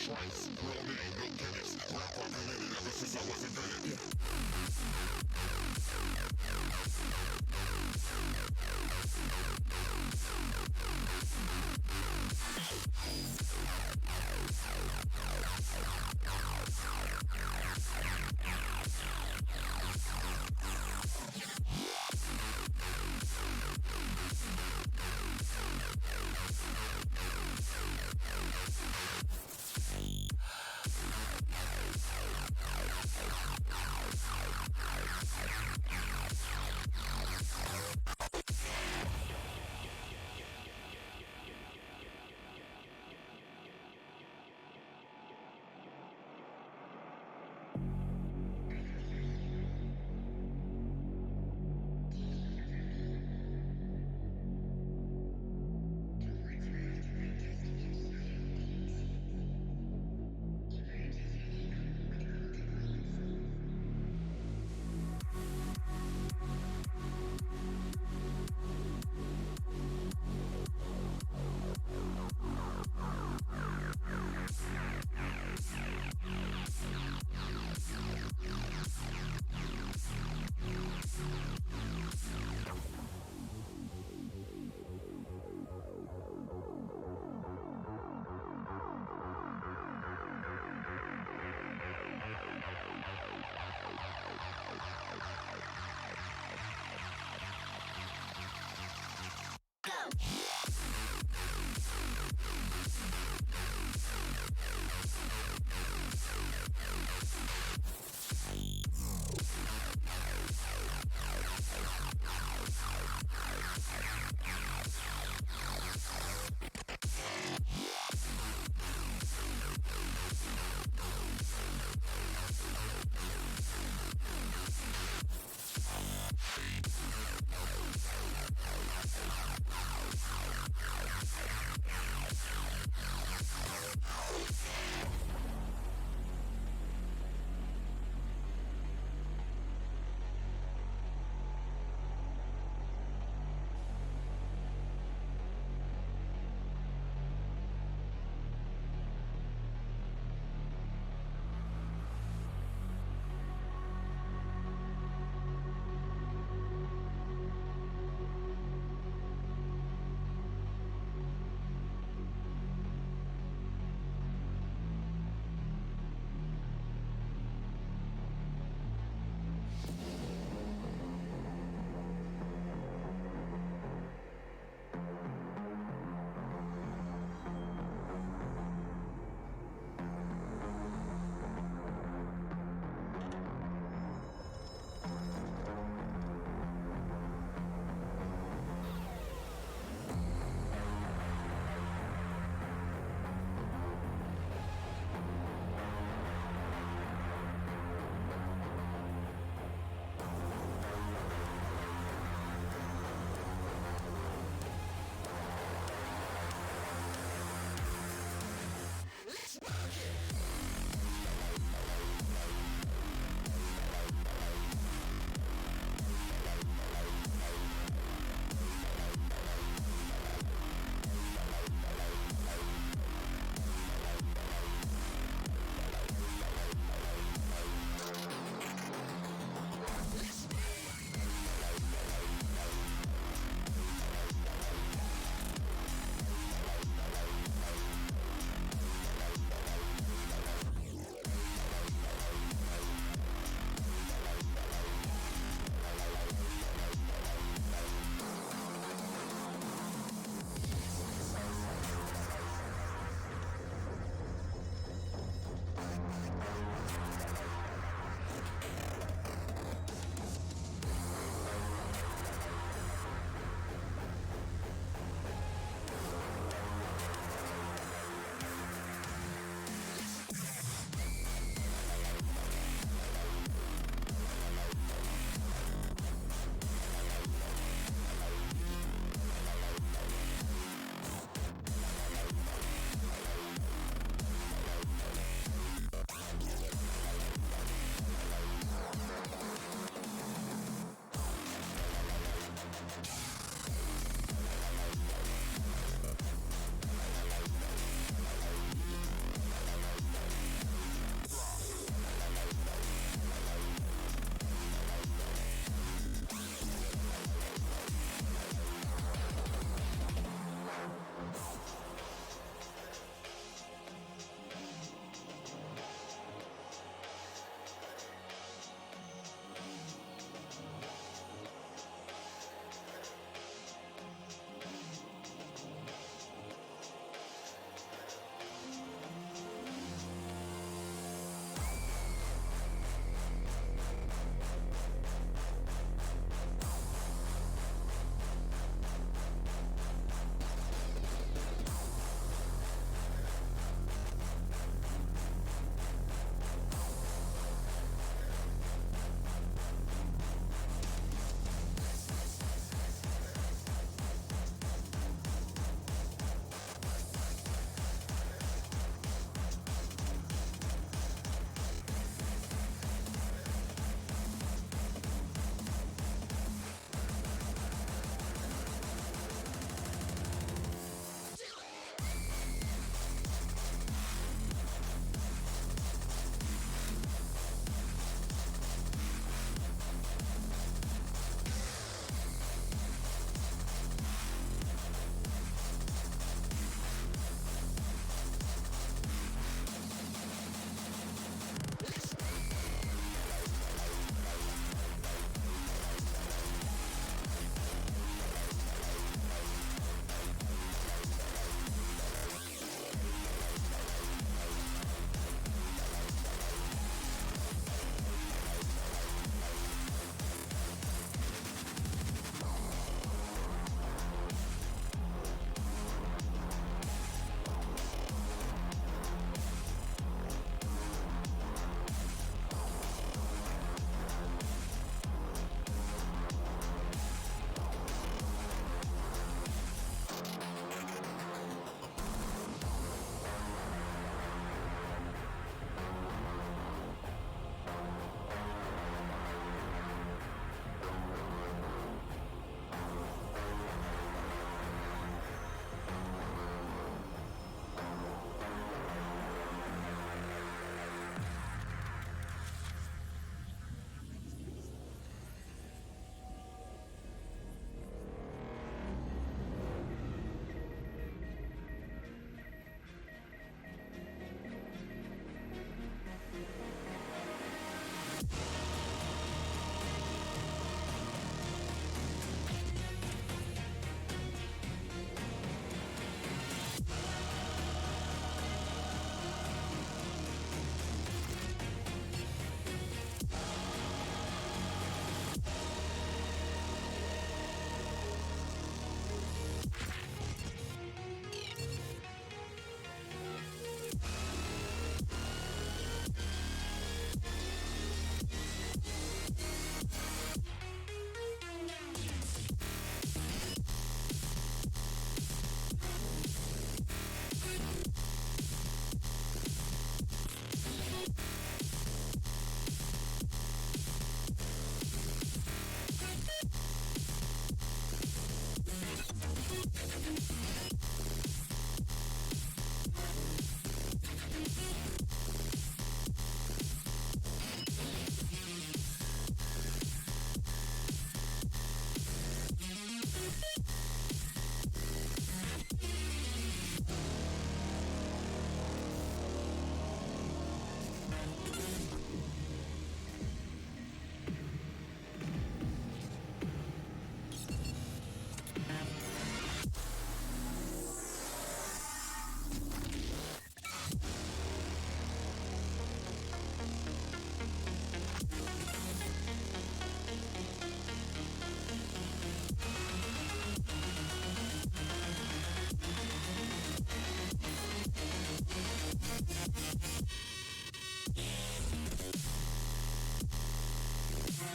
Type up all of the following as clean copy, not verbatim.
twice. Real nigga, no gimmicks. Rap on the minute ever since I was invented.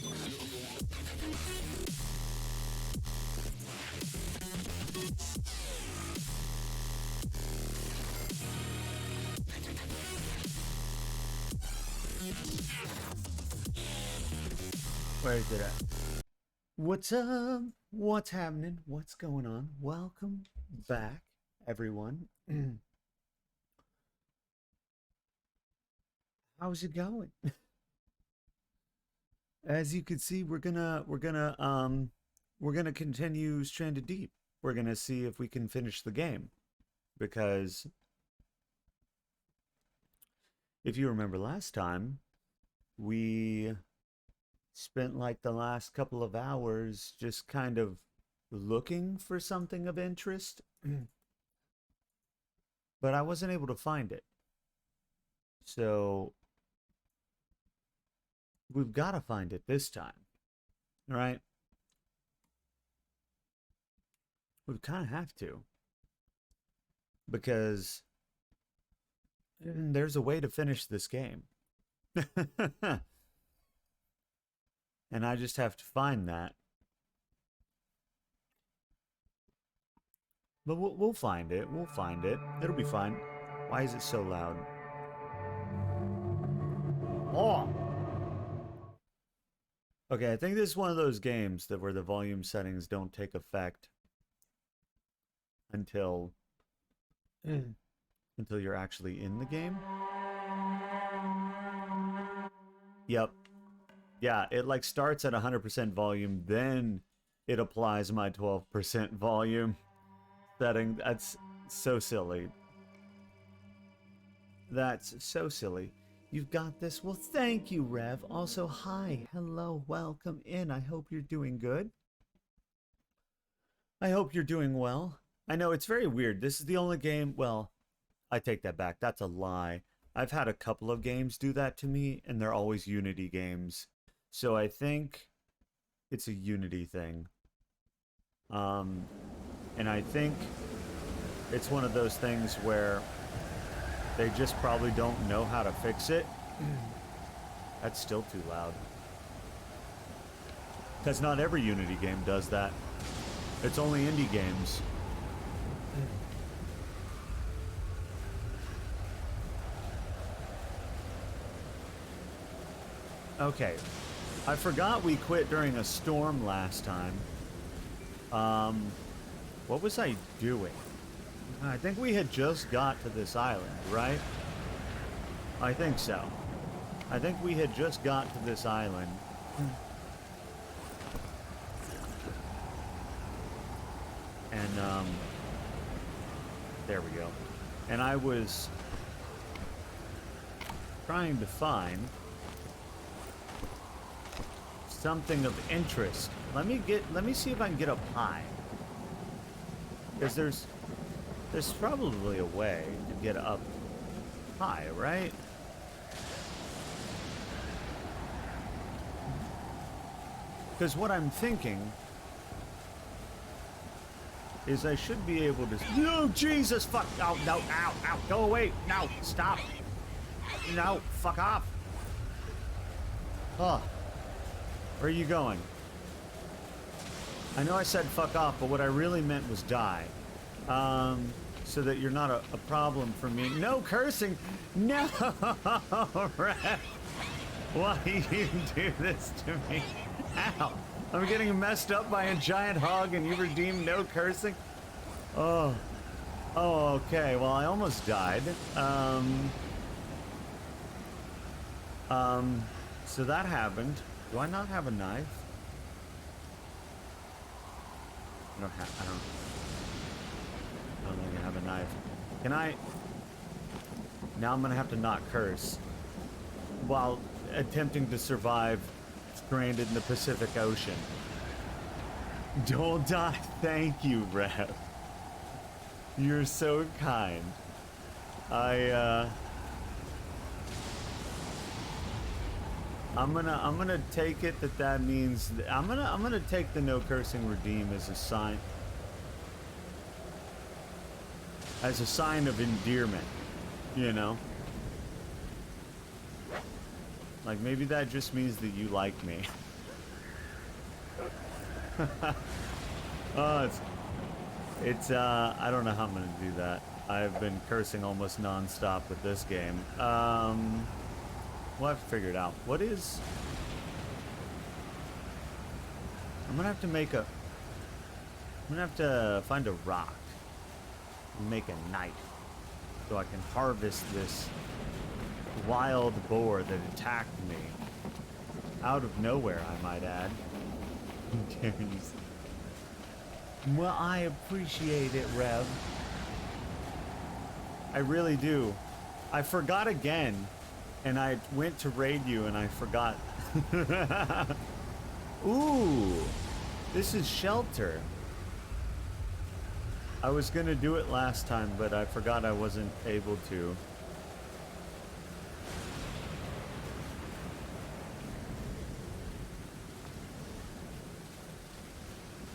Where is it at? What's up? What's happening? What's going on? Welcome back, everyone. How's it going? As you can see, we're gonna continue Stranded Deep. We're gonna see if we can finish the game. Because if you remember last time, we spent like the last couple of hours just kind of looking for something of interest, but I wasn't able to find it. So we've got to find it this time, right? We kind of have to, because there's a way to finish this game. And I just have to find that. But we'll find it. We'll find it. It'll be fine. Why is it so loud? Oh! Okay, I think this is one of those games that where the volume settings don't take effect until you're actually in the game. Yep. Yeah, it like starts at 100% volume, then it applies my 12% volume setting. That's so silly. That's so silly. You've got this. Well, thank you, Rev. Also, hi. Hello. Welcome in. I hope you're doing good. I hope you're doing well. I know it's very weird. This is the only game. Well, I take that back. That's a lie. I've had a couple of games do that to me, and they're always Unity games. So I think it's a Unity thing. And I think it's one of those things where they just probably don't know how to fix it. That's still too loud. Because not every Unity game does that. It's only indie games. Okay. I forgot we quit during a storm last time. What was I doing? I think we had just got to this island, right? I think so. I think we had just got to this island. And, there we go. And I was trying to find something of interest. Let me see if I can get up high. Because there's probably a way to get up high, right? Because what I'm thinking is I should be able to... No, Jesus, fuck! No, no, ow, ow, go away! No, stop! No, fuck off! Oh. Where are you going? I know I said fuck off, but what I really meant was die. So that you're not a problem for me. No cursing! No! Rat! Why do you do this to me? Ow! I'm getting messed up by a giant hog and you redeemed no cursing? Oh. Oh, okay. Well, I almost died. So that happened. Do I not have a knife? I don't think I have a knife. Can I? Now I'm gonna have to not curse while attempting to survive stranded in the Pacific Ocean. Don't die. Thank you, Rev. You're so kind. I'm gonna take it that means I'm gonna take the no cursing redeem as a sign of endearment, you know. Like maybe that just means that you like me. Oh, I don't know how I'm gonna do that. I've been cursing almost non-stop with this game. We'll have to figure it out. What is... I'm gonna have to make a... I'm gonna have to find a rock and make a knife so I can harvest this wild boar that attacked me. Out of nowhere, I might add. Well, I appreciate it, Rev. I really do. I forgot again, and I went to raid you, and I forgot. Ooh, this is shelter. I was gonna do it last time, but I forgot I wasn't able to.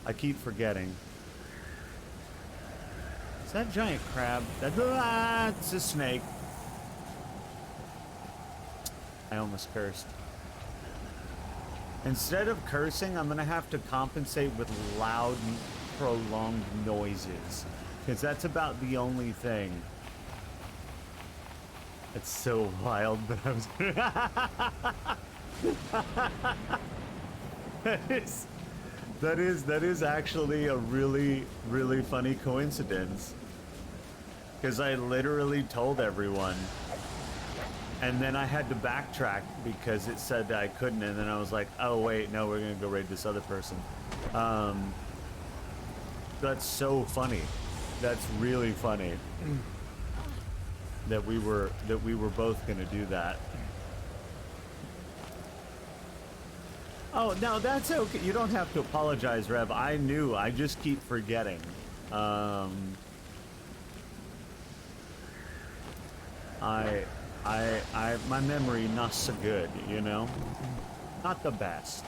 I keep forgetting. Is that giant crab? It's a snake. I almost cursed. Instead of cursing, I'm gonna have to compensate with loud, prolonged noises. Because that's about the only thing. It's so wild, but I was... That is actually a really, really funny coincidence. Because I literally told everyone. And then I had to backtrack because it said that I couldn't. And then I was like, oh, wait, no, we're going to go raid this other person. That's so funny. That's really funny. that we were both going to do that. Oh, no, that's okay. You don't have to apologize, Rev. I knew. I just keep forgetting. My memory not so good, you know? Not the best.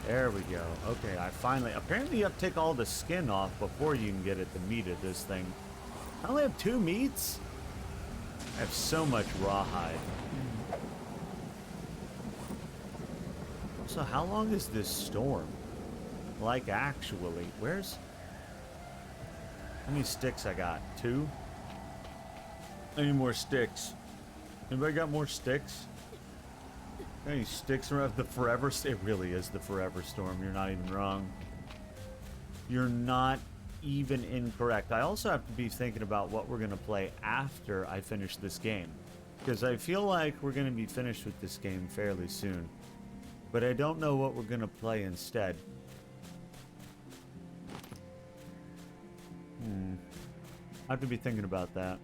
There we go. Okay, I finally... Apparently you have to take all the skin off before you can get at the meat of this thing. I only have 2 meats? I have so much rawhide. So how long is this storm? Like, actually, where's... How many sticks I got? 2? I need more sticks. Anybody got more sticks? Any sticks around the forever... It really is the forever storm. You're not even wrong. You're not even incorrect. I also have to be thinking about what we're going to play after I finish this game. Because I feel like we're going to be finished with this game fairly soon. But I don't know what we're going to play instead. I have to be thinking about that.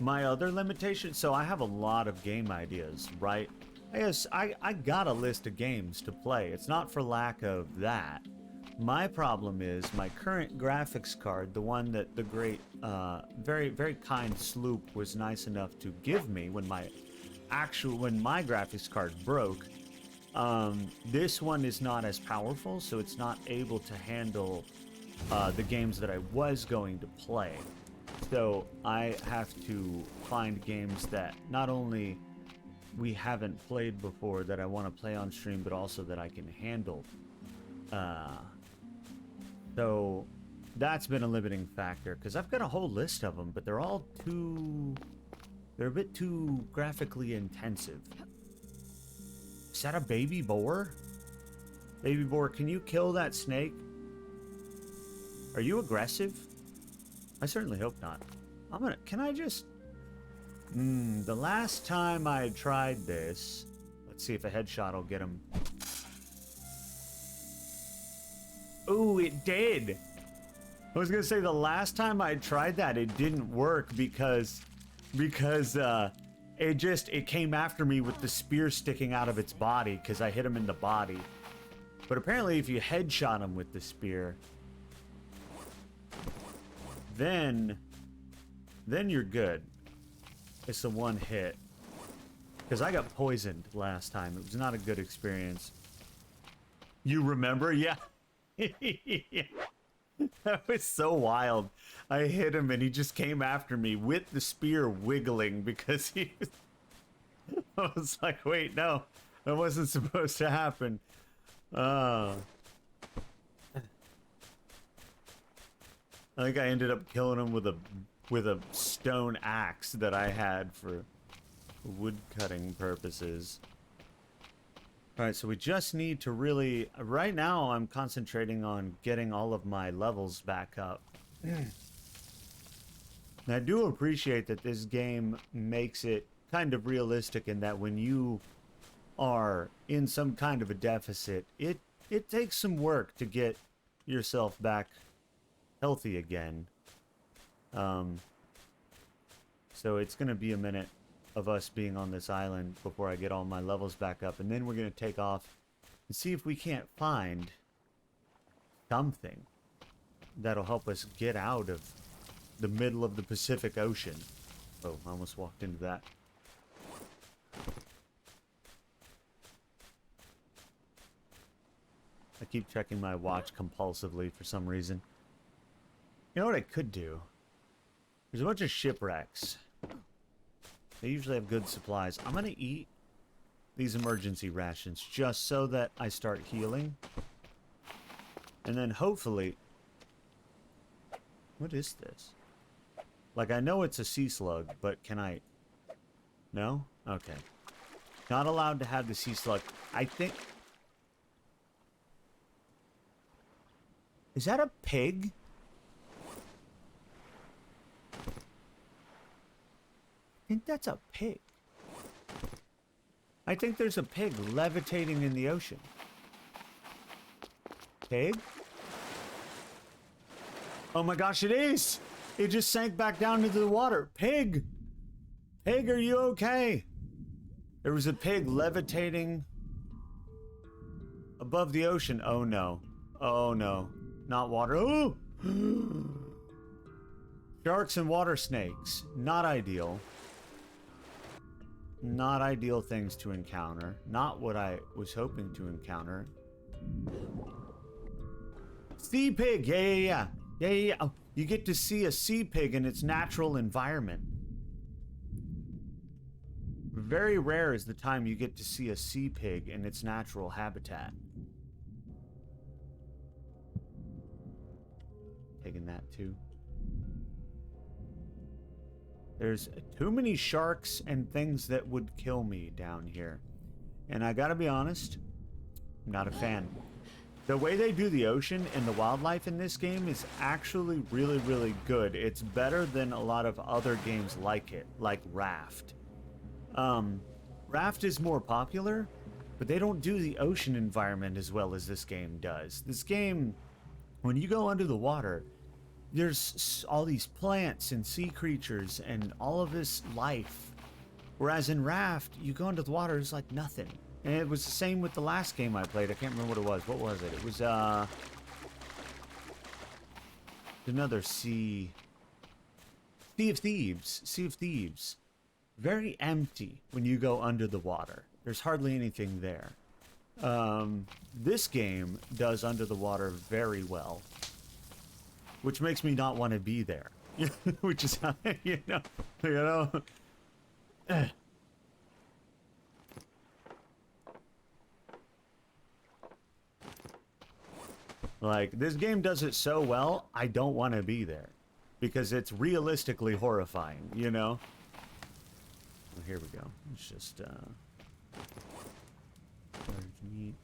My other limitation, so I have a lot of game ideas, right? Yes, I got a list of games to play. It's not for lack of that. My problem is my current graphics card, the one that the great, very, very kind Sloop was nice enough to give me when my graphics card broke. This one is not as powerful, so it's not able to handle the games that I was going to play. So I have to find games that not only we haven't played before that I want to play on stream, but also that I can handle. So that's been a limiting factor, because I've got a whole list of them, but they're all they're a bit too graphically intensive. Is that a baby boar? Baby boar, can you kill that snake? Are you aggressive? I certainly hope not. Can I just... the last time I tried this... Let's see if a headshot will get him. Ooh, it did! I was gonna say the last time I tried that, it didn't work because it came after me with the spear sticking out of its body because I hit him in the body. But apparently if you headshot him with the spear, then you're good. It's the one hit. Because I got poisoned last time. It was not a good experience. You remember? Yeah. That was so wild. I hit him and he just came after me with the spear wiggling because he was... I was like, wait, no, that wasn't supposed to happen. I think I ended up killing him with a stone axe that I had for wood cutting purposes. Alright, so we just need to really... Right now, I'm concentrating on getting all of my levels back up. And I do appreciate that this game makes it kind of realistic in that when you are in some kind of a deficit, it takes some work to get yourself back healthy again. So it's going to be a minute of us being on this island before I get all my levels back up, and then we're going to take off and see if we can't find something that'll help us get out of the middle of the Pacific Ocean. Oh, I almost walked into that. I keep checking my watch compulsively for some reason. You know what I could do? There's a bunch of shipwrecks. They usually have good supplies. I'm gonna eat these emergency rations just so that I start healing. And then hopefully... What is this? Like, I know it's a sea slug, but can I... No? Okay. Not allowed to have the sea slug. I think... Is that a pig? I think that's a pig. I think there's a pig levitating in the ocean. Pig? Oh my gosh, it is! It just sank back down into the water. Pig! Pig, are you okay? There was a pig levitating above the ocean. Oh no. Oh no. Not water. Oh! Sharks and water snakes. Not ideal. Not ideal things to encounter. Not what I was hoping to encounter. Sea pig! Yeah. Oh, you get to see a sea pig in its natural environment. Very rare is the time you get to see a sea pig in its natural habitat. Taking that too. There's too many sharks and things that would kill me down here. And I gotta be honest, I'm not a fan. The way they do the ocean and the wildlife in this game is actually really, really good. It's better than a lot of other games like it, like Raft. Raft is more popular, but they don't do the ocean environment as well as this game does. This game, when you go under the water, there's all these plants and sea creatures and all of this life. Whereas in Raft, you go into the water, it's like nothing. And it was the same with the last game I played. I can't remember what it was. What was it? It was, another Sea of Thieves. Sea of Thieves. Very empty when you go under the water. There's hardly anything there. This game does under the water very well. Which makes me not want to be there. Which is how, you know. Like, this game does it so well, I don't want to be there. Because it's realistically horrifying, you know? Well, here we go. It's just, meat.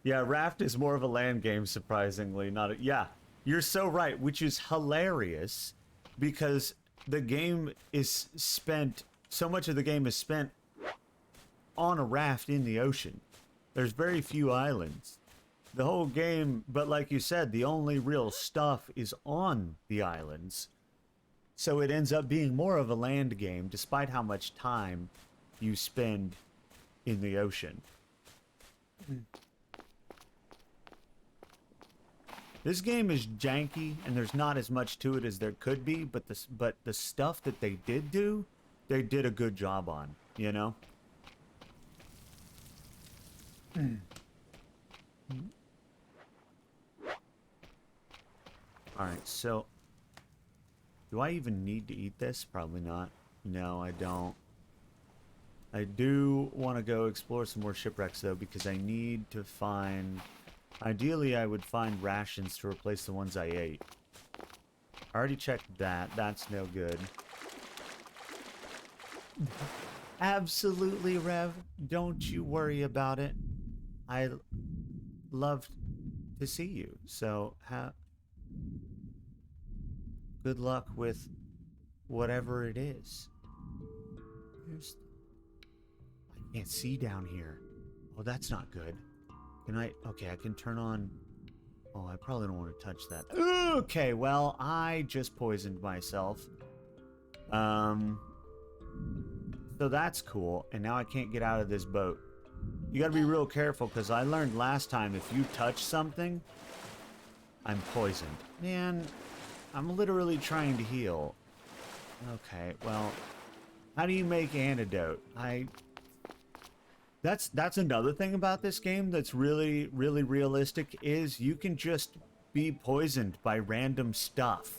Yeah, Raft is more of a land game, surprisingly. Not a, yeah, you're so right, which is hilarious because the game is spent, so much of the game is spent on a raft in the ocean. There's very few islands. The whole game, but like you said, the only real stuff is on the islands. So it ends up being more of a land game, despite how much time you spend in the ocean. This game is janky, and there's not as much to it as there could be, but the stuff that they did do, they did a good job on, you know? Alright, so... Do I even need to eat this? Probably not. No, I don't. I do want to go explore some more shipwrecks, though, because I need to find... Ideally, I would find rations to replace the ones I ate. I already checked that. That's no good. Absolutely, Rev. Don't you worry about it. I love to see you. So, good luck with whatever it is. I can't see down here. Oh, that's not good. Can I... Okay, I can turn on... Oh, I probably don't want to touch that. Okay, well, I just poisoned myself. So that's cool. And now I can't get out of this boat. You gotta be real careful, because I learned last time, if you touch something, I'm poisoned. Man, I'm literally trying to heal. Okay, well, how do you make antidote? That's another thing about this game that's really, really realistic, is you can just be poisoned by random stuff.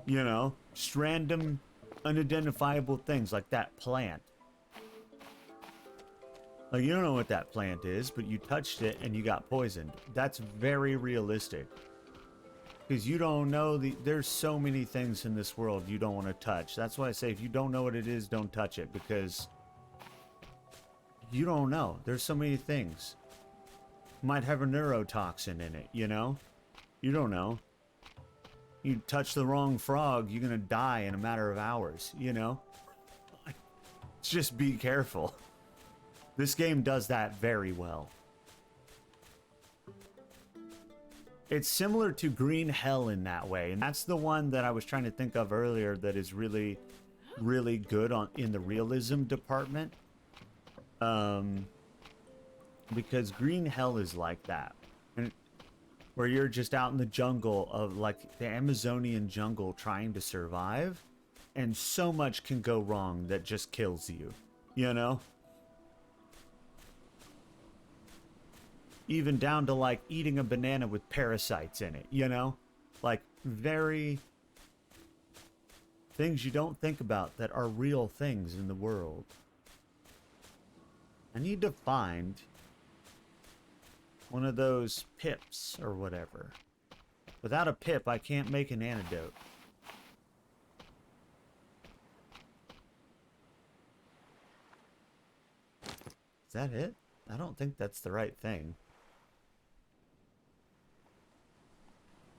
You know? Just random, unidentifiable things, like that plant. Like, you don't know what that plant is, but you touched it and you got poisoned. That's very realistic. Because you don't know there's so many things in this world you don't want to touch. That's why I say if you don't know what it is, don't touch it, because you don't know. There's so many things. Might have a neurotoxin in it, you know? You don't know. You touch the wrong frog, you're gonna die in a matter of hours, you know? Just be careful. This game does that very well. It's similar to Green Hell in that way, and that's the one that I was trying to think of earlier that is really, really good in the realism department. Because Green Hell is like that, and where you're just out in the jungle of, like, the Amazonian jungle trying to survive, and so much can go wrong that just kills you, you know? Even down to, like, eating a banana with parasites in it, you know? Like, very... things you don't think about that are real things in the world. I need to find one of those pips or whatever. Without a pip, I can't make an antidote. Is that it? I don't think that's the right thing.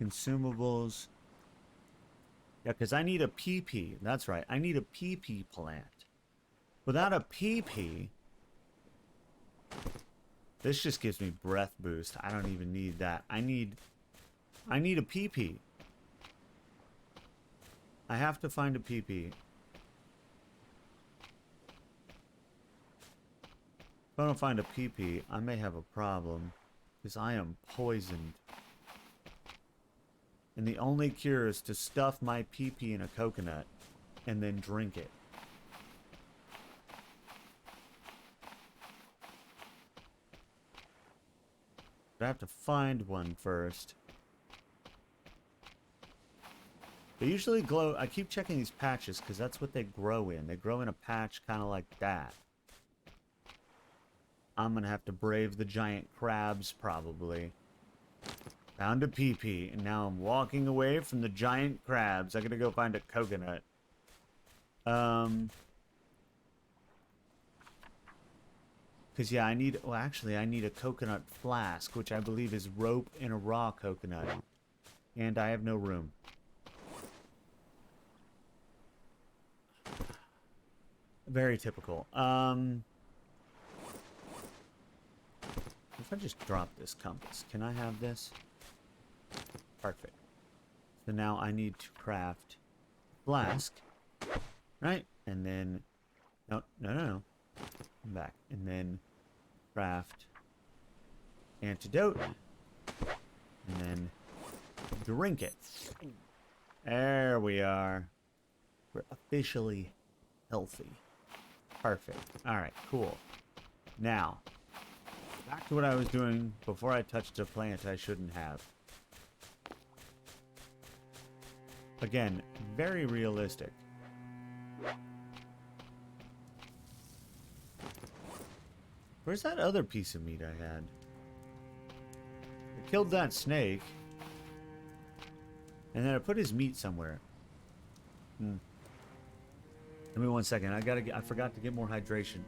Consumables. Yeah, because I need a PP. That's right. I need a PP plant. Without a PP... This just gives me breath boost. I don't even need that. I need a PP. I have to find a PP. If I don't find a PP, I may have a problem. Because I am poisoned. And the only cure is to stuff my PP in a coconut and then drink it. But I have to find one first. They usually glow... I keep checking these patches because that's what they grow in. They grow in a patch kind of like that. I'm going to have to brave the giant crabs, probably. Found a PP, and now I'm walking away from the giant crabs. I gotta go find a coconut. Because, yeah, I need... Well, actually, I need a coconut flask, which I believe is rope and a raw coconut. And I have no room. Very typical. If I just drop this compass, can I have this? Perfect. So now I need to craft flask, right? And then, no. Come back. And then craft antidote. And then drink it. There we are. We're officially healthy. Perfect. All right, cool. Now, Back to what I was doing before I touched a plant I shouldn't have. Again, very realistic. Where's that other piece of meat I had? I killed that snake. And then I put his meat somewhere. Give me 1 second. I forgot to get more hydration.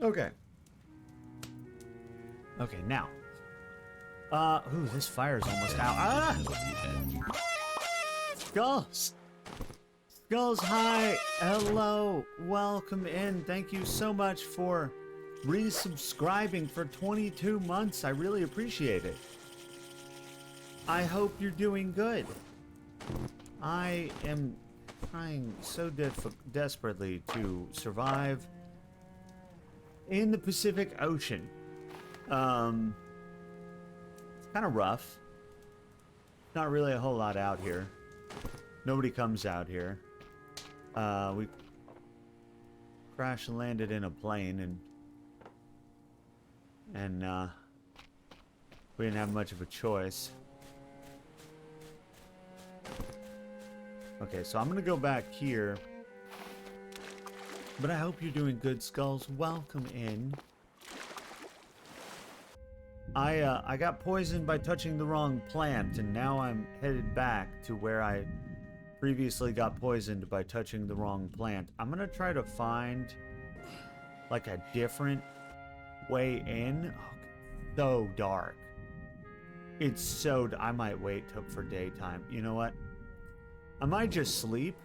Okay. Okay, now. Ooh, this fire's almost out. Ah! Skulls! Skulls, hi! Hello! Welcome in. Thank you so much for resubscribing for 22 months. I really appreciate it. I hope you're doing good. I am trying so desperately to survive in the Pacific Ocean. It's kind of rough. Not really a whole lot out here. Nobody comes out here. We crash landed in a plane and we didn't have much of a choice. Okay, so I'm gonna go back here. But I hope you're doing good, Skulls. Welcome in. I got poisoned by touching the wrong plant, and now I'm headed back to where I previously got poisoned by touching the wrong plant. I'm gonna try to find like a different way in. Oh, so dark. It's so... I might wait for daytime. You know what? I might just sleep,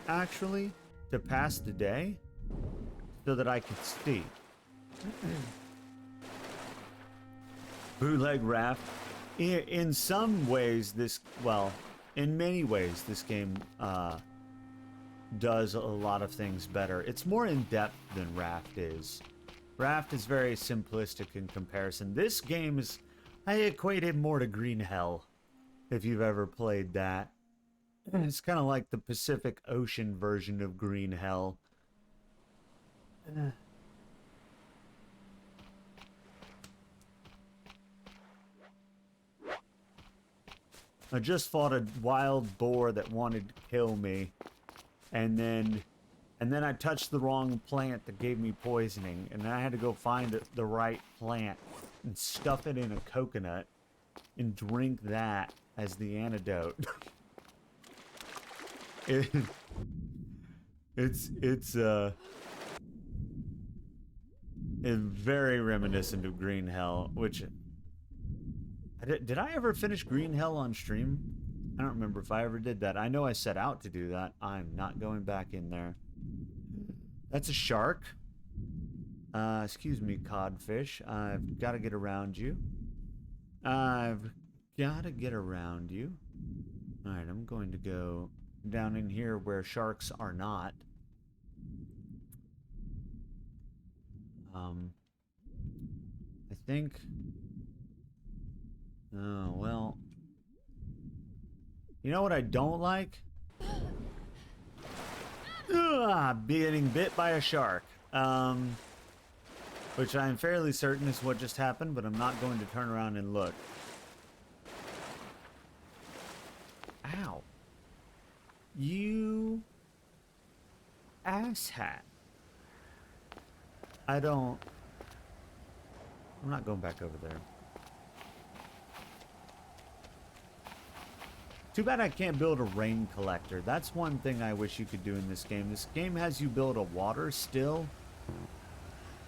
actually, to pass the day, so that I can see. Bootleg raft. In some ways, this... Well, in many ways, this game does a lot of things better. It's more in-depth than Raft is. Raft is very simplistic in comparison. This game is... I equate it more to Green Hell, if you've ever played that. It's kind of like the Pacific Ocean version of Green Hell. I just fought a wild boar that wanted to kill me, and then I touched the wrong plant that gave me poisoning, and then I had to go find the right plant and stuff it in a coconut and drink that as the antidote. It's very reminiscent of Green Hell, which... Did I ever finish Green Hell on stream? I don't remember if I ever did that. I know I set out to do that. I'm not going back in there. That's a shark. Excuse me, codfish. I've got to get around you. I've got to get around you. Alright, I'm going to go down in here where sharks are not. I think... Oh, well... You know what I don't like? Getting bit by a shark. Which I'm fairly certain is what just happened, but I'm not going to turn around and look. Ow. You... asshat. I'm not going back over there. Too bad I can't build a rain collector. That's one thing I wish you could do in this game. This game has you build a water still.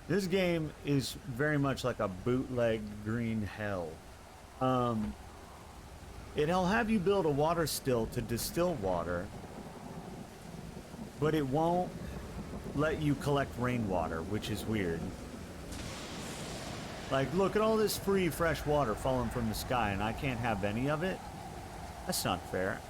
This game is very much like a bootleg green hell. Um, It'll have you build a water still to distill water, but it won't let you collect rainwater, which is weird. Like, look at all this free fresh water falling from the sky and I can't have any of it? That's not fair.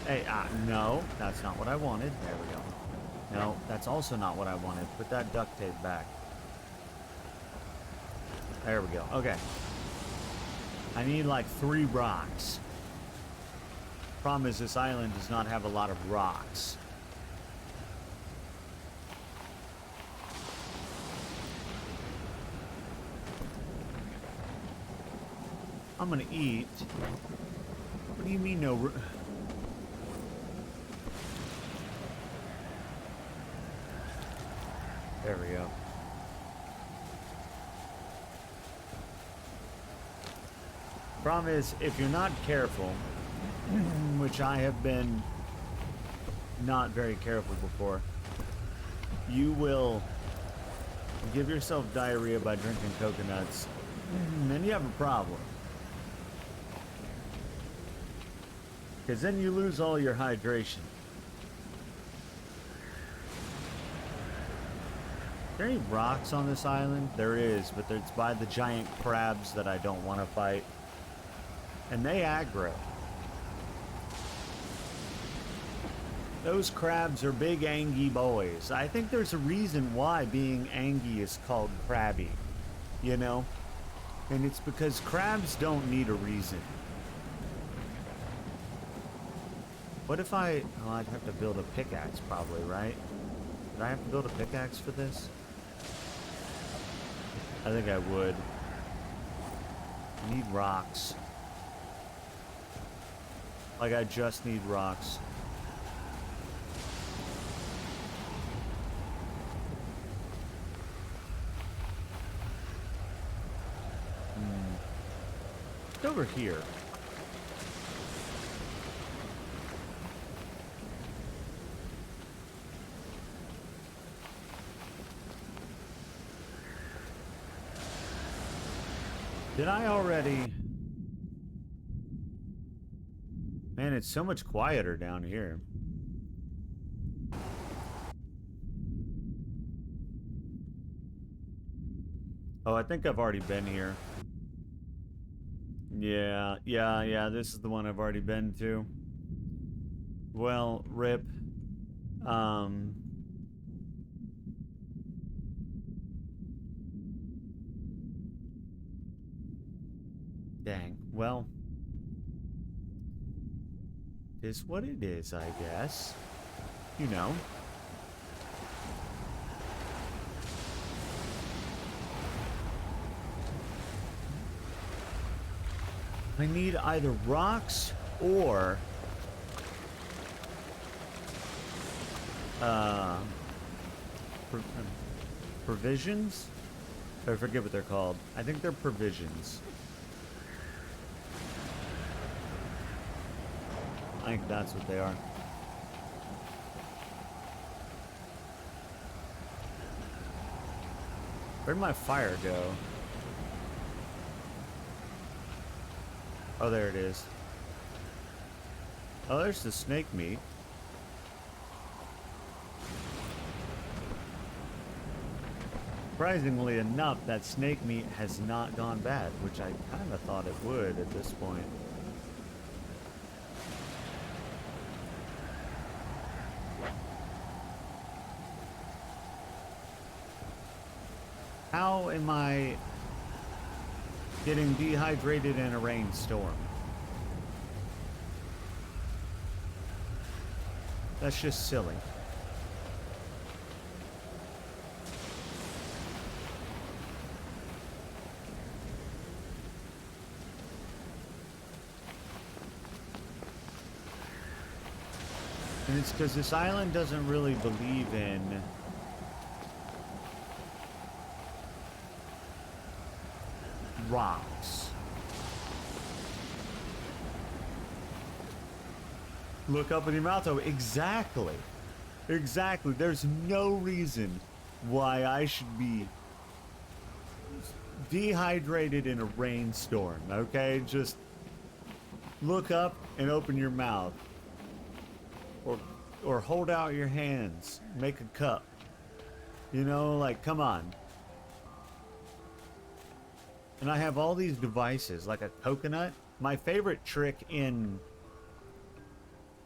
Hey, no, that's not what I wanted. There we go. No, that's also not what I wanted. Put that duct tape back. There we go. Okay. I need like 3 rocks. Problem is, this island does not have a lot of rocks. I'm gonna eat. What do you mean no? There we go. Problem is, if you're not careful, which I have been not very careful before, you will give yourself diarrhea by drinking coconuts, then you have a problem. Because then you lose all your hydration. Are there any rocks on this island? There is, but it's by the giant crabs that I don't want to fight. And they aggro. Those crabs are big angy boys. I think there's a reason why being angy is called crabby. You know? And it's because crabs don't need a reason. What if I... Oh, I'd have to build a pickaxe probably, right? Would I have to build a pickaxe for this? I think I would. I need rocks. Like, I just need rocks. It's over here. Did I already... Man, it's so much quieter down here. Oh, I think I've already been here. Yeah, this is the one I've already been to. Well, rip. Dang. Well, it is what it is, I guess. You know. I need either rocks or provisions? I forget what they're called. I think they're provisions. I think that's what they are. Where'd my fire go? Oh, there it is. Oh, there's the snake meat. Surprisingly enough, that snake meat has not gone bad, which I kind of thought it would at this point. How am I getting dehydrated in a rainstorm? That's just silly. And it's because this island doesn't really believe in rocks. Look up in your mouth, though. Exactly. Exactly. There's no reason why I should be dehydrated in a rainstorm, okay? Just look up and open your mouth. Or hold out your hands. Make a cup. You know, like, come on. And I have all these devices, like a coconut. My favorite trick in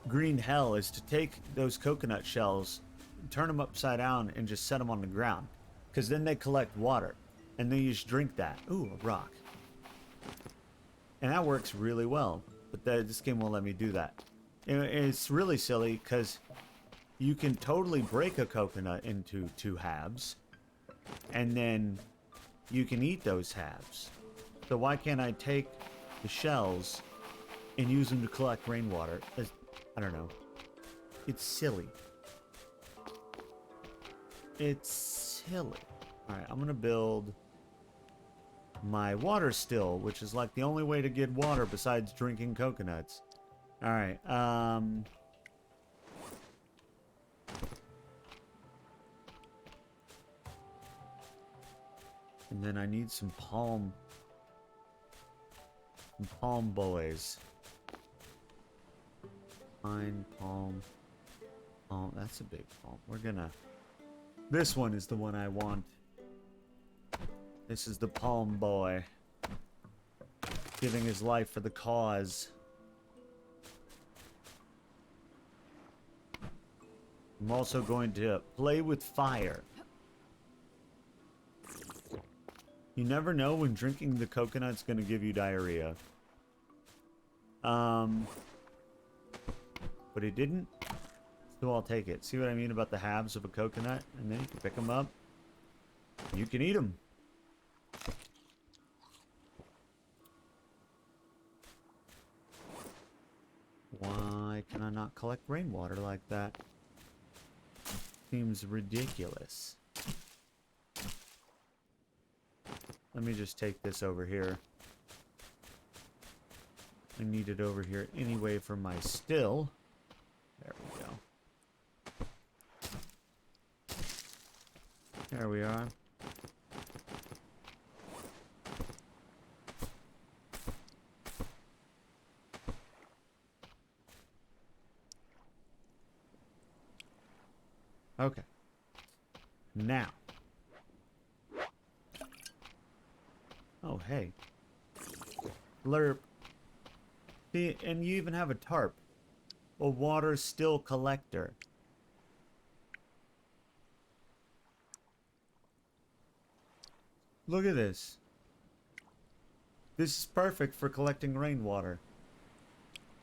Green Hell is to take those coconut shells, turn them upside down, and just set them on the ground. Because then they collect water. And then you just drink that. Ooh, a rock. And that works really well. But this game won't let me do that. And it's really silly because you can totally break a coconut into 2 halves. And then you can eat those halves. So why can't I take the shells and use them to collect rainwater? I don't know. It's silly. It's silly. Alright, I'm gonna build my water still, which is like the only way to get water besides drinking coconuts. Alright, and then I need some palm boys. Pine, palm. Oh, that's a big palm. We're gonna... This one is the one I want. This is the palm boy. Giving his life for the cause. I'm also going to play with fire. You never know when drinking the coconut's going to give you diarrhea. But it didn't. So I'll take it. See what I mean about the halves of a coconut? And then you can pick them up. You can eat them. Why can I not collect rainwater like that? Seems ridiculous. Let me just take this over here. I need it over here anyway for my still. There we go. There we are. Okay. Now. Oh, hey. Blurp. See, and you even have a tarp. A water still collector. Look at this. This is perfect for collecting rainwater.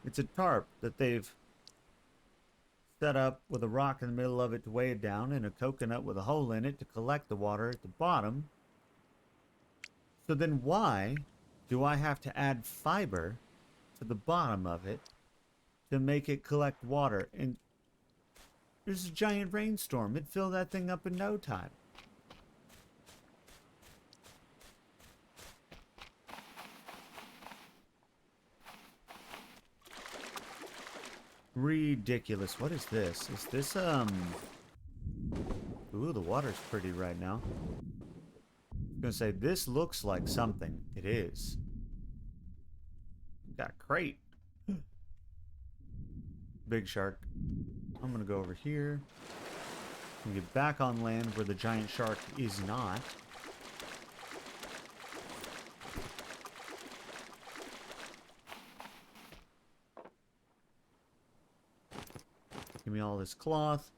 It's a tarp that they've set up with a rock in the middle of it to weigh it down, and a coconut with a hole in it to collect the water at the bottom. So then why do I have to add fiber to the bottom of it to make it collect water? And there's a giant rainstorm. It'd fill that thing up in no time. Ridiculous. What is this? Is this, Ooh, the water's pretty right now. I'm gonna say, this looks like something. It is. Got a crate. Big shark. I'm gonna go over here. And get back on land where the giant shark is not. Give me all this cloth.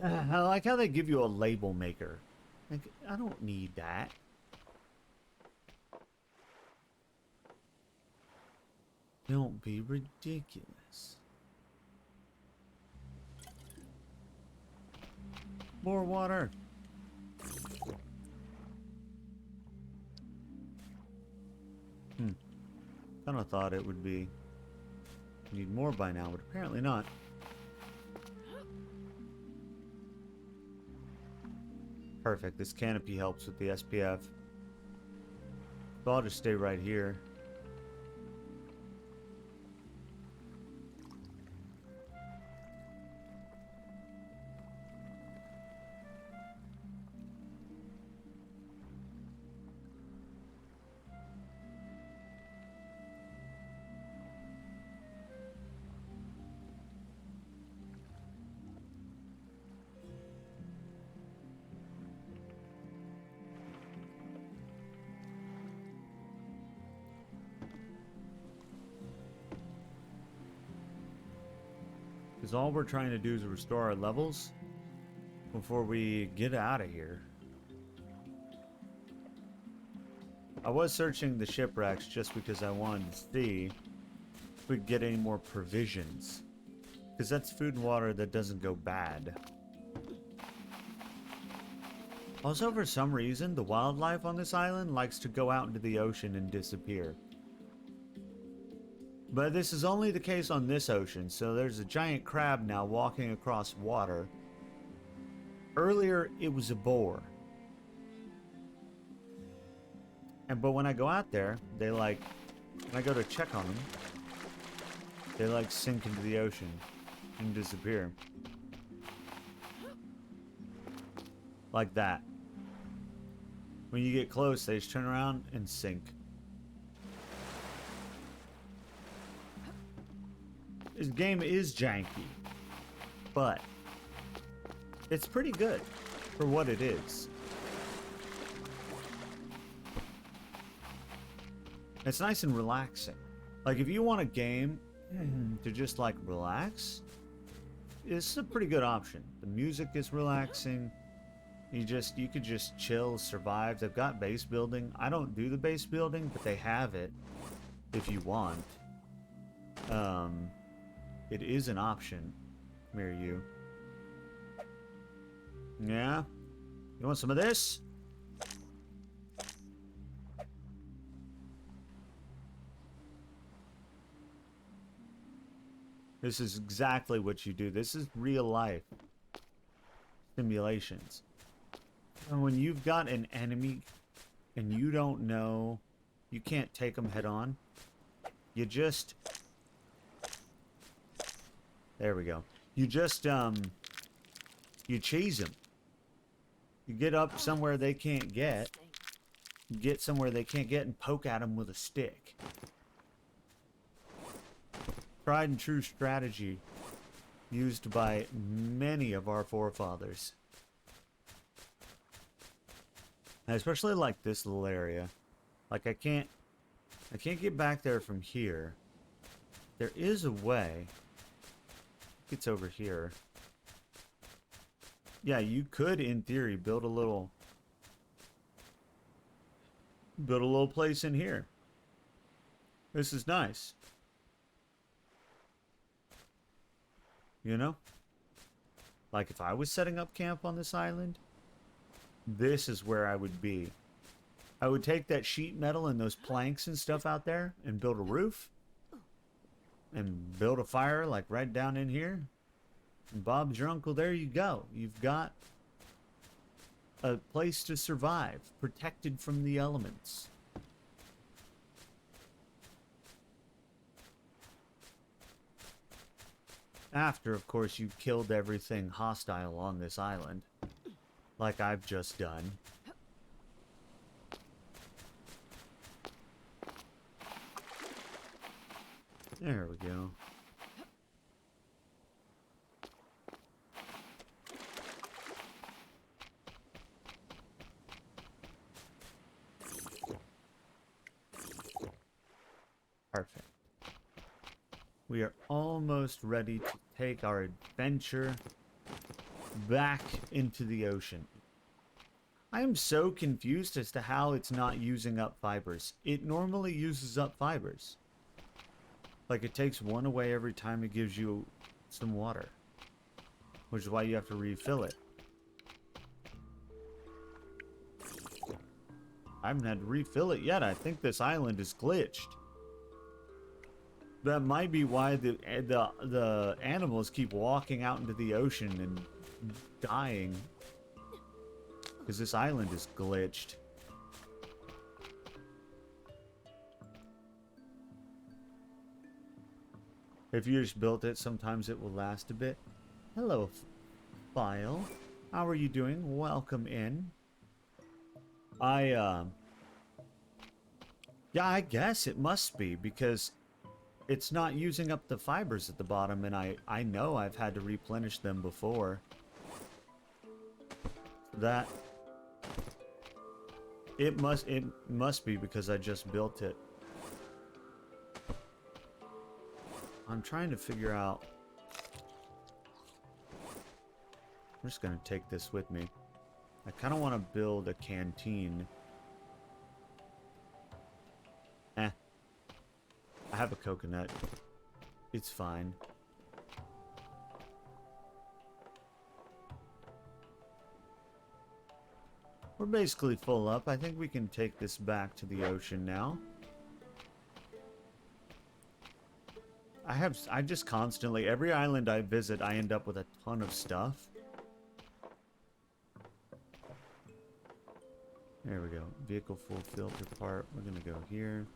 I like how they give you a label maker. Like, I don't need that. Don't be ridiculous. More water. Kind of thought it would be... Need more by now, but apparently not. Perfect. This canopy helps with the SPF. So I'll just stay right here. Because all we're trying to do is restore our levels before we get out of here. I was searching the shipwrecks just because I wanted to see if we could get any more provisions. Because that's food and water that doesn't go bad. Also, for some reason, the wildlife on this island likes to go out into the ocean and disappear. But this is only the case on this ocean, so there's a giant crab now walking across water. Earlier, it was a boar. But when I go out there, they when I go to check on them, they sink into the ocean and disappear. Like that. When you get close, they just turn around and sink. This game is janky, but it's pretty good for what it is. It's nice and relaxing. Like, if you want a game to just relax, it's a pretty good option. The music is relaxing. You could just chill, survive. They've got base building. I don't do the base building, but they have it if you want. It is an option. Come here, you. Yeah? You want some of this? This is exactly what you do. This is real life simulations. And when you've got an enemy and you don't know, you can't take them head on, you just... There we go. You just, you cheese them. You get up somewhere they can't get. You get somewhere they can't get and poke at them with a stick. Tried and true strategy used by many of our forefathers. And especially like this little area. Like I can't get back there from here. There is a way. It's over here. Yeah, you could, in theory, build a little place in here. This is nice. You know? Like if I was setting up camp on this island, this is where I would be. I would take that sheet metal and those planks and stuff out there and build a roof. And build a fire like right down in here. And Bob's your uncle, there you go. You've got a place to survive, protected from the elements. After, of course, you killed everything hostile on this island. Like I've just done. There we go. Perfect. We are almost ready to take our adventure back into the ocean. I am so confused as to how it's not using up fibers. It normally uses up fibers. Like it takes one away every time it gives you some water. Which is why you have to refill it. I haven't had to refill it yet. I think this island is glitched. That might be why the animals keep walking out into the ocean and dying. Because this island is glitched. If you just built it, sometimes it will last a bit. Hello, File. How are you doing? Welcome in. Yeah, I guess it must be, because it's not using up the fibers at the bottom, and I know I've had to replenish them before. That... It must be because I just built it. I'm trying to figure out... I'm just gonna take this with me. I kind of want to build a canteen. I have a coconut. It's fine. We're basically full up. I think we can take this back to the ocean now. I just constantly, every island I visit, I end up with a ton of stuff. There we go. Vehicle full filter part. We're gonna go here.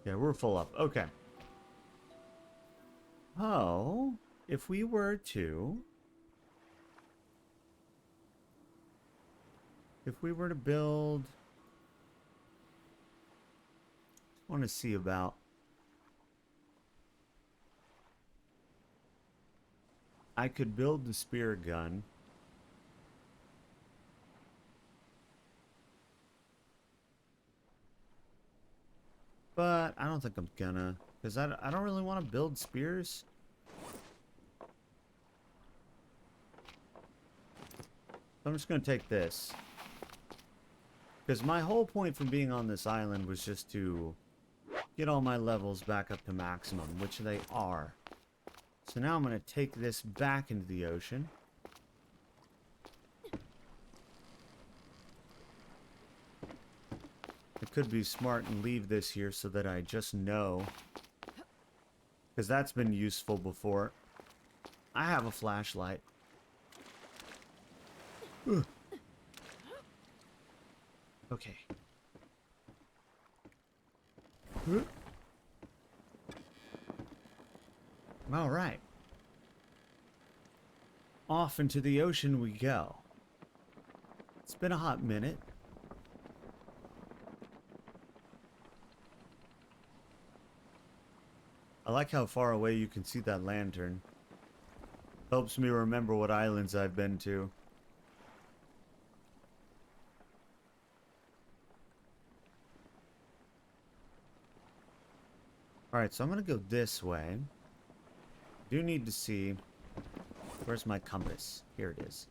Yeah, we're full up. Okay. Oh, if we were to... If we were to build... I want to see about... I could build the spear gun. But I don't think I'm gonna, because I don't really want to build spears. I'm just gonna take this. Because my whole point from being on this island was just to get all my levels back up to maximum, which they are. So now I'm gonna take this back into the ocean. I could be smart and leave this here so that I just know. Because that's been useful before. I have a flashlight. Ugh. Okay. Alright. Off into the ocean we go. It's been a hot minute. I like how far away you can see that lantern. Helps me remember what islands I've been to. Alright, so I'm gonna go this way. Do need to see... Where's my compass? Here it is.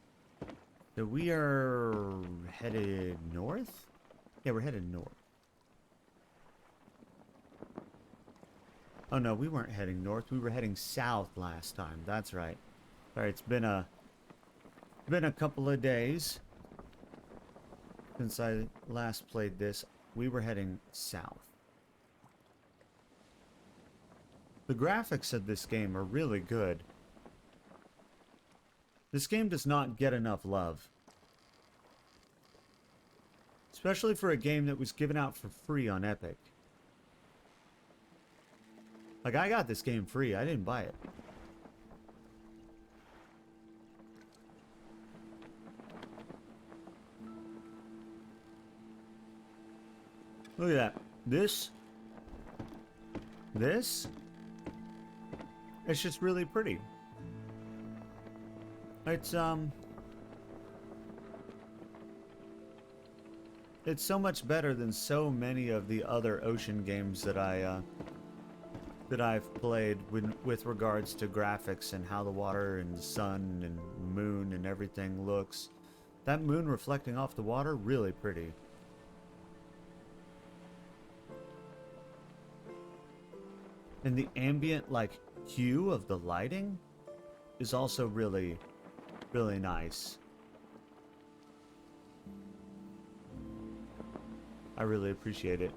So we are headed north? Yeah, we're headed north. Oh no, we weren't heading north. We were heading south last time. That's right. Alright, it's been a couple of days since I last played this. We were heading south. The graphics of this game are really good. This game does not get enough love. Especially for a game that was given out for free on Epic. Like, I got this game free. I didn't buy it. Look at that. This... It's just really pretty. It's so much better than so many of the other ocean games that I've played with regards to graphics and how the water and the sun and moon and everything looks. That moon reflecting off the water, really pretty. And the ambient, like, hue of the lighting is also really, really nice. I really appreciate it.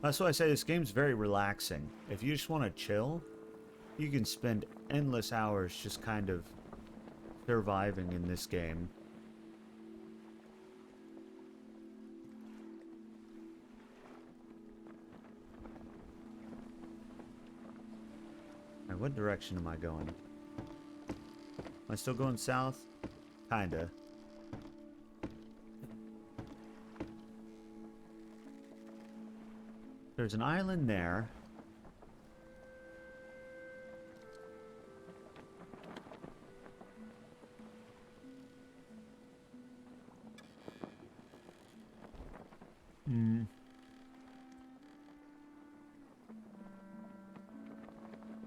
That's why I say this game's very relaxing. If you just want to chill, you can spend endless hours just kind of surviving in this game. Alright, what direction am I going? Am I still going south? Kinda. There's an island there.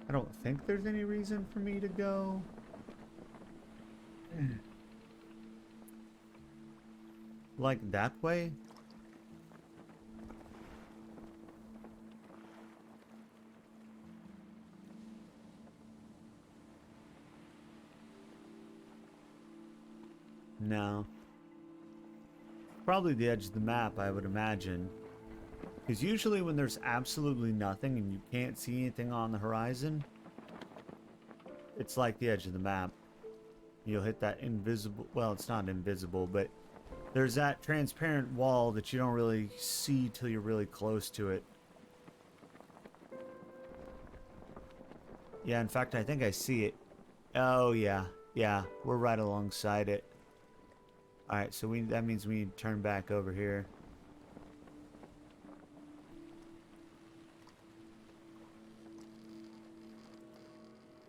I don't think there's any reason for me to go. Like that way? No. Probably the edge of the map, I would imagine. Because usually when there's absolutely nothing and you can't see anything on the horizon, it's like the edge of the map. You'll hit that invisible... Well, it's not invisible, but there's that transparent wall that you don't really see till you're really close to it. Yeah, in fact, I think I see it. Oh, yeah. Yeah, we're right alongside it. Alright, so that means we need to turn back over here.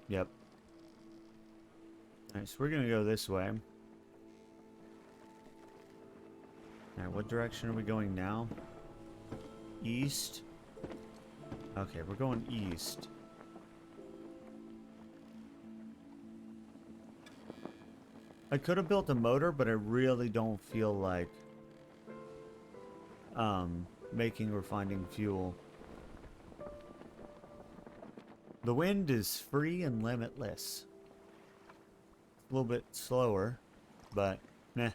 Yep. Alright, so we're gonna go this way. Alright, what direction are we going now? East? Okay, we're going east. I could have built a motor, but I really don't feel like making or finding fuel. The wind is free and limitless. A little bit slower, but meh.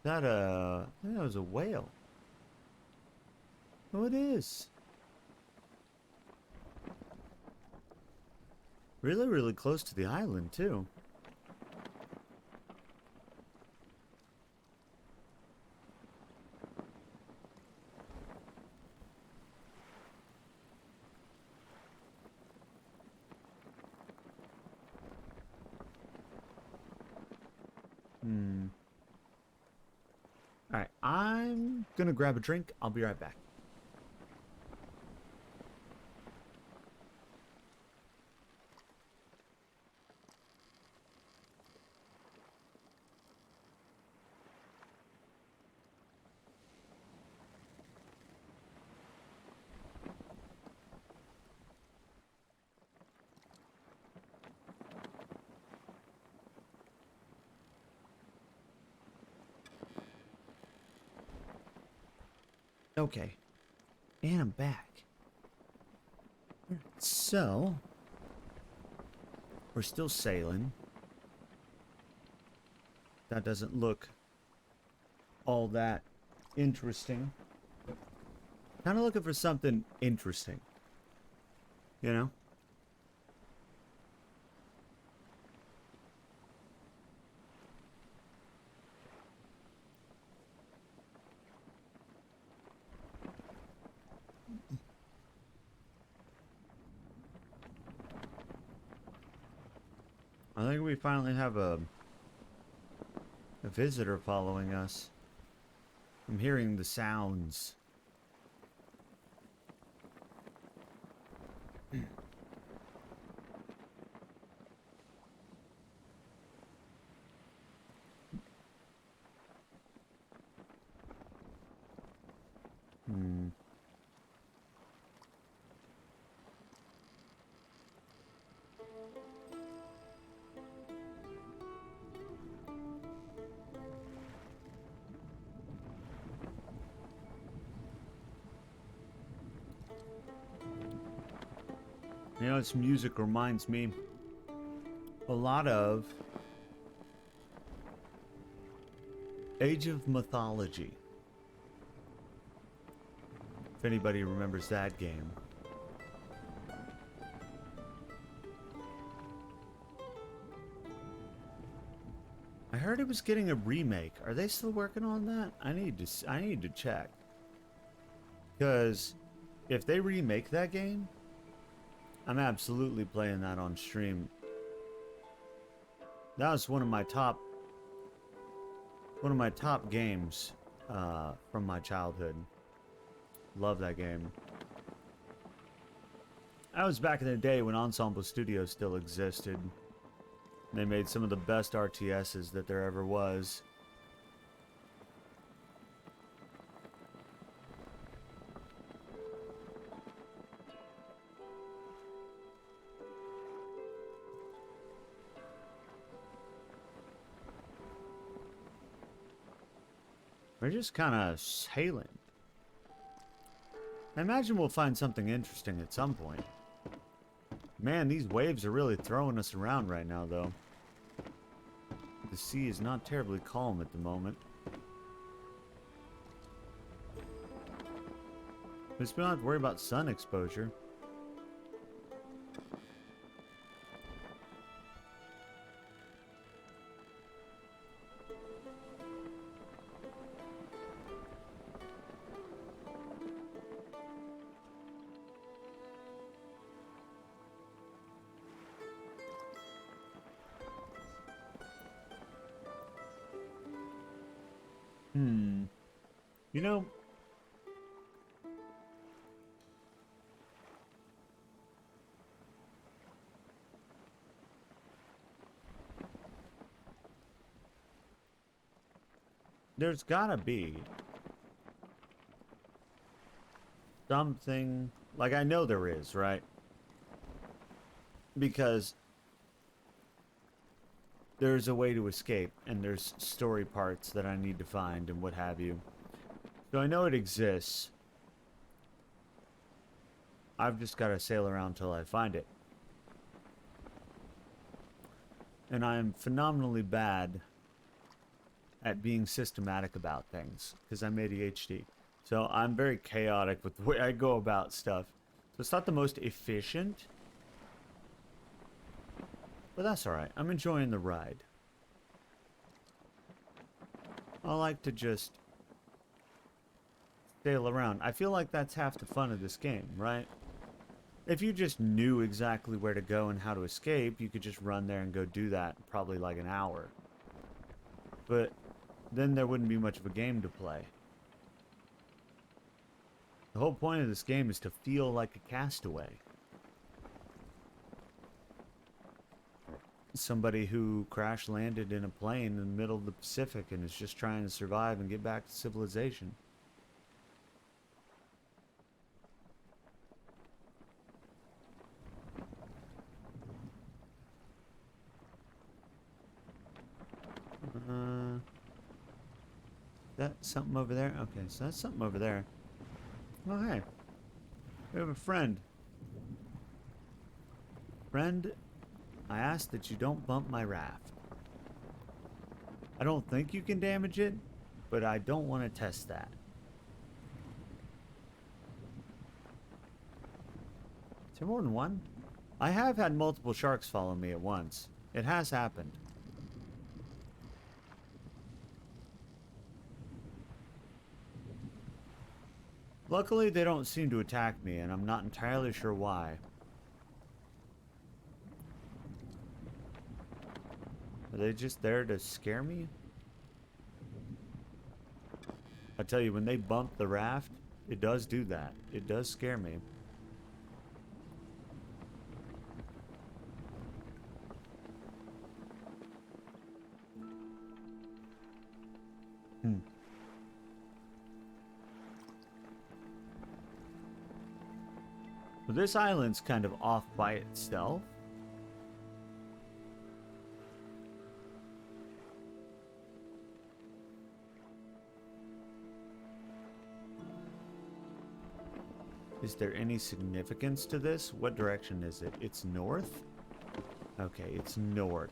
I think that was a whale. Oh, it is. Really, really close to the island, too. Alright, I'm gonna grab a drink. I'll be right back. Okay. And I'm back. So, we're still sailing. That doesn't look all that interesting. Kind of looking for something interesting. You know? I think we finally have a visitor following us. I'm hearing the sounds. You know, this music reminds me a lot of Age of Mythology. If anybody remembers that game. I heard it was getting a remake. Are they still working on that? I need to check. Because if they remake that game, I'm absolutely playing that on stream. That was one of my top games from my childhood. Love that game. That was back in the day when Ensemble Studios still existed. They made some of the best RTSs that there ever was. We're just kind of sailing. I imagine we'll find something interesting at some point. Man, these waves are really throwing us around right now, though. The sea is not terribly calm at the moment. At least we don't have to worry about sun exposure. You know, there's gotta be something, like I know there is, right? Because there's a way to escape, and there's story parts that I need to find and what have you. So I know it exists. I've just got to sail around till I find it. And I am phenomenally bad at being systematic about things, because I'm ADHD. So I'm very chaotic with the way I go about stuff. So it's not the most efficient. But that's alright. I'm enjoying the ride. I like to just sail around. I feel like that's half the fun of this game, right? If you just knew exactly where to go and how to escape, you could just run there and go do that in probably like an hour. But then there wouldn't be much of a game to play. The whole point of this game is to feel like a castaway. Somebody who crash landed in a plane in the middle of the Pacific and is just trying to survive and get back to civilization. That something over there? Okay, so that's something over there. Oh, hey. We have a friend. Friend, I ask that you don't bump my raft. I don't think you can damage it, but I don't want to test that. Is there more than one? I have had multiple sharks follow me at once. It has happened. Luckily, they don't seem to attack me, and I'm not entirely sure why. Are they just there to scare me? I tell you, when they bump the raft, it does do that. It does scare me. Well, this island's kind of off by itself. Is there any significance to this? What direction is it? It's north? Okay, it's north.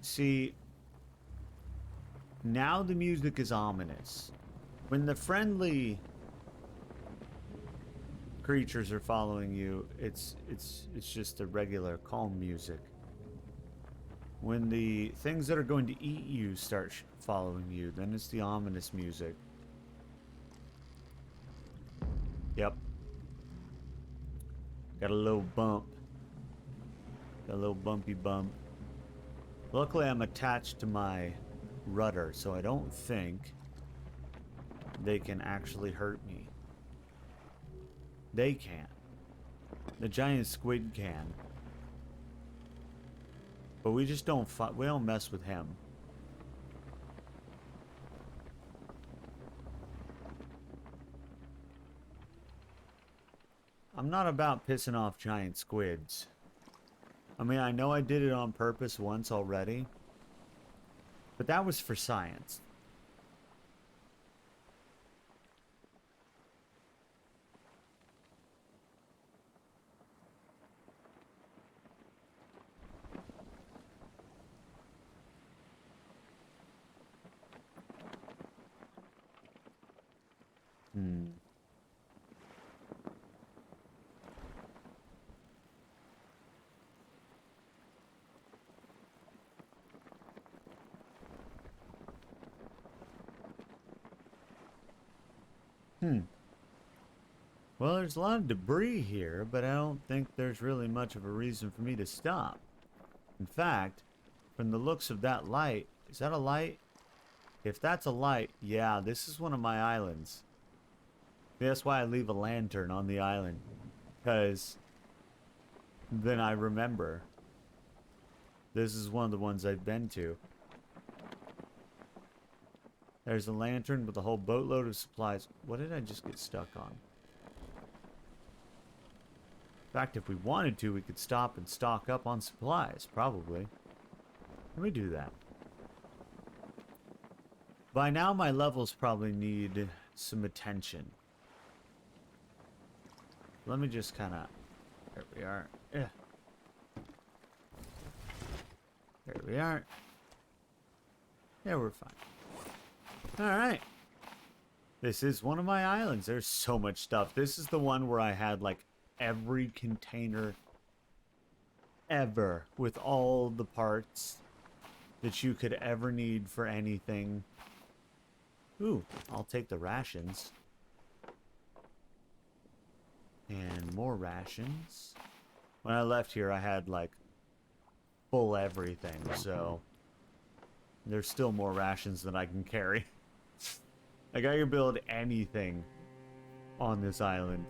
See, now the music is ominous. When the friendly creatures are following you, it's just a regular calm music. When the things that are going to eat you start following you, then it's the ominous music. Yep. Got a little bump. Got a little bumpy bump. Luckily, I'm attached to my rudder, so I don't think they can actually hurt me. They can. The giant squid can. But we just don't we don't mess with him. I'm not about pissing off giant squids. I mean, I know I did it on purpose once already, but that was for science. Well, there's a lot of debris here, but I don't think there's really much of a reason for me to stop. In fact, from the looks of that light, is that a light? If that's a light, yeah, this is one of my islands. That's why I leave a lantern on the island, because then I remember. This is one of the ones I've been to. There's a lantern with a whole boatload of supplies. What did I just get stuck on? In fact, if we wanted to, we could stop and stock up on supplies, probably. Let me do that. By now, my levels probably need some attention. Let me just kind of... There we are. Yeah. There we are. Yeah, we're fine. Alright. This is one of my islands. There's so much stuff. This is the one where I had, like, every container ever with all the parts that you could ever need for anything. Ooh, I'll take the rations. And more rations. When I left here, I had, like, full everything, so there's still more rations than I can carry. Like, I can build anything on this island.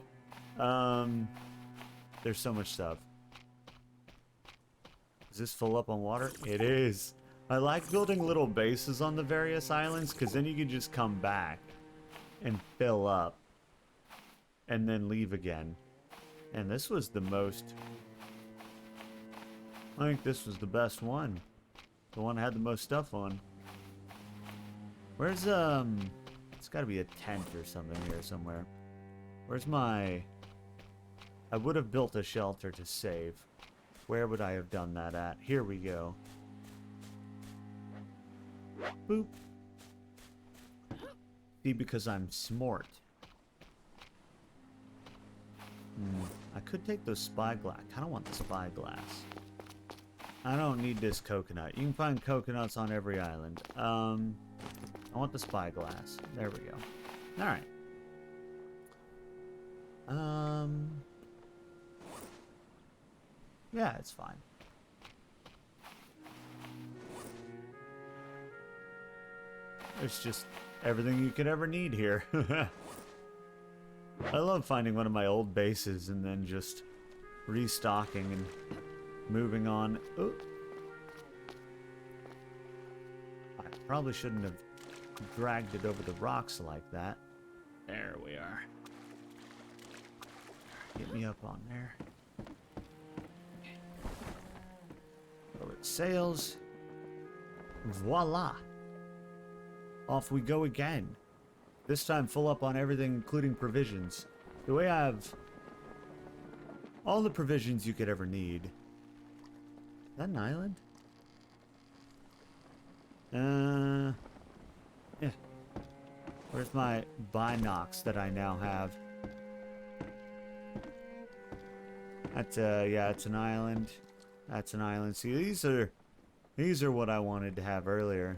There's so much stuff. Is this full up on water? It is. I like building little bases on the various islands, because then you can just come back and fill up and then leave again. And this was the most... I think this was the best one. The one I had the most stuff on. Where's, it's gotta be a tent or something here somewhere. Where's my... I would have built a shelter to save. Where would I have done that at? Here we go. Boop. See, because I'm smart. I could take those spyglass. I kind of want the spyglass. I don't need this coconut. You can find coconuts on every island. I want the spyglass. There we go. Alright. Yeah, it's fine. There's just everything you could ever need here. I love finding one of my old bases and then just restocking and moving on. Ooh. I probably shouldn't have dragged it over the rocks like that. There we are. Get me up on there. Lower the sails. Voila. Off we go again. This time full up on everything, including provisions. The way I have all the provisions you could ever need. Is that an island? Yeah. Where's my binocs that I now have? That's yeah, it's an island. That's an island. See, these are what I wanted to have earlier.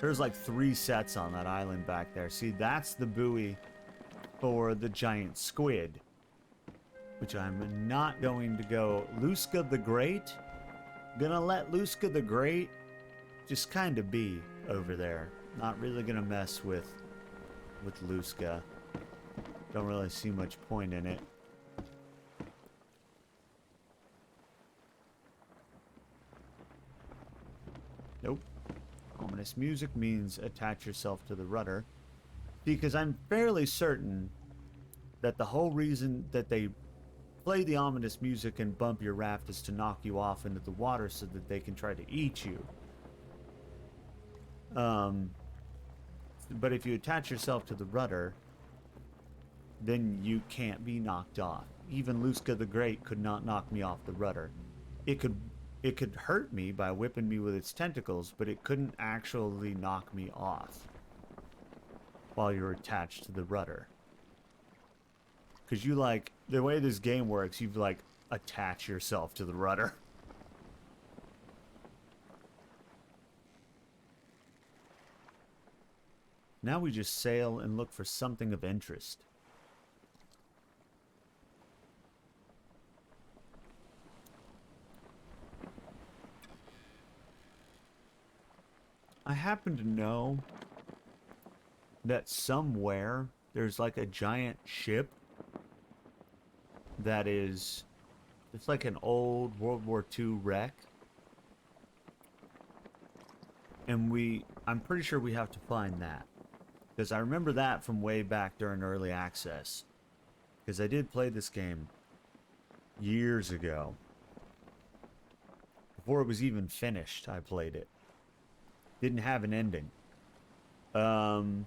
There's like 3 sets on that island back there. See, that's the buoy for the giant squid, which I'm not going to go. Luska the Great. Gonna let Luska the Great just kind of be over there. Not really gonna mess with Luska. Don't really see much point in it. Nope. Ominous music means attach yourself to the rudder. Because I'm fairly certain that the whole reason that they play the ominous music and bump your raft is to knock you off into the water so that they can try to eat you. But if you attach yourself to the rudder, then you can't be knocked off. Even Luska the Great could not knock me off the rudder. It could hurt me by whipping me with its tentacles, but it couldn't actually knock me off while you're attached to the rudder. Because you, like, the way this game works, you, like, attach yourself to the rudder. Now we just sail and look for something of interest. I happen to know that somewhere there's like a giant ship that is, it's like an old World War II wreck. And I'm pretty sure we have to find that. Because I remember that from way back during early access. Because I did play this game years ago. Before it was even finished, I played it. Didn't have an ending. And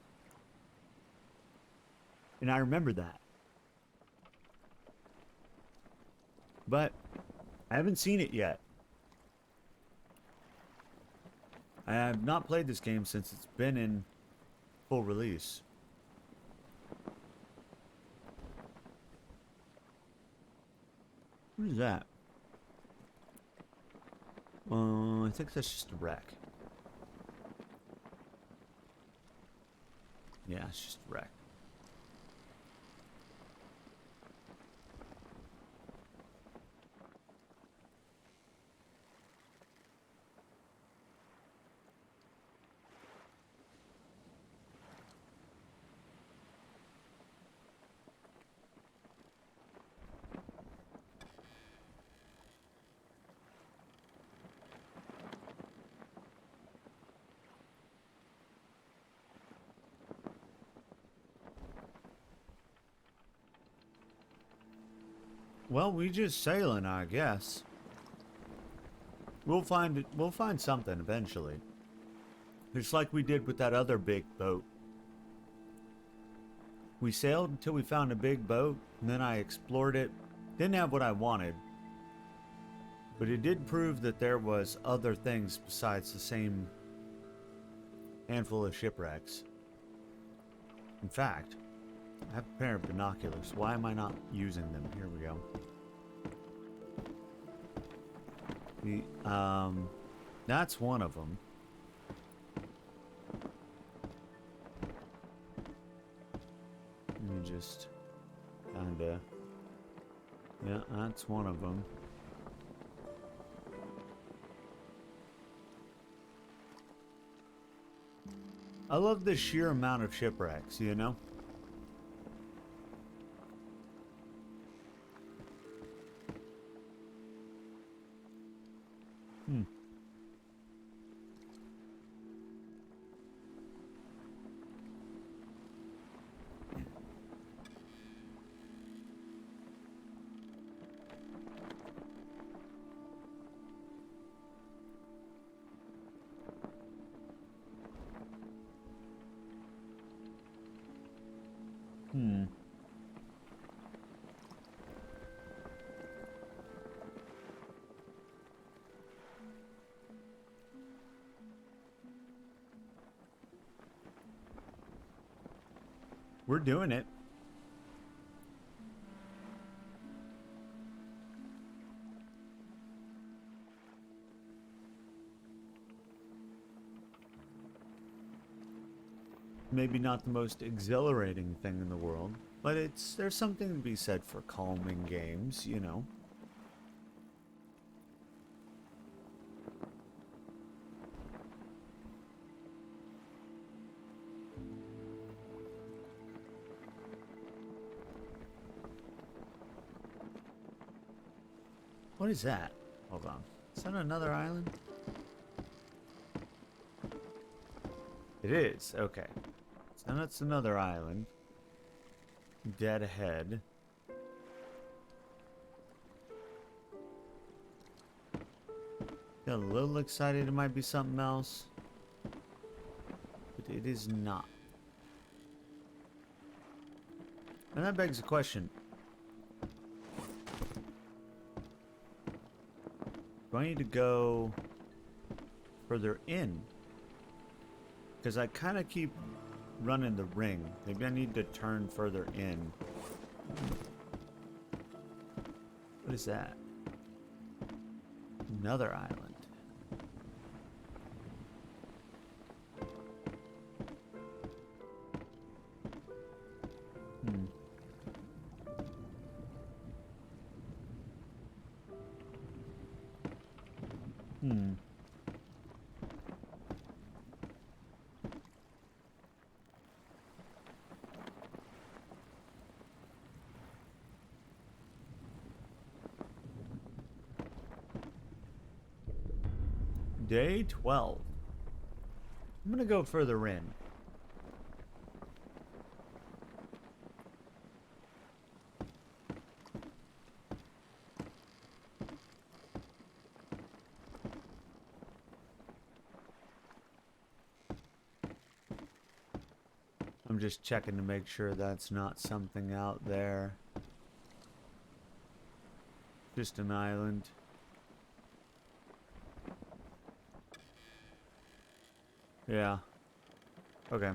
I remember that. But I haven't seen it yet. I have not played this game since it's been in full release. What is that? I think that's just a wreck. Yeah, it's just a wreck. Well, we just sailing, I guess. We'll find it. We'll find something eventually. Just like we did with that other big boat. We sailed until we found a big boat, and then I explored it. Didn't have what I wanted. But it did prove that there was other things besides the same handful of shipwrecks. In fact, I have a pair of binoculars. Why am I not using them? Here we go. That's one of them. Let me just kinda... Yeah, that's one of them. I love the sheer amount of shipwrecks, you know? Hmm. We're doing it. Maybe not the most exhilarating thing in the world, but there's something to be said for calming games, you know. What is that? Hold on. Is that another island? It is. Okay. So that's another island. Dead ahead. Got a little excited it might be something else. But it is not. And that begs the question. Do I need to go further in? Because I kind of keep running the ring. Maybe I need to turn further in. What is that? Another island. Hmm. Hmm. Day 12. I'm gonna go further in. I'm just checking to make sure that's not something out there. Just an island. Yeah. Okay.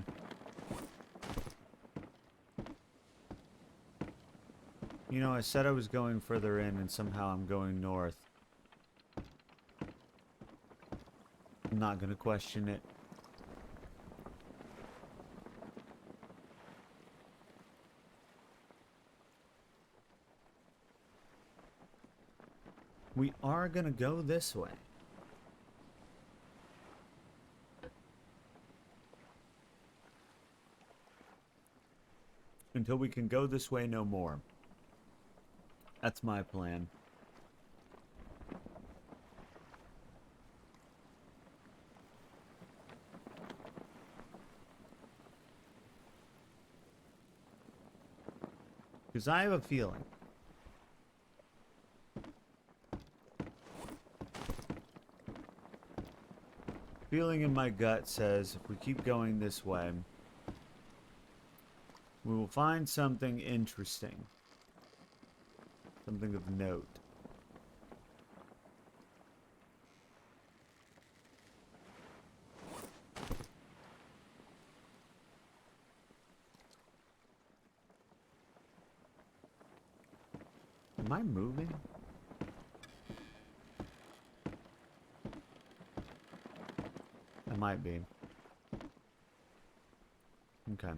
You know, I said I was going further in and somehow I'm going north. I'm not gonna question it. We are gonna go this way. Until we can go this way no more. That's my plan. Because I have a feeling. Feeling in my gut says if we keep going this way, we will find something interesting. Something of note. Am I moving? I might be. Okay.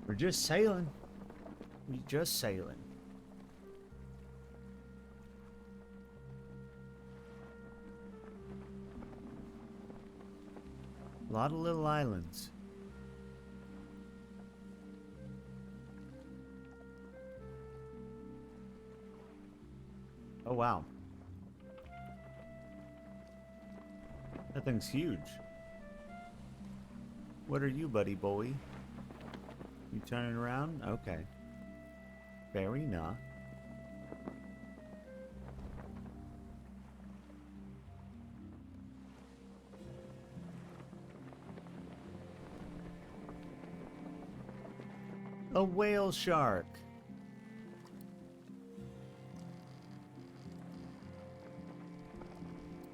We're just sailing. We're just sailing. A lot of little islands. Oh, wow. That thing's huge. What are you, buddy boy? You turning around? Okay. Fair enough. A whale shark.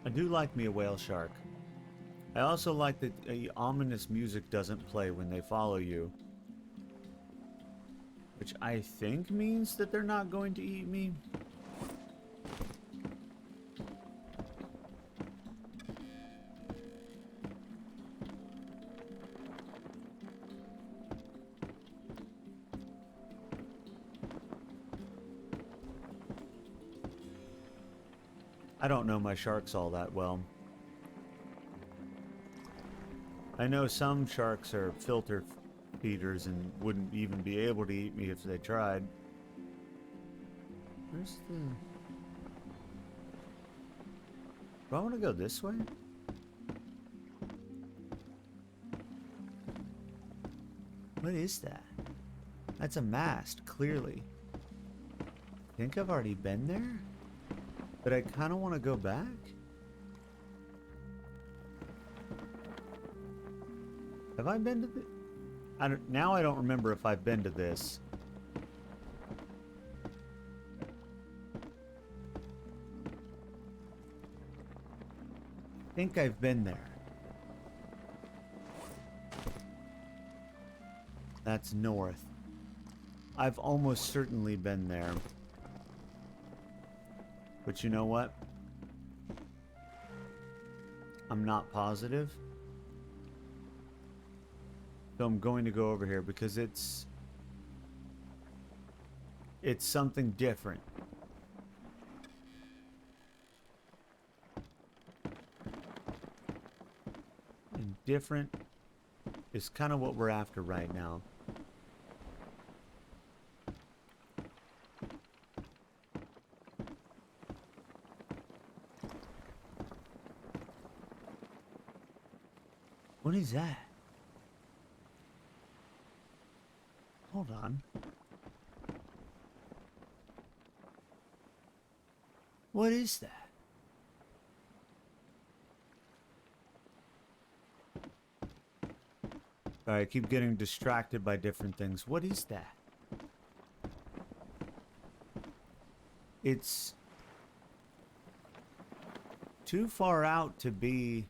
I do like me a whale shark. I also like that ominous music doesn't play when they follow you. Which I think means that they're not going to eat me. I don't know my sharks all that well. I know some sharks are filter feeders and wouldn't even be able to eat me if they tried. Where's the... Do I want to go this way? What is that? That's a mast, clearly. I think I've already been there? But I kind of want to go back? Have I been to the... Now I don't remember if I've been to this. I think I've been there. That's north. I've almost certainly been there. But you know what? I'm not positive. So I'm going to go over here because it's something different. And different is kind of what we're after right now. What is that? Hold on. What is that? Alright, I keep getting distracted by different things. What is that? It's too far out to be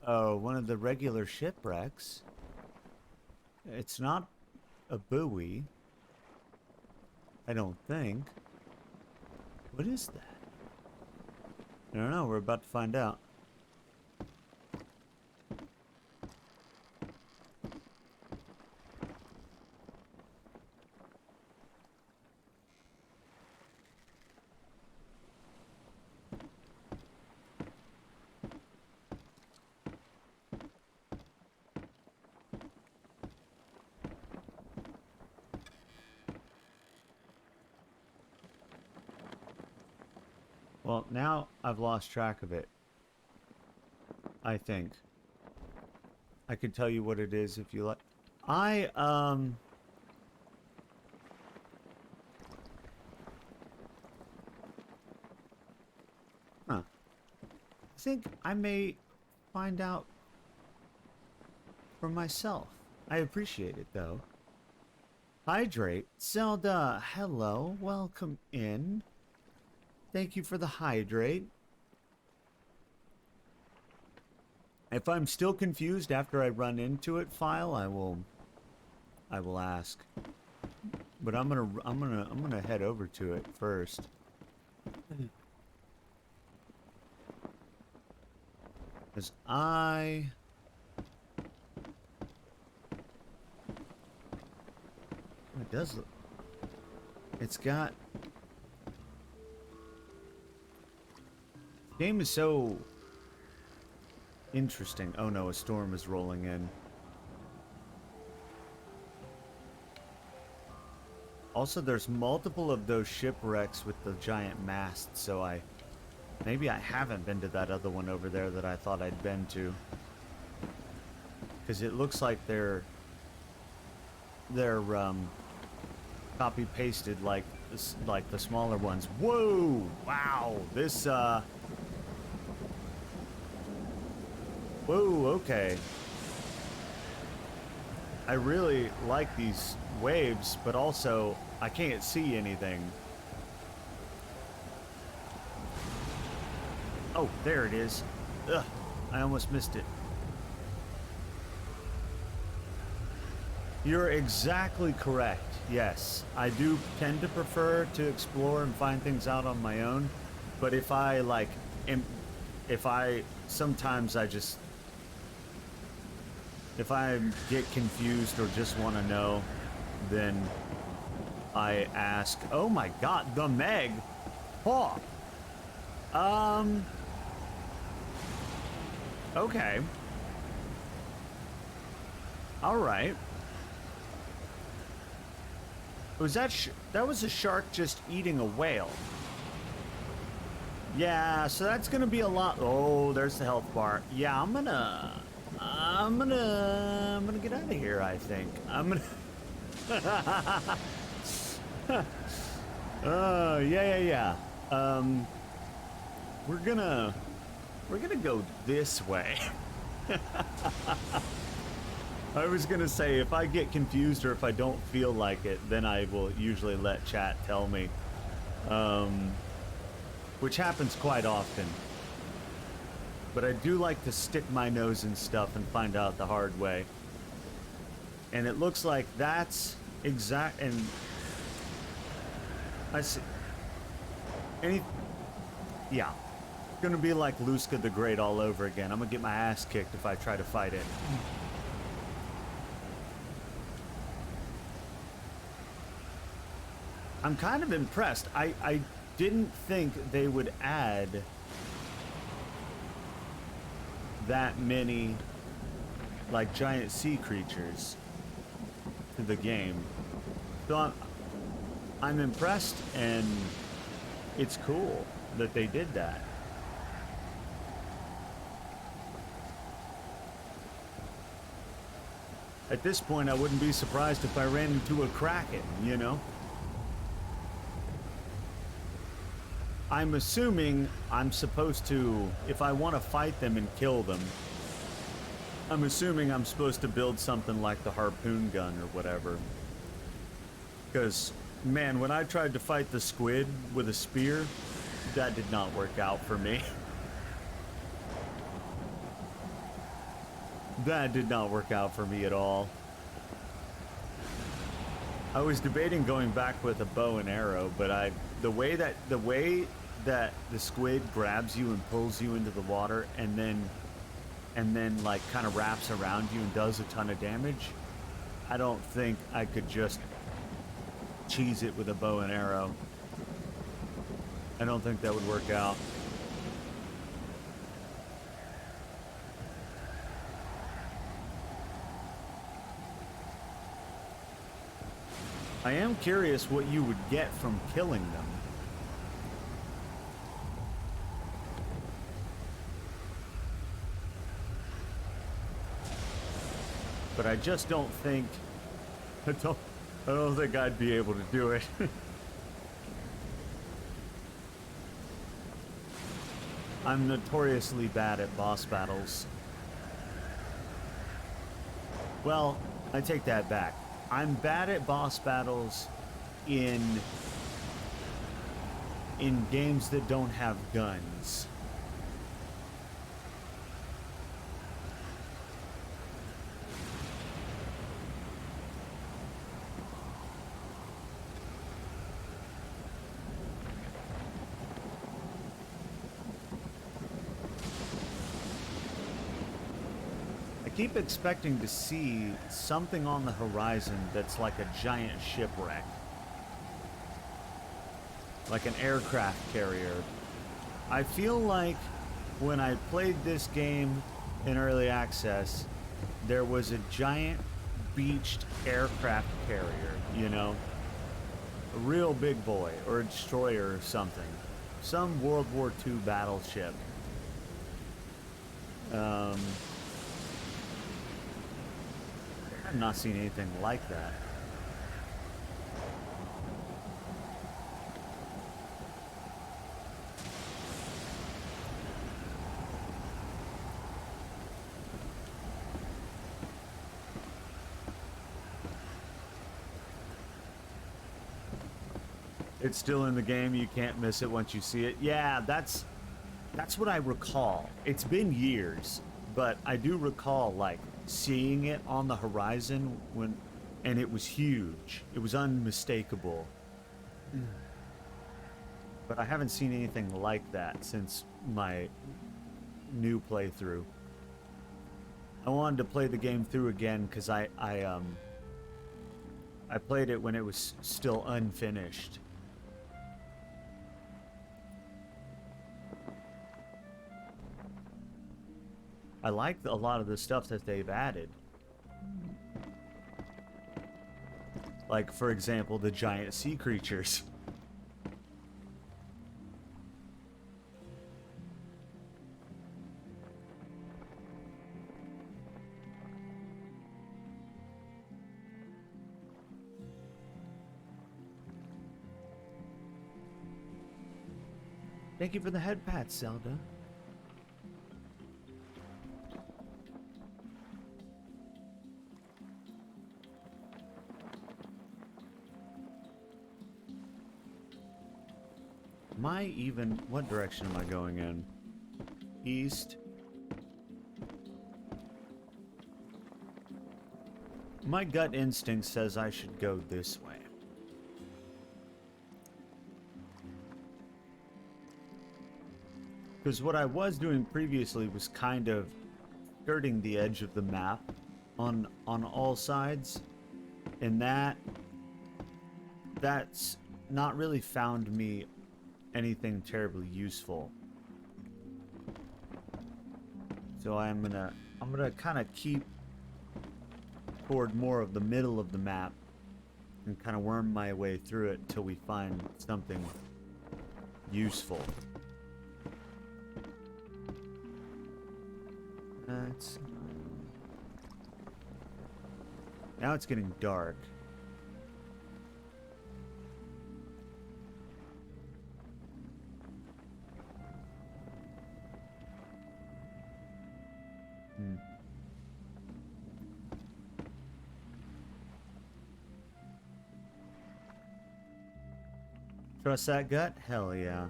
one of the regular shipwrecks. It's not a buoy. I don't think. What is that? I don't know. We're about to find out. Well, now I've lost track of it. I think. I can tell you what it is if you like. Huh. I think I may find out for myself. I appreciate it, though. Hydrate. Zelda, hello. Welcome in. Thank you for the hydrate. If I'm still confused after I run into it, File, I will ask. But I'm gonna head over to it first. Because it does look... It's got... The game is so interesting. Oh no, a storm is rolling in. Also, there's multiple of those shipwrecks with the giant masts, so maybe I haven't been to that other one over there that I thought I'd been to. Because it looks like they're copy pasted like the smaller ones. Whoa! Wow! This Whoa, okay. I really like these waves, but also I can't see anything. Oh, there it is. Ugh, I almost missed it. You're exactly correct. Yes, I do tend to prefer to explore and find things out on my own. But if I like, sometimes I just, if I get confused or just want to know, then I ask. Oh my God, the Meg. Oh. Okay. All right. Was that that was a shark just eating a whale? Yeah, so that's gonna be a lot. Oh, there's the health bar. Yeah, I'm gonna get out of here. I think I'm gonna. Yeah. We're gonna go this way. I was gonna say, if I get confused or if I don't feel like it, then I will usually let chat tell me, which happens quite often. But I do like to stick my nose in stuff and find out the hard way. And it looks like that's exact. And I see. Yeah, gonna be like Luska the Great all over again. I'm gonna get my ass kicked if I try to fight it. I'm kind of impressed. I didn't think they would add that many like giant sea creatures to the game. So I'm impressed, and it's cool that they did that. At this point, I wouldn't be surprised if I ran into a kraken, you know? I'm assuming I'm supposed to, if I want to fight them and kill them, I'm assuming I'm supposed to build something like the harpoon gun or whatever. Because, man, when I tried to fight the squid with a spear, that did not work out for me. That did not work out for me at all. I was debating going back with a bow and arrow, but the way that the squid grabs you and pulls you into the water and then like kind of wraps around you and does a ton of damage, I don't think I could just cheese it with a bow and arrow. I don't think that would work out. I am curious what you would get from killing them. But I just don't think I don't think I'd be able to do it. I'm notoriously bad at boss battles. Well, I take that back. I'm bad at boss battles in games that don't have guns. I keep expecting to see something on the horizon that's like a giant shipwreck. Like an aircraft carrier. I feel like when I played this game in early access, there was a giant beached aircraft carrier, you know? A real big boy, or a destroyer or something. Some World War II battleship. I've not seen anything like that. It's still in the game. You can't miss it once you see it. Yeah, that's what I recall. It's been years, but I do recall like seeing it on the horizon and it was huge. It was unmistakable. But I haven't seen anything like that since my new playthrough. I wanted to play the game through again because I played it when it was still unfinished. I like a lot of the stuff that they've added. Like, for example, the giant sea creatures. Thank you for the head pats, Zelda. What direction am I going in? East. My gut instinct says I should go this way. Because what I was doing previously was kind of skirting the edge of the map on all sides, and that's not really found me anything terribly useful. So I'm gonna kind of keep toward more of the middle of the map and kind of worm my way through it till we find something useful. Now it's getting dark. Trust that gut? Hell yeah.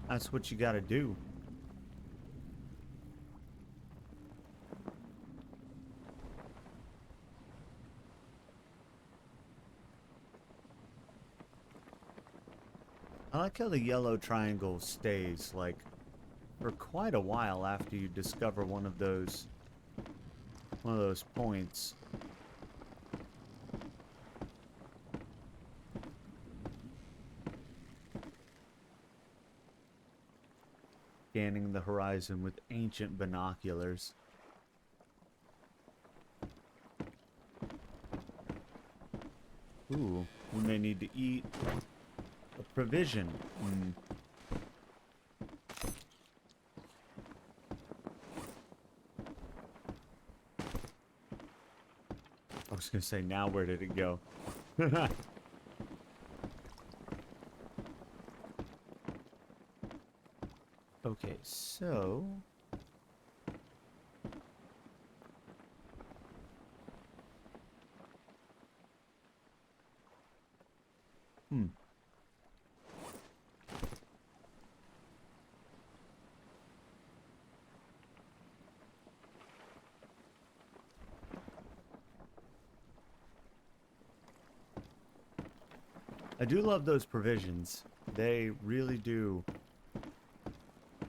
That's what you gotta do. I like how the yellow triangle stays, like, for quite a while after you discover one of those points. Scanning the horizon with ancient binoculars. Ooh, we may need to eat a provision. I was gonna say, now where did it go? Okay, so... I do love those provisions. They really do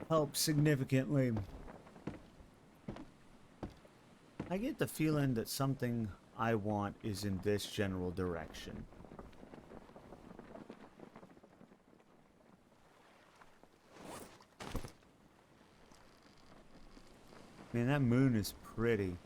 help significantly. I get the feeling that something I want is in this general direction. Man, that moon is pretty.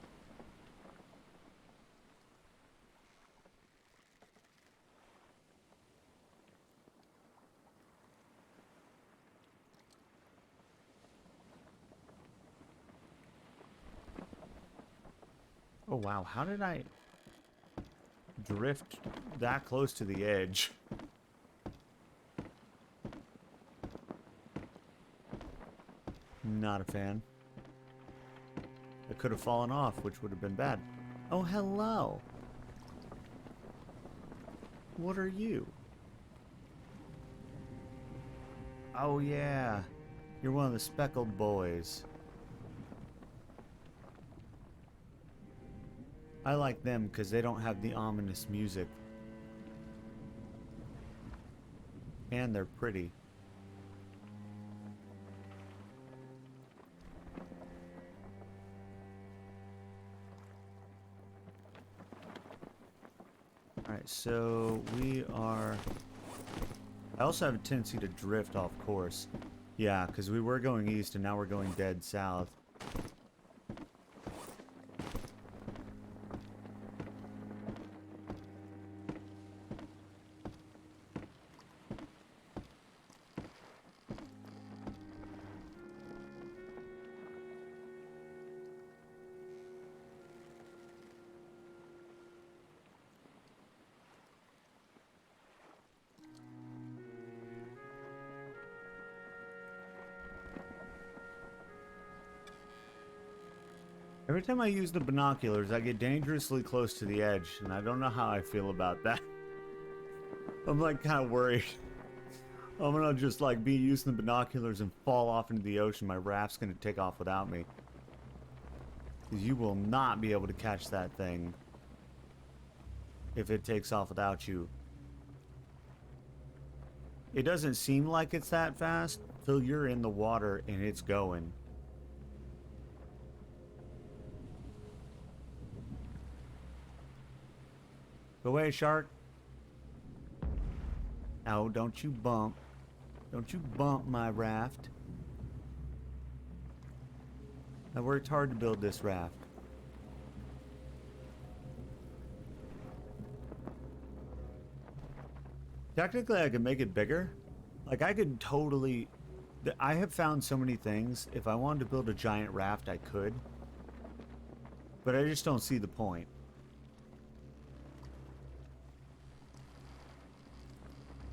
Oh wow, how did I drift that close to the edge? Not a fan. I could have fallen off, which would have been bad. Oh, hello. What are you? Oh, yeah. You're one of the speckled boys. I like them because they don't have the ominous music. And they're pretty. Alright, so we are... I also have a tendency to drift off course. Yeah, because we were going east and now we're going dead south. Every time I use the binoculars, I get dangerously close to the edge, and I don't know how I feel about that. I'm like kind of worried. I'm gonna just like be using the binoculars and fall off into the ocean. My raft's gonna take off without me. 'Cause you will not be able to catch that thing if it takes off without you. It doesn't seem like it's that fast till you're in the water and it's going. Go away, shark. Oh, don't you bump. Don't you bump my raft. I worked hard to build this raft. Technically, I could make it bigger. Like, I could totally... I have found so many things. If I wanted to build a giant raft, I could. But I just don't see the point.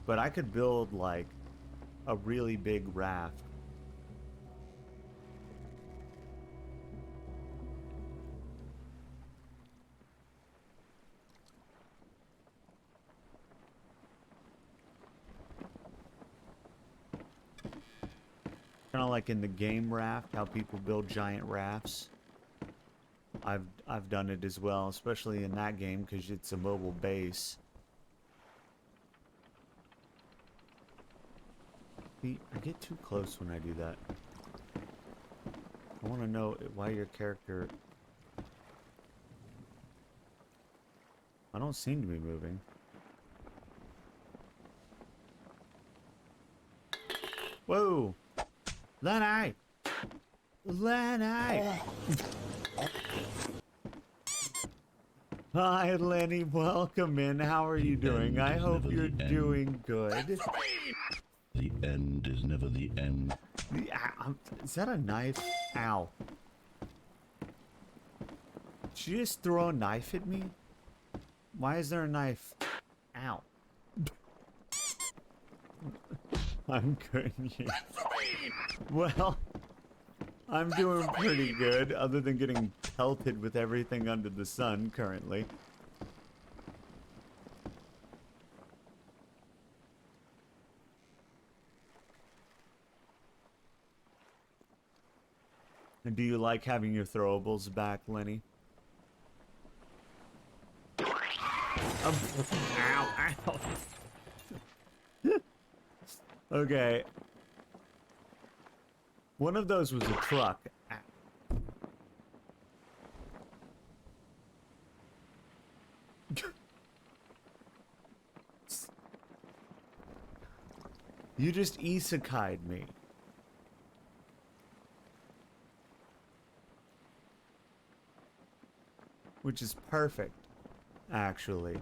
But I could build, like, a really big raft. Kind of like in the game Raft, how people build giant rafts. I've done it as well, especially in that game because it's a mobile base. See, I get too close when I do that. I want to know why your character... I don't seem to be moving. Whoa! Lenny! Lenny! Hi, Lenny. Welcome in. How are you doing? I hope you're doing good. The end is never the end. Is that a knife? Ow. Did you just throw a knife at me? Why is there a knife? Ow. I'm good. Yeah. Well, I'm doing pretty good, other than getting pelted with everything under the sun currently. And do you like having your throwables back, Lenny? Ow, ow. Okay. One of those was a truck. You just isekai'd me. Which is perfect, actually.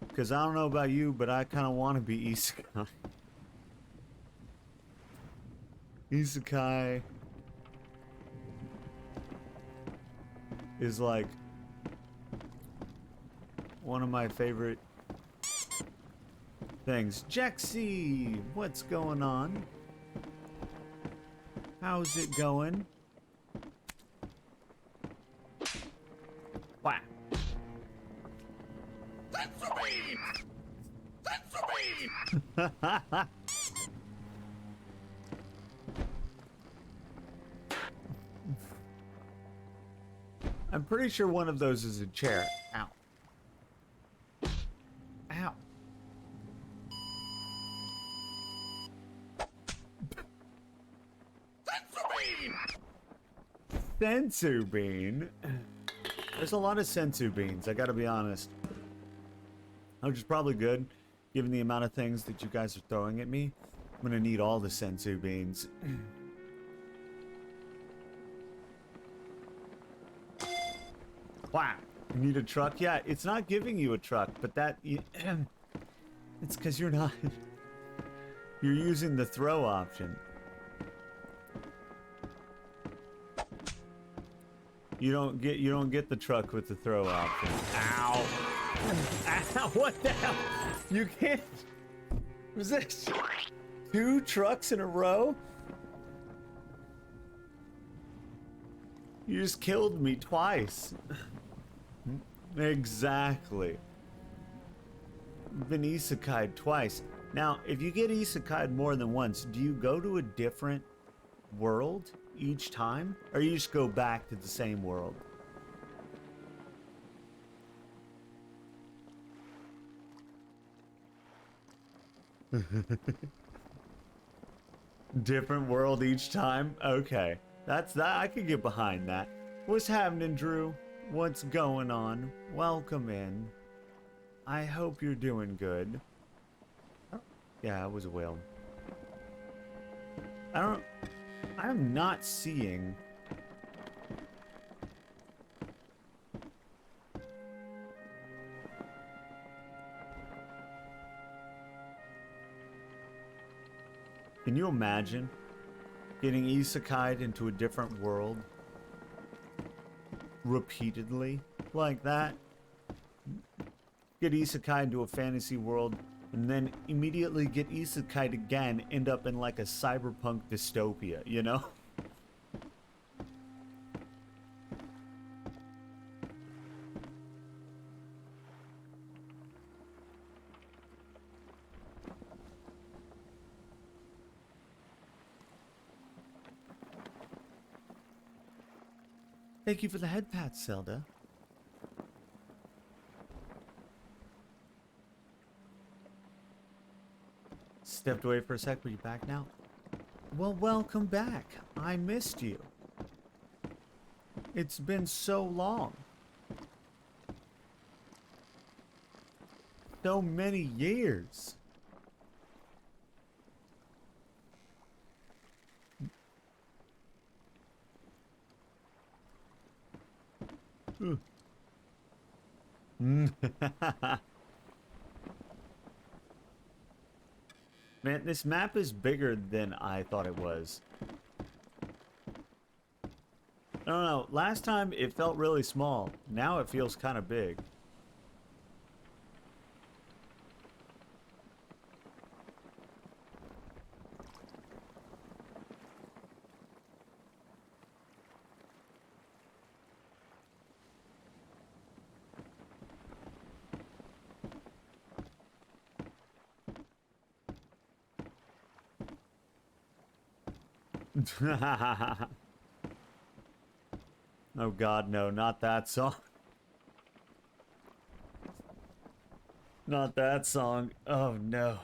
Because I don't know about you, but I kind of want to be isekai. Isekai is like one of my favorite things. Jexy, what's going on? How's it going? I'm pretty sure one of those is a chair. Ow. Ow. Sensu bean. There's a lot of sensu beans, I gotta be honest. Which is probably good, given the amount of things that you guys are throwing at me. I'm gonna need all the sensu beans. Wow. You need a truck? Yeah, it's not giving you a truck, but that... it's because you're not... You're using the throw option. You don't get the truck with the throw option. Ow. Ow, what the hell? You can't... Was this 2 trucks in a row? You just killed me twice. Exactly. You've been isekai'd twice. Now, if you get isekai'd more than once, do you go to a different world each time? Or you just go back to the same world? Different world each time? Okay. That's that. I could get behind that. What's happening, Drew? What's going on? Welcome in. I hope you're doing good. Oh, yeah, it was a whale. I'm not seeing... Can you imagine getting isekai'd into a different world repeatedly like that? Get isekai'd into a fantasy world and then immediately get isekai'd again, end up in like a cyberpunk dystopia, you know? Thank you for the head pat, Zelda. Stepped away for a sec, but you back now? Well, welcome back. I missed you. It's been so long. So many years. Man, this map is bigger than I thought it was. I don't know. Last time it felt really small. Now it feels kind of big. Oh God, no, not that song. Not that song. Oh no.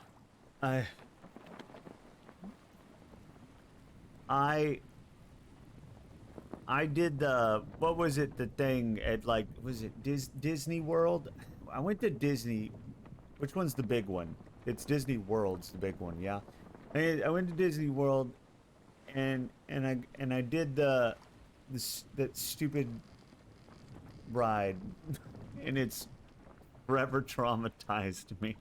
I did the, what was it, the thing at like, was it Disney World? I went to Disney. Which one's the big one? It's Disney World's the big one, yeah. I went to Disney World and I did that stupid ride and it's forever traumatized me.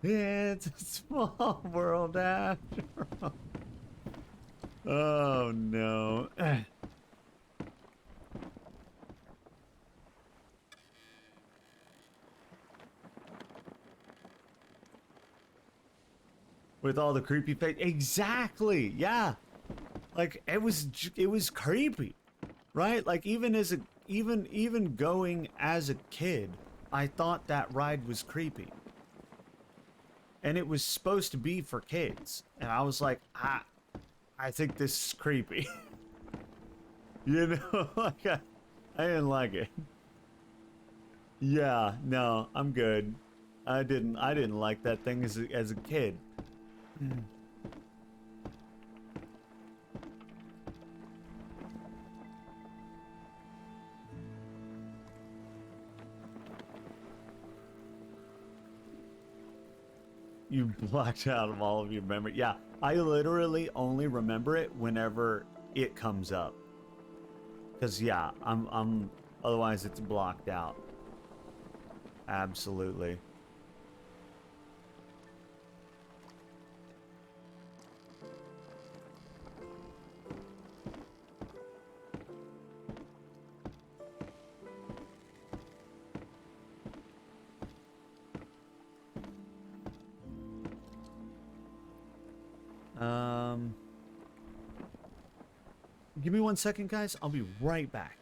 It's a small world after all. Oh no. With all the creepy face. Exactly. Yeah. Like it was creepy. Right? Like even going as a kid, I thought that ride was creepy. And it was supposed to be for kids. And I was like, I think this is creepy. You know, like I didn't like it. Yeah, no, I'm good. I didn't like that thing as a kid. You blocked out of all of your memory. Yeah, I literally only remember it whenever it comes up. Cause yeah, I'm otherwise it's blocked out. Absolutely. Give me 1 second, guys. I'll be right back.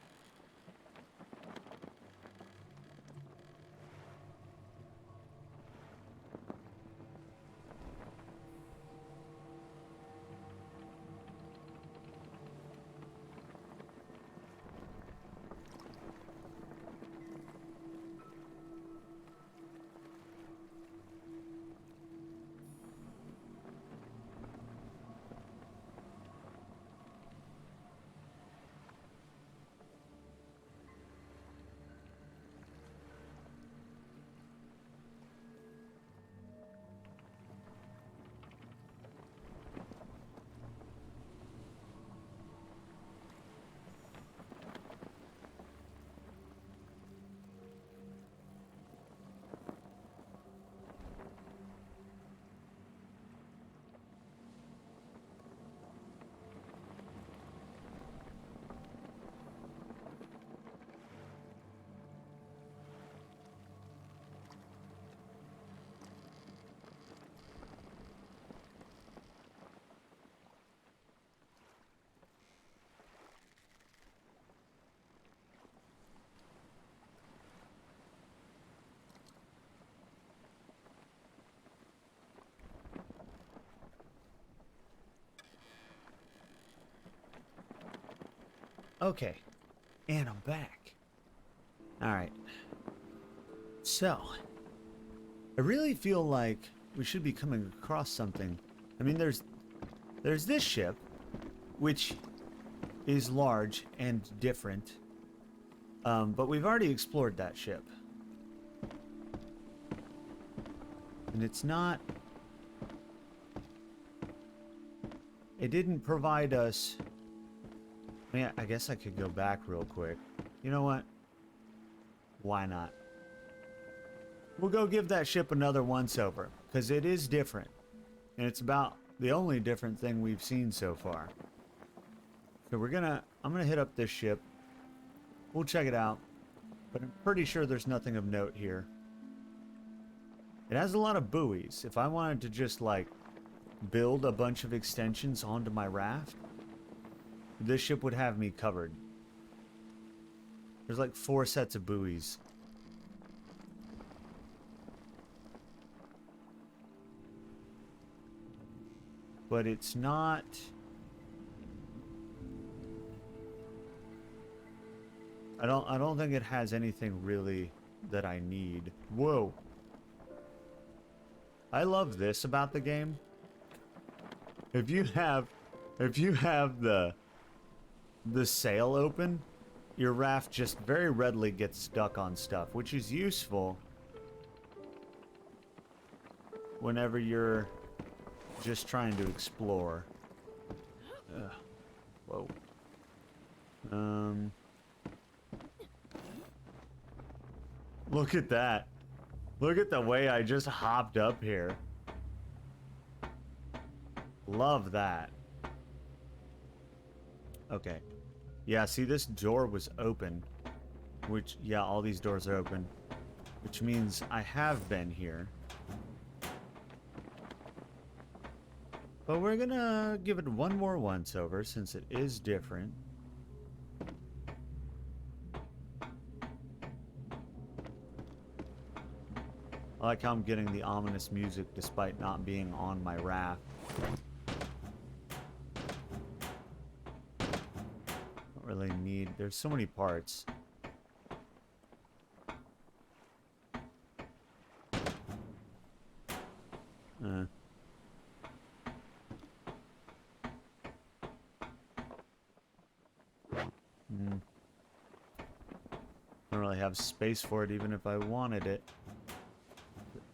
Okay, and I'm back. All right. So, I really feel like we should be coming across something. I mean, there's this ship, which is large and different, but we've already explored that ship, and it's not. It didn't provide us. Yeah, I guess I could go back real quick. You know what? Why not? We'll go give that ship another once-over, because it is different. And it's about the only different thing we've seen so far. So I'm gonna hit up this ship. We'll check it out. But I'm pretty sure there's nothing of note here. It has a lot of buoys. If I wanted to just, like, build a bunch of extensions onto my raft, this ship would have me covered. There's like 4 sets of buoys. But it's not. I don't think it has anything really that I need. Whoa. I love this about the game. If you have the sail open, your raft just very readily gets stuck on stuff, which is useful whenever you're just trying to explore. Ugh. Whoa. Look at that. Look at the way I just hopped up here. Love that. Okay. Yeah, see, this door was open. Which, yeah, all these doors are open. Which means I have been here. But we're gonna give it one more once over since it is different. I like how I'm getting the ominous music despite not being on my raft. Don't really need... There's so many parts. Don't really have space for it even if I wanted it.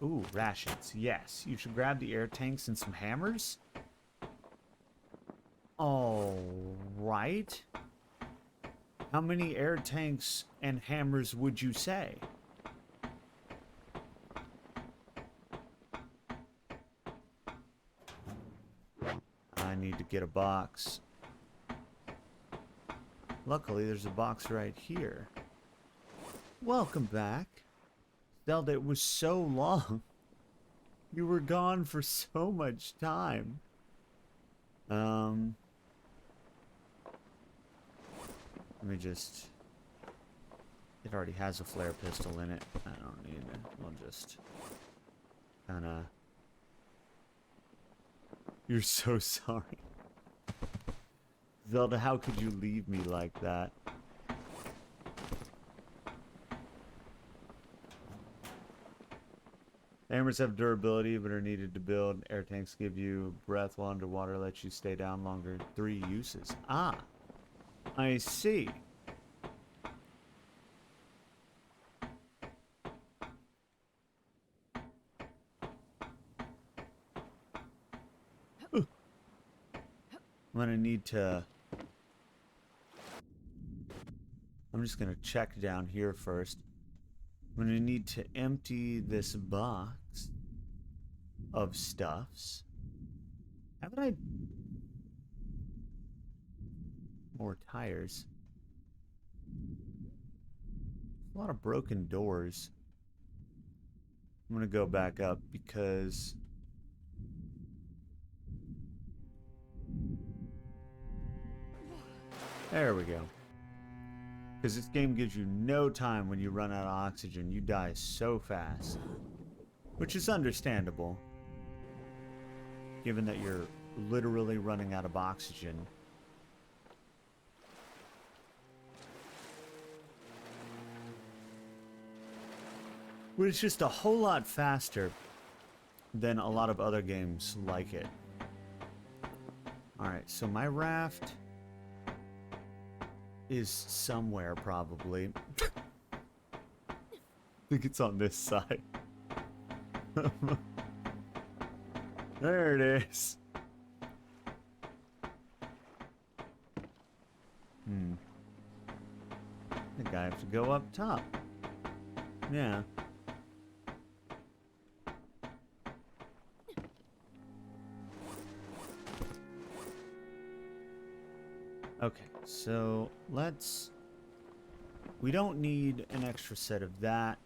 Ooh, rations. Yes. You should grab the air tanks and some hammers. All right. How many air tanks and hammers would you say? I need to get a box. Luckily, there's a box right here. Welcome back. Zelda, it was so long. You were gone for so much time. Let me just... It already has a flare pistol in it. I don't need it. We'll just... Kinda... You're so sorry. Zelda, how could you leave me like that? Hammers have durability, but are needed to build. Air tanks give you breath while underwater, let you stay down longer. 3 uses. Ah, I see. I'm gonna need to... I'm just gonna check down here first. I'm gonna need to empty this box of stuffs. Haven't I... More tires. A lot of broken doors. I'm gonna go back up because... There we go. Because this game gives you no time when you run out of oxygen. You die so fast. Which is understandable. Given that you're literally running out of oxygen. But it's just a whole lot faster than a lot of other games like it. Alright, so my raft... is somewhere, probably. I think it's on this side. There it is. I think I have to go up top. Yeah. Okay, so let's... We don't need an extra set of that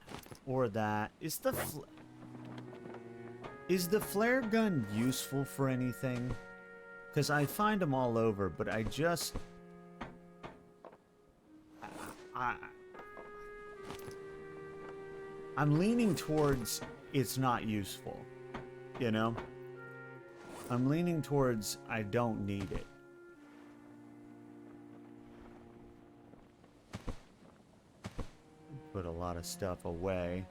or that. Is the flare gun useful for anything? Because I find them all over, but I just... I'm leaning towards it's not useful, you know? I'm leaning towards I don't need it. Put a lot of stuff away.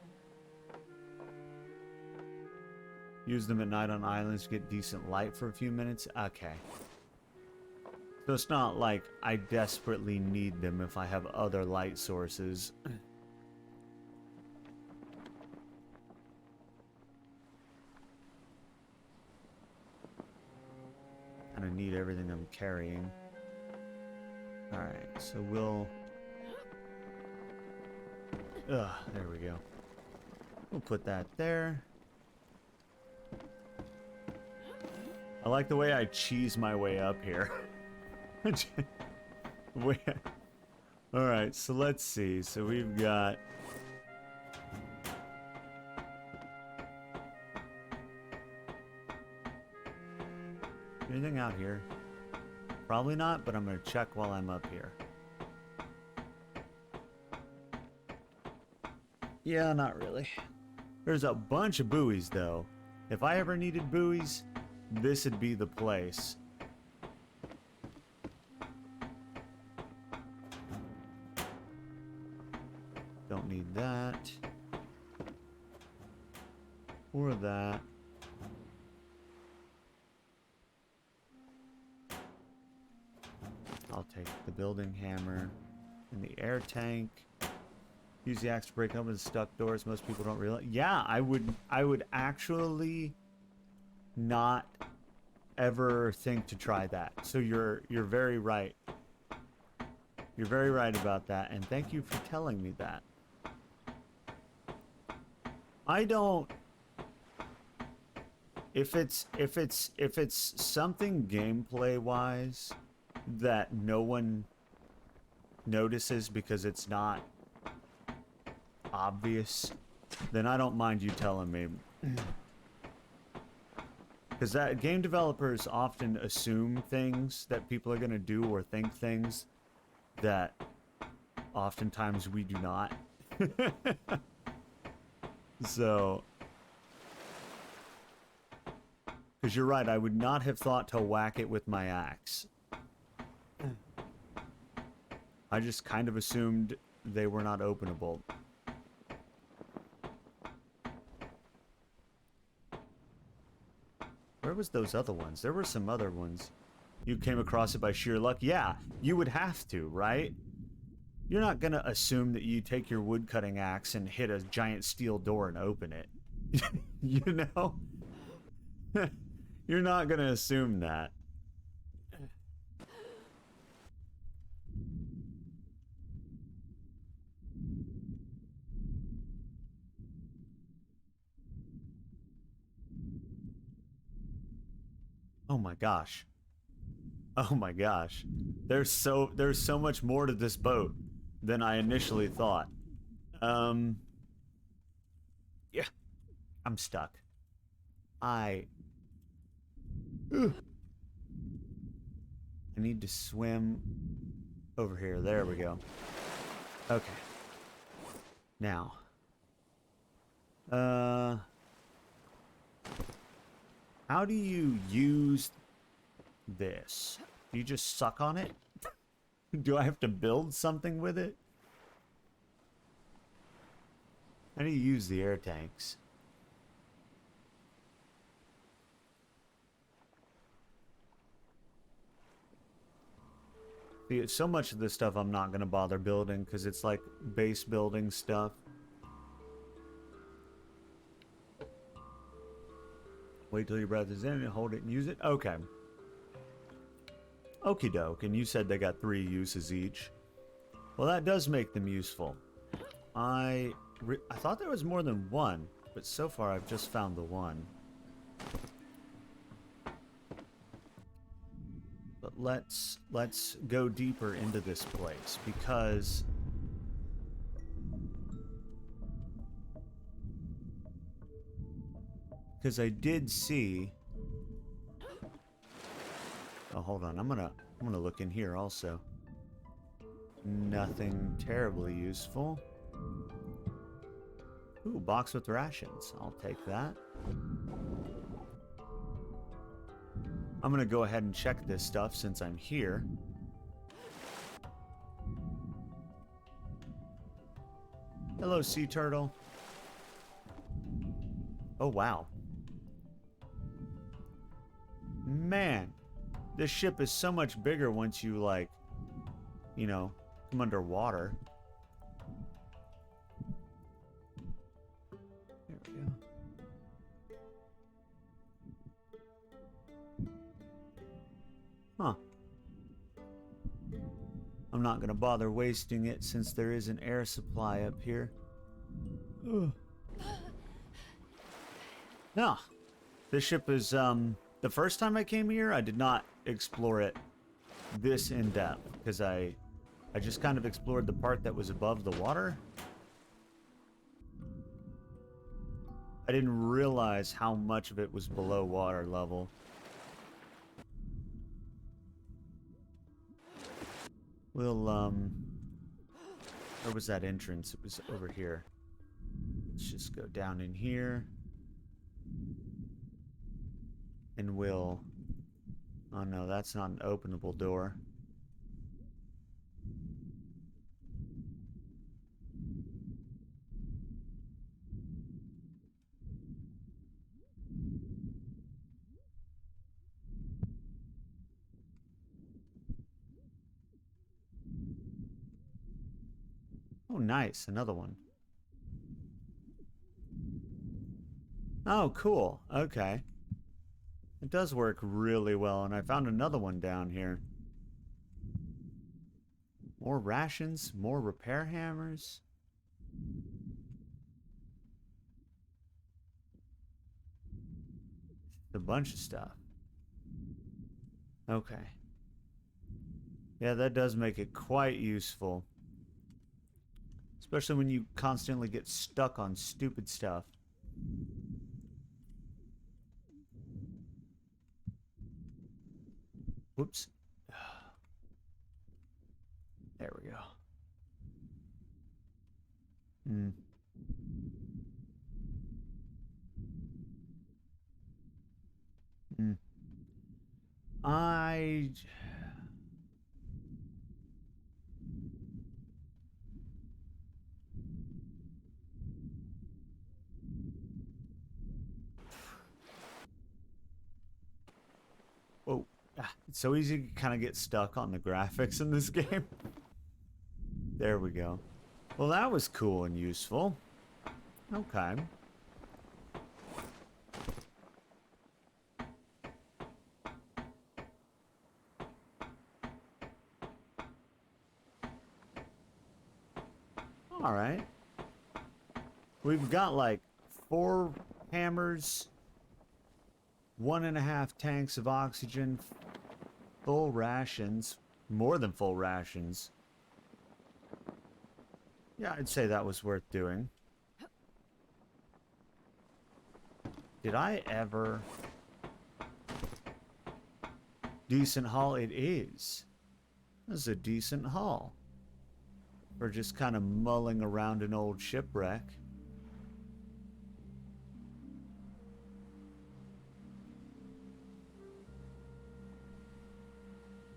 Use them at night on islands to get decent light for a few minutes. Okay. So it's not like I desperately need them if I have other light sources. And I need everything I'm carrying. Alright, so we'll... Ugh, there we go. We'll put that there. I like the way I cheese my way up here. Alright, so let's see. So we've got... Anything out here? Probably not, but I'm going to check while I'm up here. Yeah, not really. There's a bunch of buoys, though. If I ever needed buoys, this would be the place. Don't need that. Or that. I'll take the building hammer and the air tank. Use the axe to break open stuck doors. Most people don't realize. Yeah, I would actually not ever think to try that. So you're very right. You're very right about that, and thank you for telling me that. I don't. If it's something gameplay wise that no one notices because it's not obvious, then I don't mind you telling me. Because that game developers often assume things that people are gonna do or think things that oftentimes we do not. So, because you're right, I would not have thought to whack it with my axe. I just kind of assumed they were not openable. Where was those other ones? There were some other ones. You came across it by sheer luck? Yeah, you would have to, right? You're not gonna assume that you take your woodcutting axe and hit a giant steel door and open it. You know? You're not gonna assume that. Oh my gosh. Oh my gosh. There's so much more to this boat than I initially thought. Yeah. I'm stuck. I need to swim over here. There we go. Okay. Now. How do you use this? Do you just suck on it? Do I have to build something with it? How do you use the air tanks? See, so much of this stuff I'm not going to bother building because it's like base building stuff. Wait till your breath is in and hold it and use it? Okay. Okie doke, and you said they got 3 uses each. Well, that does make them useful. I thought there was more than one, but so far I've just found the one. But let's go deeper into this place because I did see. Oh, hold on. I'm gonna look in here also. Nothing terribly useful. Ooh, box with rations. I'll take that. I'm gonna go ahead and check this stuff since I'm here. Hello, sea turtle. Oh, wow. Man, this ship is so much bigger once you, like, you know, come underwater. There we go. Huh. I'm not gonna bother wasting it since there is an air supply up here. Ugh. No. This ship is, the first time I came here, I did not explore it this in depth because I just kind of explored the part that was above the water. I didn't realize how much of it was below water level. We'll, where was that entrance? It was over here. Let's just go down in here. And we'll... Oh no, that's not an openable door. Oh, nice. Another one. Oh, cool. Okay. It does work really well, and I found another one down here. More rations, more repair hammers. A bunch of stuff. Okay. Yeah, that does make it quite useful. Especially when you constantly get stuck on stupid stuff. Whoops. There we go. Hmm. Hmm. I... Whoa. It's so easy to kind of get stuck on the graphics in this game. There we go. Well, that was cool and useful. Okay. All right. We've got like 4 hammers, 1.5 tanks of oxygen, full rations, more than full rations. Yeah, I'd say that was worth doing. Did I ever... Decent haul it is. This is a decent haul. Or just kind of mulling around an old shipwreck.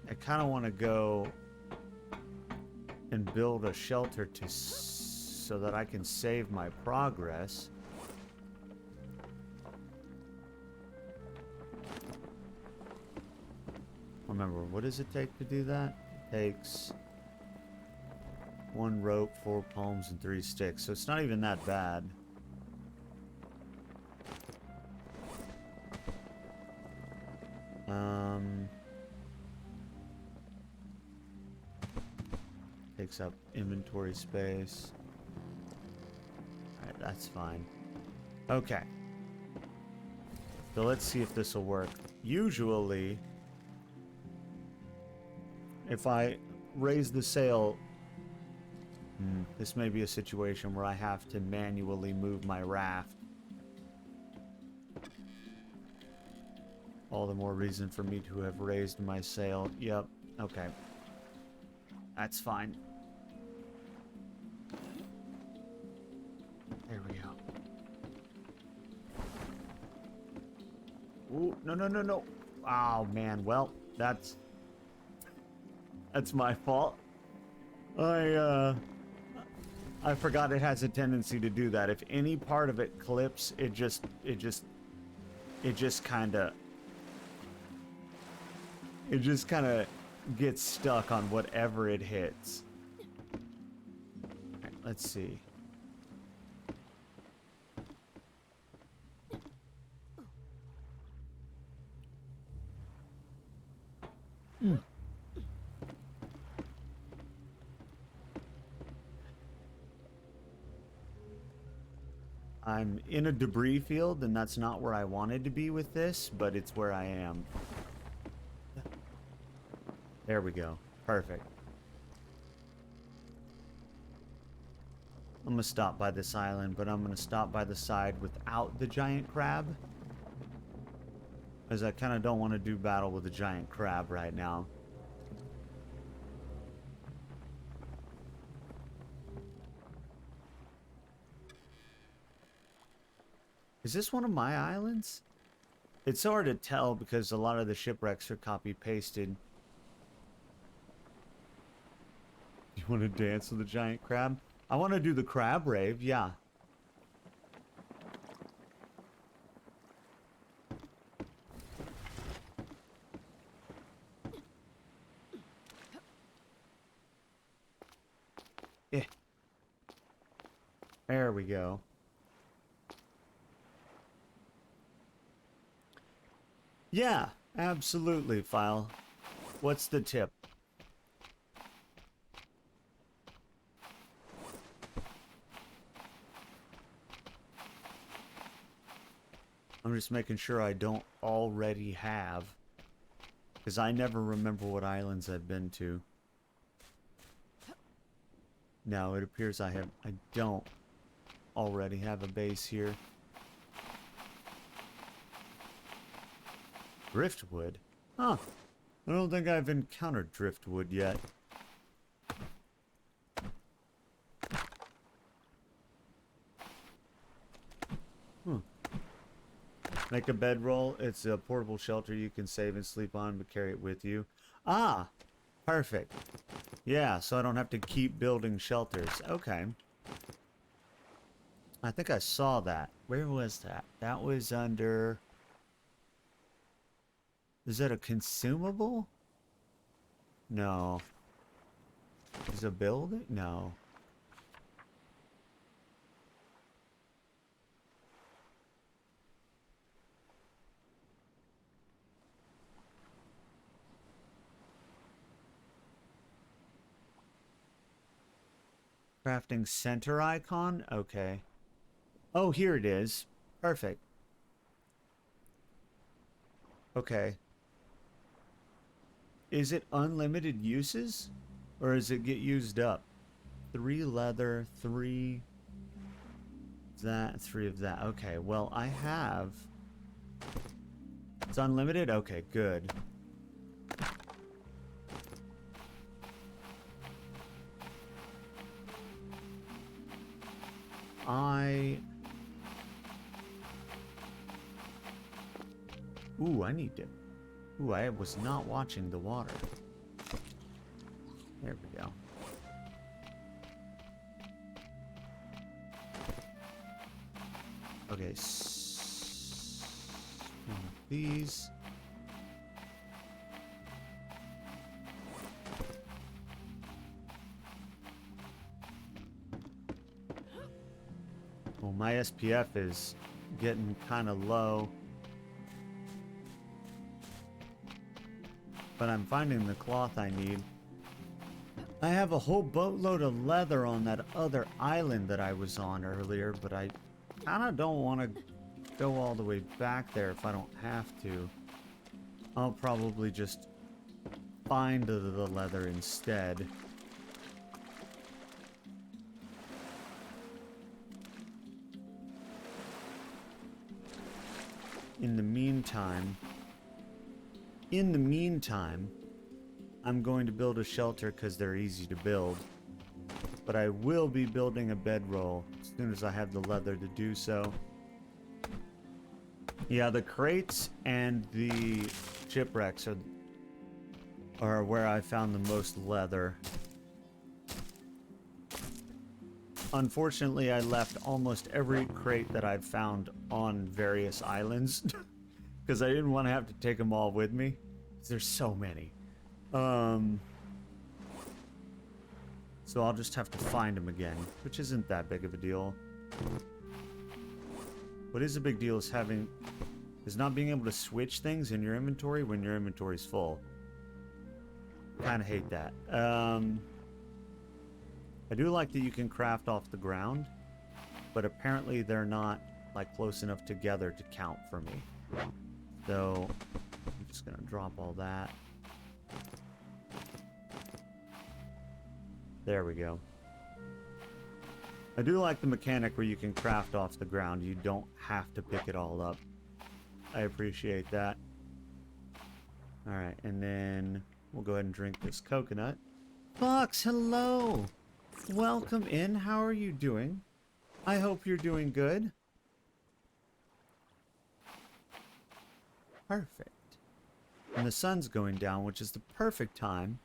I kind of want to go and build a shelter so that I can save my progress. Remember, what does it take to do that? It takes 1 rope, 4 palms, and 3 sticks. So it's not even that bad. Takes up inventory space. Alright, that's fine. Okay. So let's see if this will work. Usually, if I raise the sail, this may be a situation where I have to manually move my raft. All the more reason for me to have raised my sail. Yep. Okay. That's fine. There we go. Ooh, no, no, no, no. Oh, man. Well, that's my fault. I forgot it has a tendency to do that. If any part of it clips, it just kind of gets stuck on whatever it hits. Right, let's see. I'm in a debris field, and that's not where I wanted to be with this, but it's where I am. There we go. Perfect. I'm gonna stop by this island, but I'm gonna stop by the side without the giant crab. Because I kind of don't want to do battle with the giant crab right now. Is this one of my islands? It's hard to tell because a lot of the shipwrecks are copy-pasted. You want to dance with the giant crab? I want to do the crab rave, yeah. Yeah. There we go. Yeah, absolutely, File. What's the tip? I'm just making sure I don't already have. Because I never remember what islands I've been to. No, it appears I don't already have a base here. Driftwood? Huh. I don't think I've encountered driftwood yet. Make a bedroll. It's a portable shelter you can save and sleep on, but carry it with you. Ah! Perfect. Yeah, so I don't have to keep building shelters. Okay. I think I saw that. Where was that? That was under... Is that a consumable? No. Is it a building? No. Crafting center icon? Okay. Oh, here it is. Perfect. Okay. Is it unlimited uses? Or does it get used up? 3 leather, 3 that, 3 of that. Okay, well, I have... It's unlimited? Okay, good. Ooh, I need to... Ooh, I was not watching the water. There we go. Okay, one of these. Well, my SPF is getting kind of low. But I'm finding the cloth I need. I have a whole boatload of leather on that other island that I was on earlier, but I kind of don't want to go all the way back there if I don't have to. I'll probably just find the leather instead. In the meantime, I'm going to build a shelter because they're easy to build. But I will be building a bedroll as soon as I have the leather to do so. Yeah, the crates and the shipwrecks are where I found the most leather. Unfortunately, I left almost every crate that I've found on various islands because I didn't want to have to take them all with me. There's so many. So I'll just have to find them again, which isn't that big of a deal. What is a big deal is not being able to switch things in your inventory when your inventory's full. Kind of hate that. I do like that you can craft off the ground, but apparently they're not like close enough together to count for me. So I'm just gonna drop all that. There we go. I do like the mechanic where you can craft off the ground. You don't have to pick it all up. I appreciate that. Alright, and then we'll go ahead and drink this coconut. Fox, hello! Welcome in. How are you doing? I hope you're doing good. perfect. And the sun's going down, which is the perfect time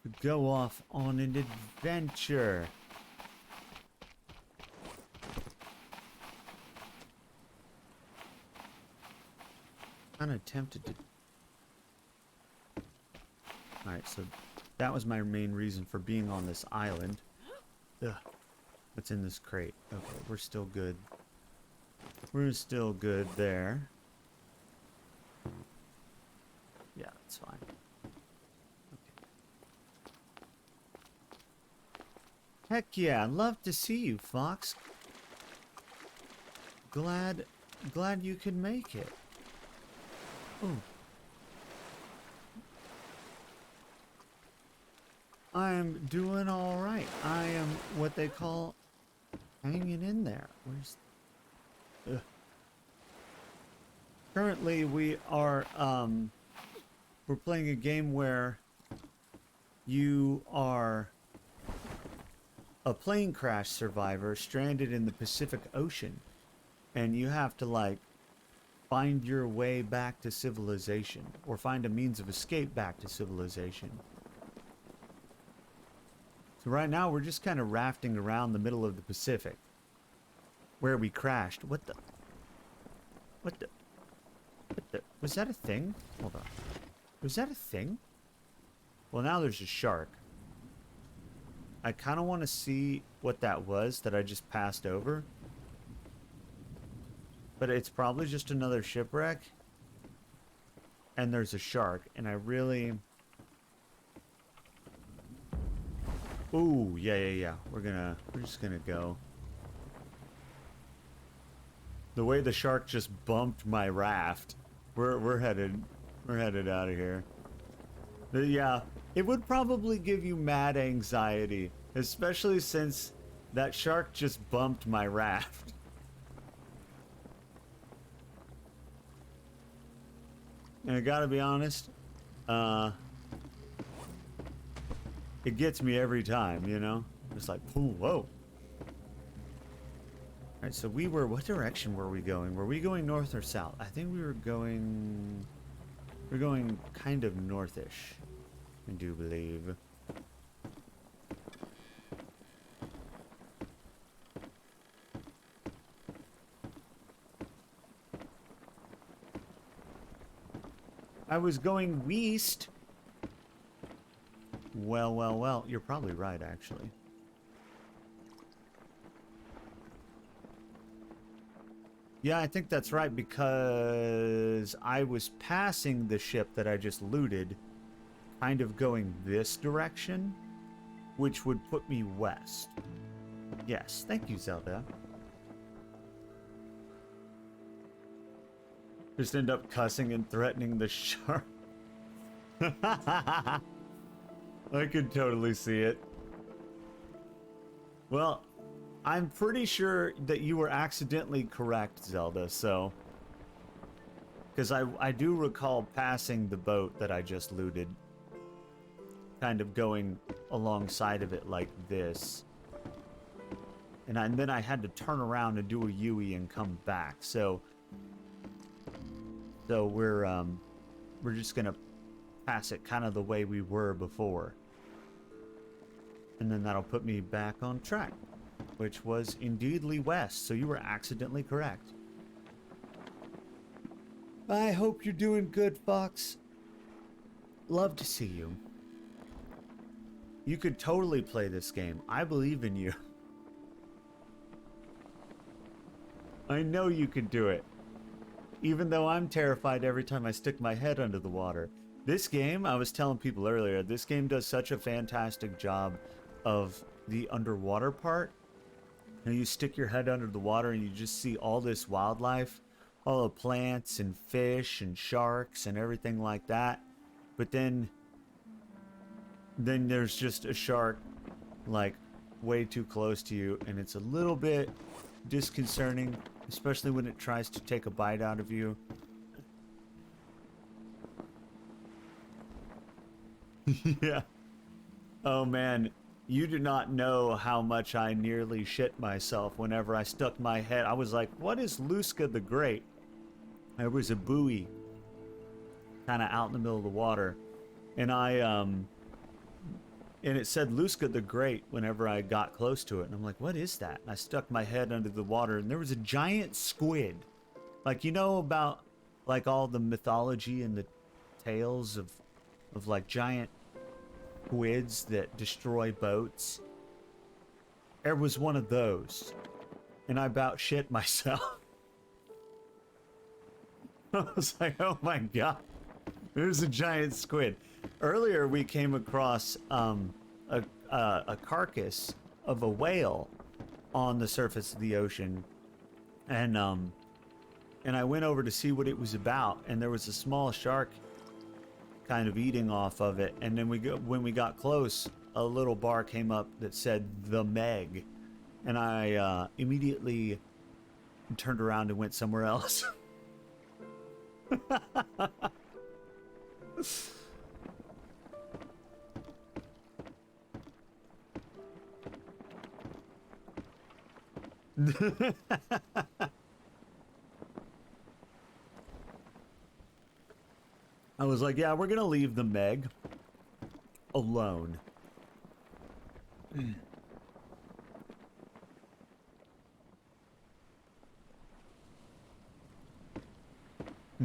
to go off on an adventure. Kind of tempted to... Alright, so that was my main reason for being on this island. Ugh. What's in this crate? Okay, we're still good. We're still good there. Yeah, that's fine. Okay. Heck yeah, love to see you, Fox. Glad you could make it. Ooh. I am doing all right. I am what they call hanging in there. Where's... Ugh. Currently, we are we're playing a game where you are a plane crash survivor stranded in the Pacific Ocean, and you have to like find your way back to civilization, or find a means of escape back to civilization. So right now we're just kind of rafting around the middle of the Pacific where we crashed. What the? Was that a thing? Hold on. Was that a thing? Well, now there's a shark. I kind of want to see what that was that I just passed over. But it's probably just another shipwreck. And there's a shark. And I really... Ooh, yeah. We're just gonna go. The way the shark just bumped my raft. We're headed out of here. But yeah, it would probably give you mad anxiety, especially since that shark just bumped my raft. And I gotta be honest, it gets me every time, you know? It's like, ooh, whoa. Alright, so what direction were we going? Were we going north or south? I think we were going kind of northish, I do believe. I was going west. Well, you're probably right, actually. Yeah, I think that's right, because I was passing the ship that I just looted, kind of going this direction, which would put me west. Yes, thank you, Zelda. Just end up cussing and threatening the shark. I could totally see it. Well, I'm pretty sure that you were accidentally correct, Zelda, so... Because I do recall passing the boat that I just looted. Kind of going alongside of it like this. And then I had to turn around and do a Yui and come back, so... So we're just gonna pass it kind of the way we were before. And then that'll put me back on track, which was indeedly west, so you were accidentally correct. I hope you're doing good, Fox. Love to see you. You could totally play this game. I believe in you. I know you could do it. Even though I'm terrified every time I stick my head under the water. This game, I was telling people earlier, this game does such a fantastic job of the underwater part. And you stick your head under the water and you just see all this wildlife, all the plants and fish and sharks and everything like that. But then there's just a shark like way too close to you, and it's a little bit disconcerting, especially when it tries to take a bite out of you. Yeah. Oh man, you do not know how much I nearly shit myself whenever I stuck my head. I was like, what is Luska the Great? There was a buoy kind of out in the middle of the water, and and it said Luska the Great whenever I got close to it, and I'm like, what is that? And I stuck my head under the water, and there was a giant squid. Like, you know about like all the mythology and the tales of like giant squids that destroy boats? There was one of those, and I about shit myself. I was like, oh my god, there's a giant squid. Earlier we came across a carcass of a whale on the surface of the ocean, and I went over to see what it was about, and there was a small shark kind of eating off of it, and then when we got close, a little bar came up that said the Meg, and I immediately turned around and went somewhere else. I was like, yeah, we're gonna leave the Meg alone.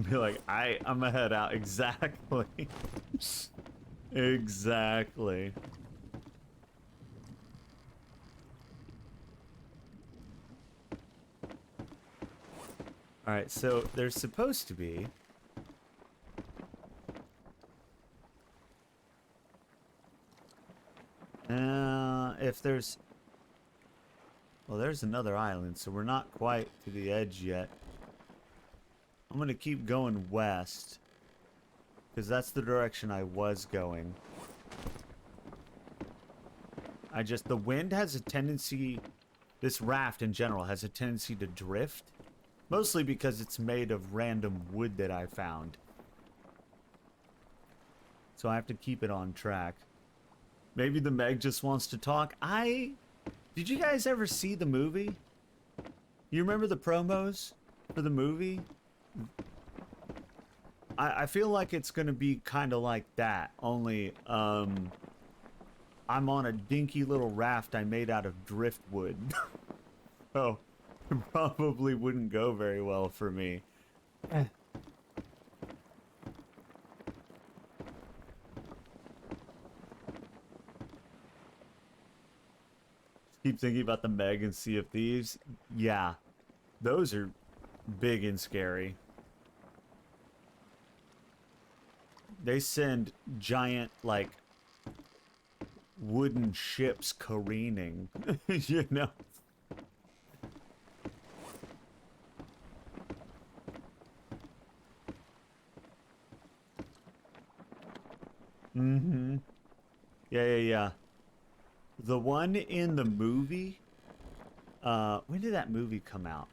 Be like, I'm gonna head out. Exactly. Exactly. Alright, so there's supposed to be if there's, well, there's another island, so we're not quite to the edge yet. I'm gonna keep going west, because that's the direction I was going. The wind has a tendency, this raft in general has a tendency to drift, mostly because it's made of random wood that I found. So I have to keep it on track. Maybe the Meg just wants to talk. Did you guys ever see the movie? You remember the promos for the movie? I feel like it's gonna be kind of like that, only I'm on a dinky little raft I made out of driftwood. So it probably wouldn't go very well for me. Keep thinking about the Meg and Sea of Thieves. Yeah, those are big and scary. They send giant, like, wooden ships careening, you know? Mm-hmm. Yeah. The one in the movie, when did that movie come out?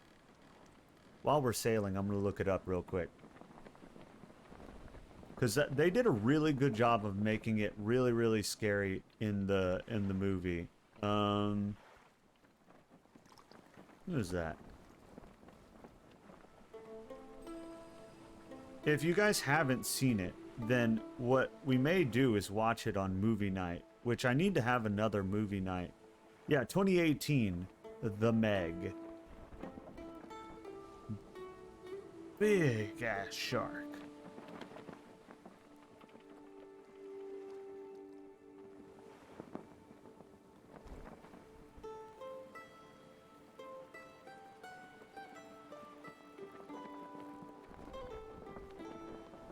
While we're sailing, I'm gonna look it up real quick. Because they did a really good job of making it really, really scary in the movie. Who is that? If you guys haven't seen it, then what we may do is watch it on movie night, which I need to have another movie night. Yeah, 2018, The Meg. Big ass shark.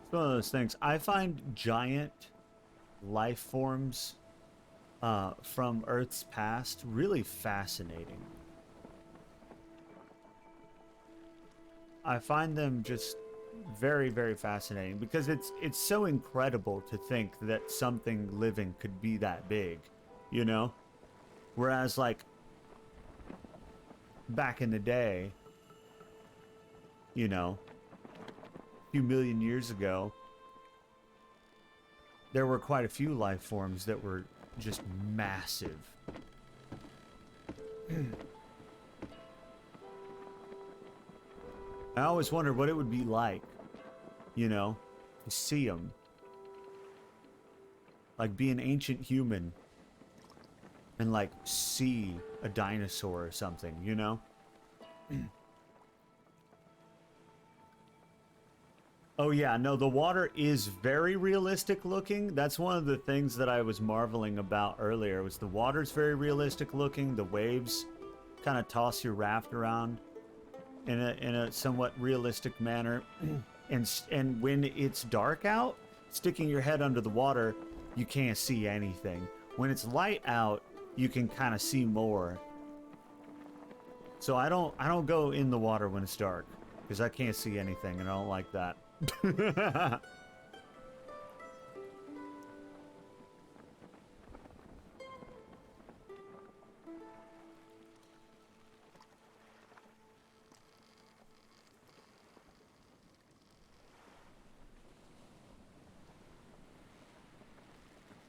It's one of those things. I find giant life forms from Earth's past really fascinating. I find them just very, very fascinating because it's so incredible to think that something living could be that big, you know? Whereas, like, back in the day, you know, a few million years ago, there were quite a few life forms that were just massive. I always wondered what it would be like, you know, to see them. Like be an ancient human and like see a dinosaur or something, you know? Oh yeah, no, the water is very realistic looking. That's one of the things that I was marveling about earlier, was the water's very realistic looking. The waves kind of toss your raft around in a somewhat realistic manner. And when it's dark out, sticking your head under the water, you can't see anything. When it's light out, you can kind of see more. So I don't go in the water when it's dark because I can't see anything and I don't like that.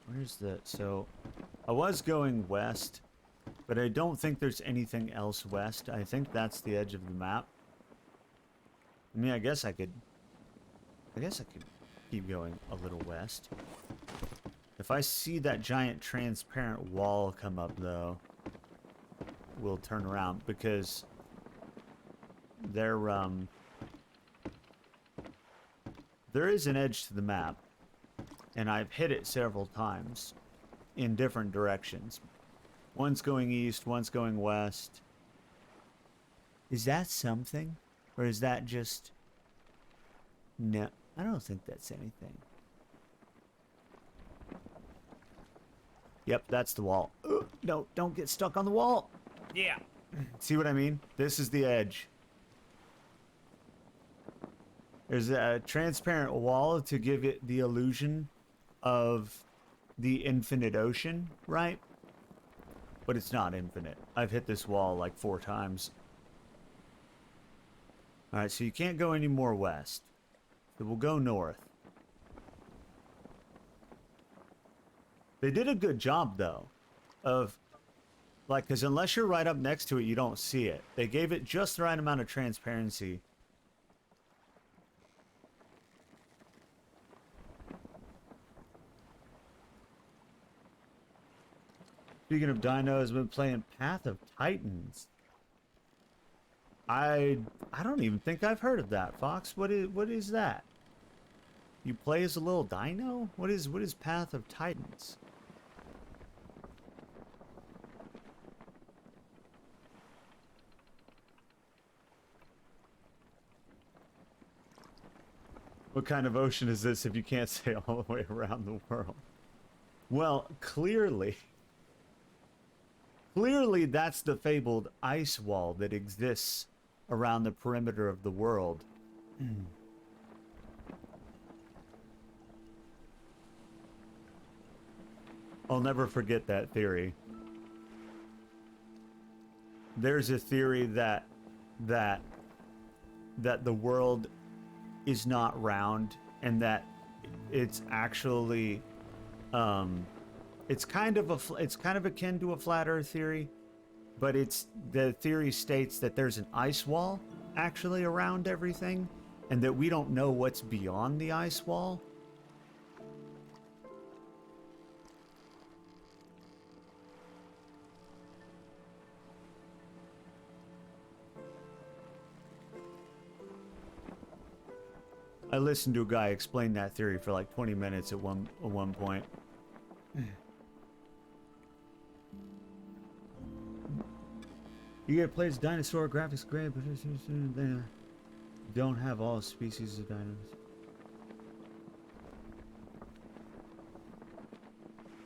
Where's the... So, I was going west, but I don't think there's anything else west. I think that's the edge of the map. I mean, I guess I could keep going a little west. If I see that giant transparent wall come up, though, we'll turn around, because there is an edge to the map, and I've hit it several times in different directions. One's going east, one's going west. Is that something? Or is that just... No, I don't think that's anything. Yep, that's the wall. Ugh, no, don't get stuck on the wall. Yeah. See what I mean? This is the edge. There's a transparent wall to give it the illusion of the infinite ocean, right? But it's not infinite. I've hit this wall like 4 times. Alright, so you can't go any more west. So we'll go north. They did a good job, though, of, like, because unless you're right up next to it, you don't see it. They gave it just the right amount of transparency. Speaking of dinos, I've been playing Path of Titans. I don't even think I've heard of that, Fox. What is that? You play as a little dino? What is Path of Titans? What kind of ocean is this if you can't sail all the way around the world? Well, clearly that's the fabled ice wall that exists around the perimeter of the world. I'll never forget that theory. There's a theory that the world is not round, and that it's actually it's kind of akin to a flat earth theory, but the theory states that there's an ice wall actually around everything, and that we don't know what's beyond the ice wall. I listened to a guy explain that theory for like 20 minutes at one point. You get plays dinosaur graphics great, but they don't have all species of dinos.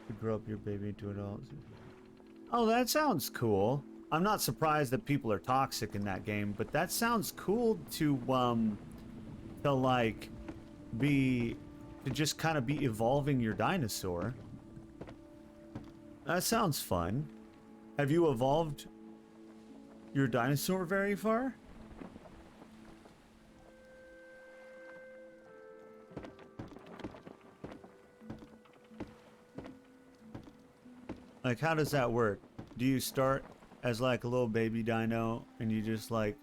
You grow up your baby into adults. Oh, that sounds cool. I'm not surprised that people are toxic in that game, but that sounds cool to like to just kind of be evolving your dinosaur. That sounds fun. Have you evolved your dinosaur very far? Like, how does that work? Do you start as like a little baby dino and you just like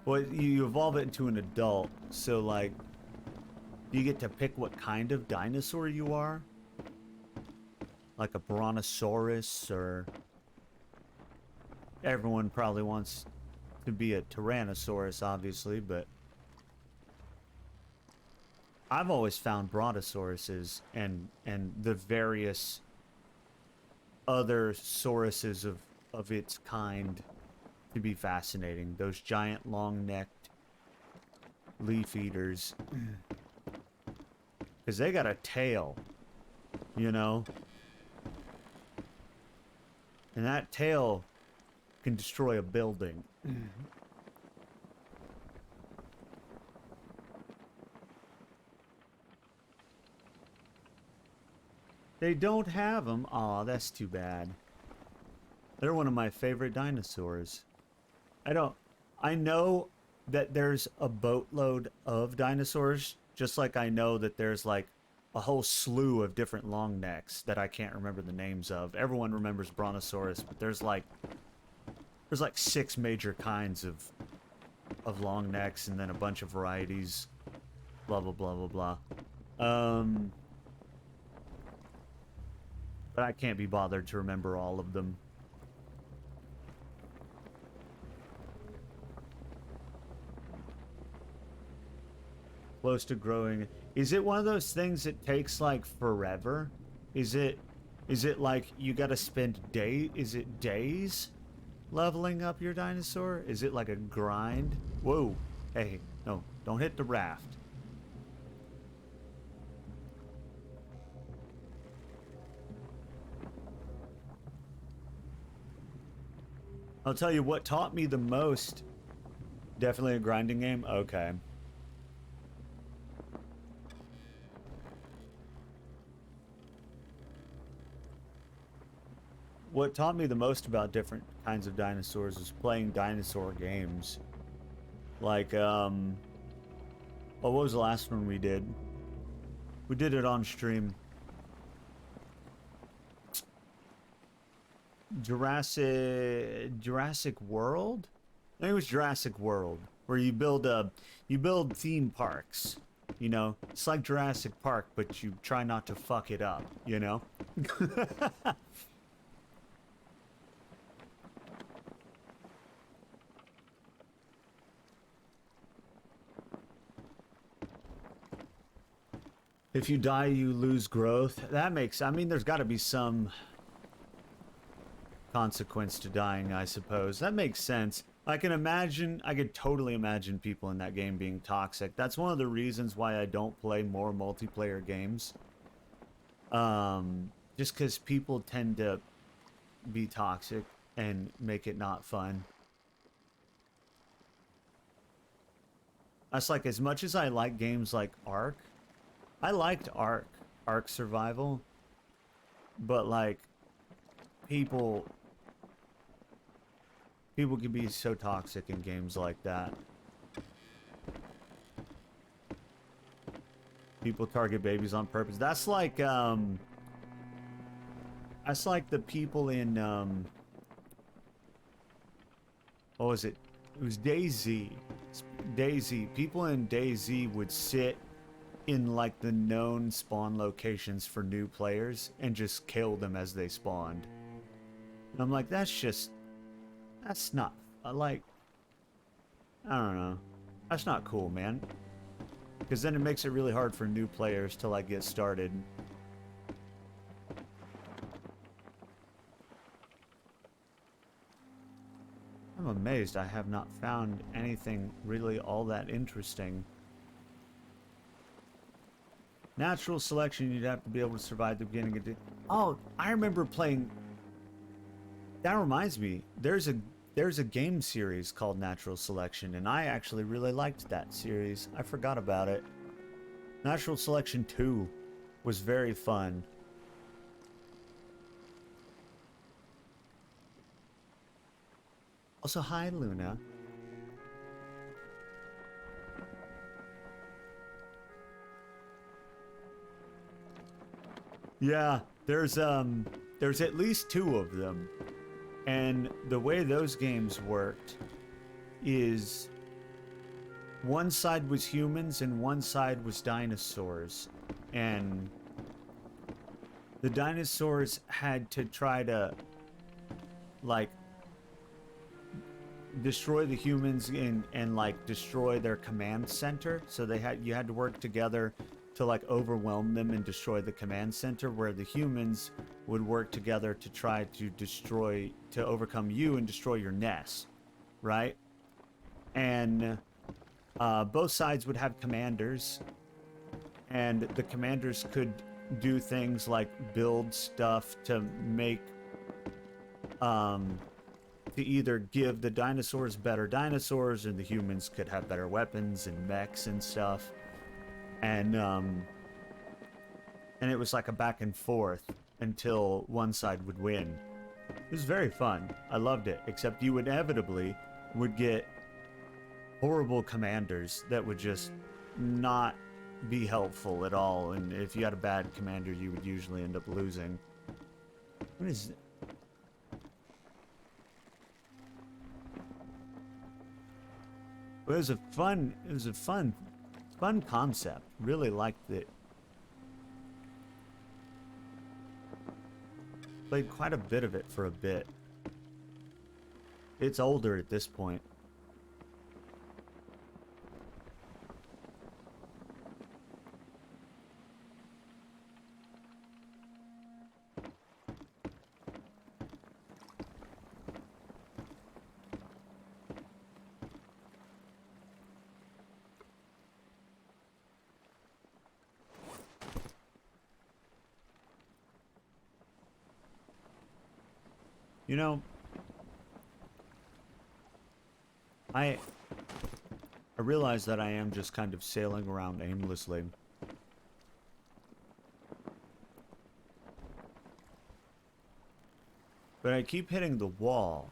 Well, you evolve it into an adult, so like, you get to pick what kind of dinosaur you are. Like a brontosaurus, or everyone probably wants to be a tyrannosaurus, obviously, but I've always found brontosauruses and the various other sauruses of its kind to be fascinating. Those giant long-necked leaf eaters. Because they got a tail, you know? And that tail can destroy a building. They don't have them. Aw, that's too bad. They're one of my favorite dinosaurs. I know that there's a boatload of dinosaurs, just like I know that there's like a whole slew of different long necks that I can't remember the names of. Everyone remembers Brontosaurus, but there's like 6 major kinds of long necks, and then a bunch of varieties. Blah blah blah blah blah. But I can't be bothered to remember all of them. Close to growing. Is it one of those things that takes like forever? Is it like you gotta spend is it days leveling up your dinosaur? Is it like a grind? Whoa. Hey, no, don't hit the raft. I'll tell you what taught me the most. Definitely a grinding game? Okay. What taught me the most about different kinds of dinosaurs was playing dinosaur games. Like, oh, what was the last one we did? We did it on stream. Jurassic World? I think it was Jurassic World, where you build theme parks. You know, it's like Jurassic Park, but you try not to fuck it up, you know? If you die, you lose growth. That makes... I mean, there's got to be some consequence to dying, I suppose. That makes sense. I could totally imagine people in that game being toxic. That's one of the reasons why I don't play more multiplayer games. Just because people tend to be toxic and make it not fun. That's like, as much as I like games like Ark, I liked Ark Survival, but like, people can be so toxic in games like that. People target babies on purpose. That's like the people in, what was it? It was DayZ. DayZ. People in DayZ would sit in like the known spawn locations for new players and just kill them as they spawned. And I'm like, that's not, like, I don't know. That's not cool, man. Because then it makes it really hard for new players to like get started. I'm amazed I have not found anything really all that interesting. Natural selection, you'd have to be able to survive the beginning of the... Oh, I remember playing... That reminds me, there's a game series called Natural Selection, and I actually really liked that series. I forgot about it. Natural Selection 2 was very fun. Also, hi, Luna. Yeah, there's at least 2 of them. And the way those games worked is one side was humans and one side was dinosaurs. And the dinosaurs had to try to, like, destroy the humans and like destroy their command center. So you had to work together to like overwhelm them and destroy the command center, where the humans would work together to try to overcome you and destroy your nest, right? And both sides would have commanders, and the commanders could do things like build stuff to make to either give the dinosaurs better dinosaurs, and the humans could have better weapons and mechs and stuff. And it was like a back and forth until one side would win. It was very fun. I loved it, except you inevitably would get horrible commanders that would just not be helpful at all, and if you had a bad commander, you would usually end up losing. What is it? It was a fun concept. Really liked it. Played quite a bit of it for a bit. It's older at this point. You know, I realize that I am just kind of sailing around aimlessly. But I keep hitting the wall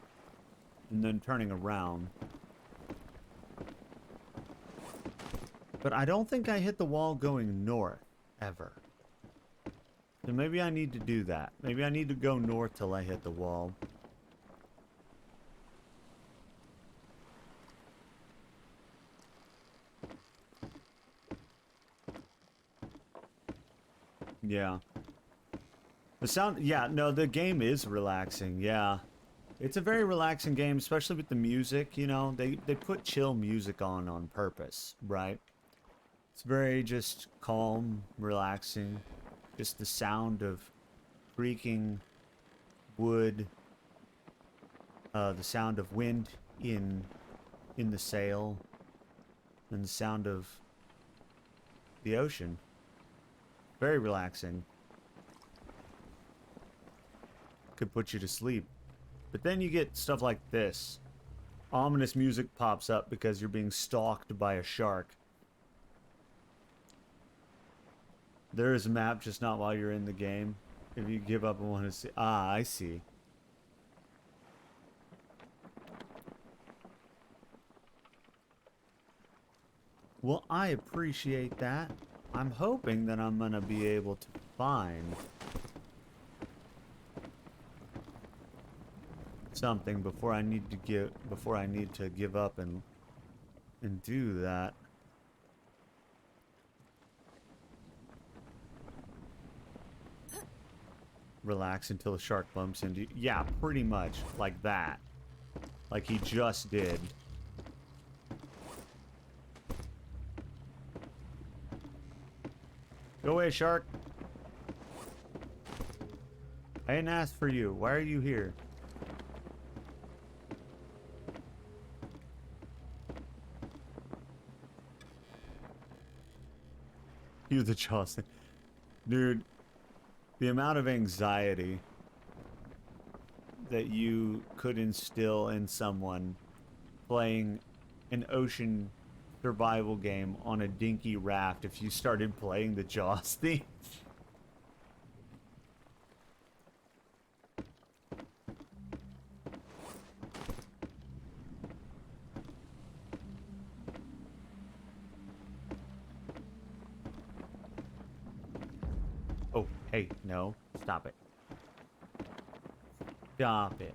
and then turning around. But I don't think I hit the wall going north, ever. So maybe I need to do that. Maybe I need to go north till I hit the wall. Yeah. The sound, yeah, no, the game is relaxing, yeah. It's a very relaxing game, especially with the music, you know. They put chill music on purpose, right? It's very just calm, relaxing. Just the sound of creaking wood, the sound of wind in the sail, and the sound of the ocean. Very relaxing. Could put you to sleep. But then you get stuff like this. Ominous music pops up because you're being stalked by a shark. There is a map, just not while you're in the game. If you give up and want to see... Ah, I see. Well, I appreciate that. I'm hoping that I'm gonna be able to find something before I need to give up and do that. Relax until the shark bumps into you. Yeah, pretty much like that. Like he just did. Go away, shark. I didn't ask for you. Why are you here? You the jaws. Dude, the amount of anxiety that you could instill in someone playing an ocean survival game on a dinky raft if you started playing the Jaws theme. Oh, hey, no. Stop it. Stop it.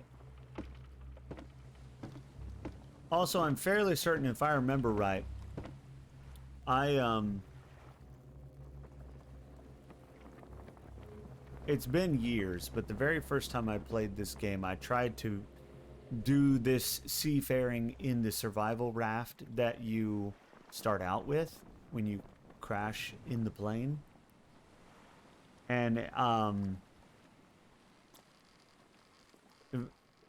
Also, I'm fairly certain, if I remember right, I it's been years, but the very first time I played this game, I tried to do this seafaring in the survival raft that you start out with when you crash in the plane. And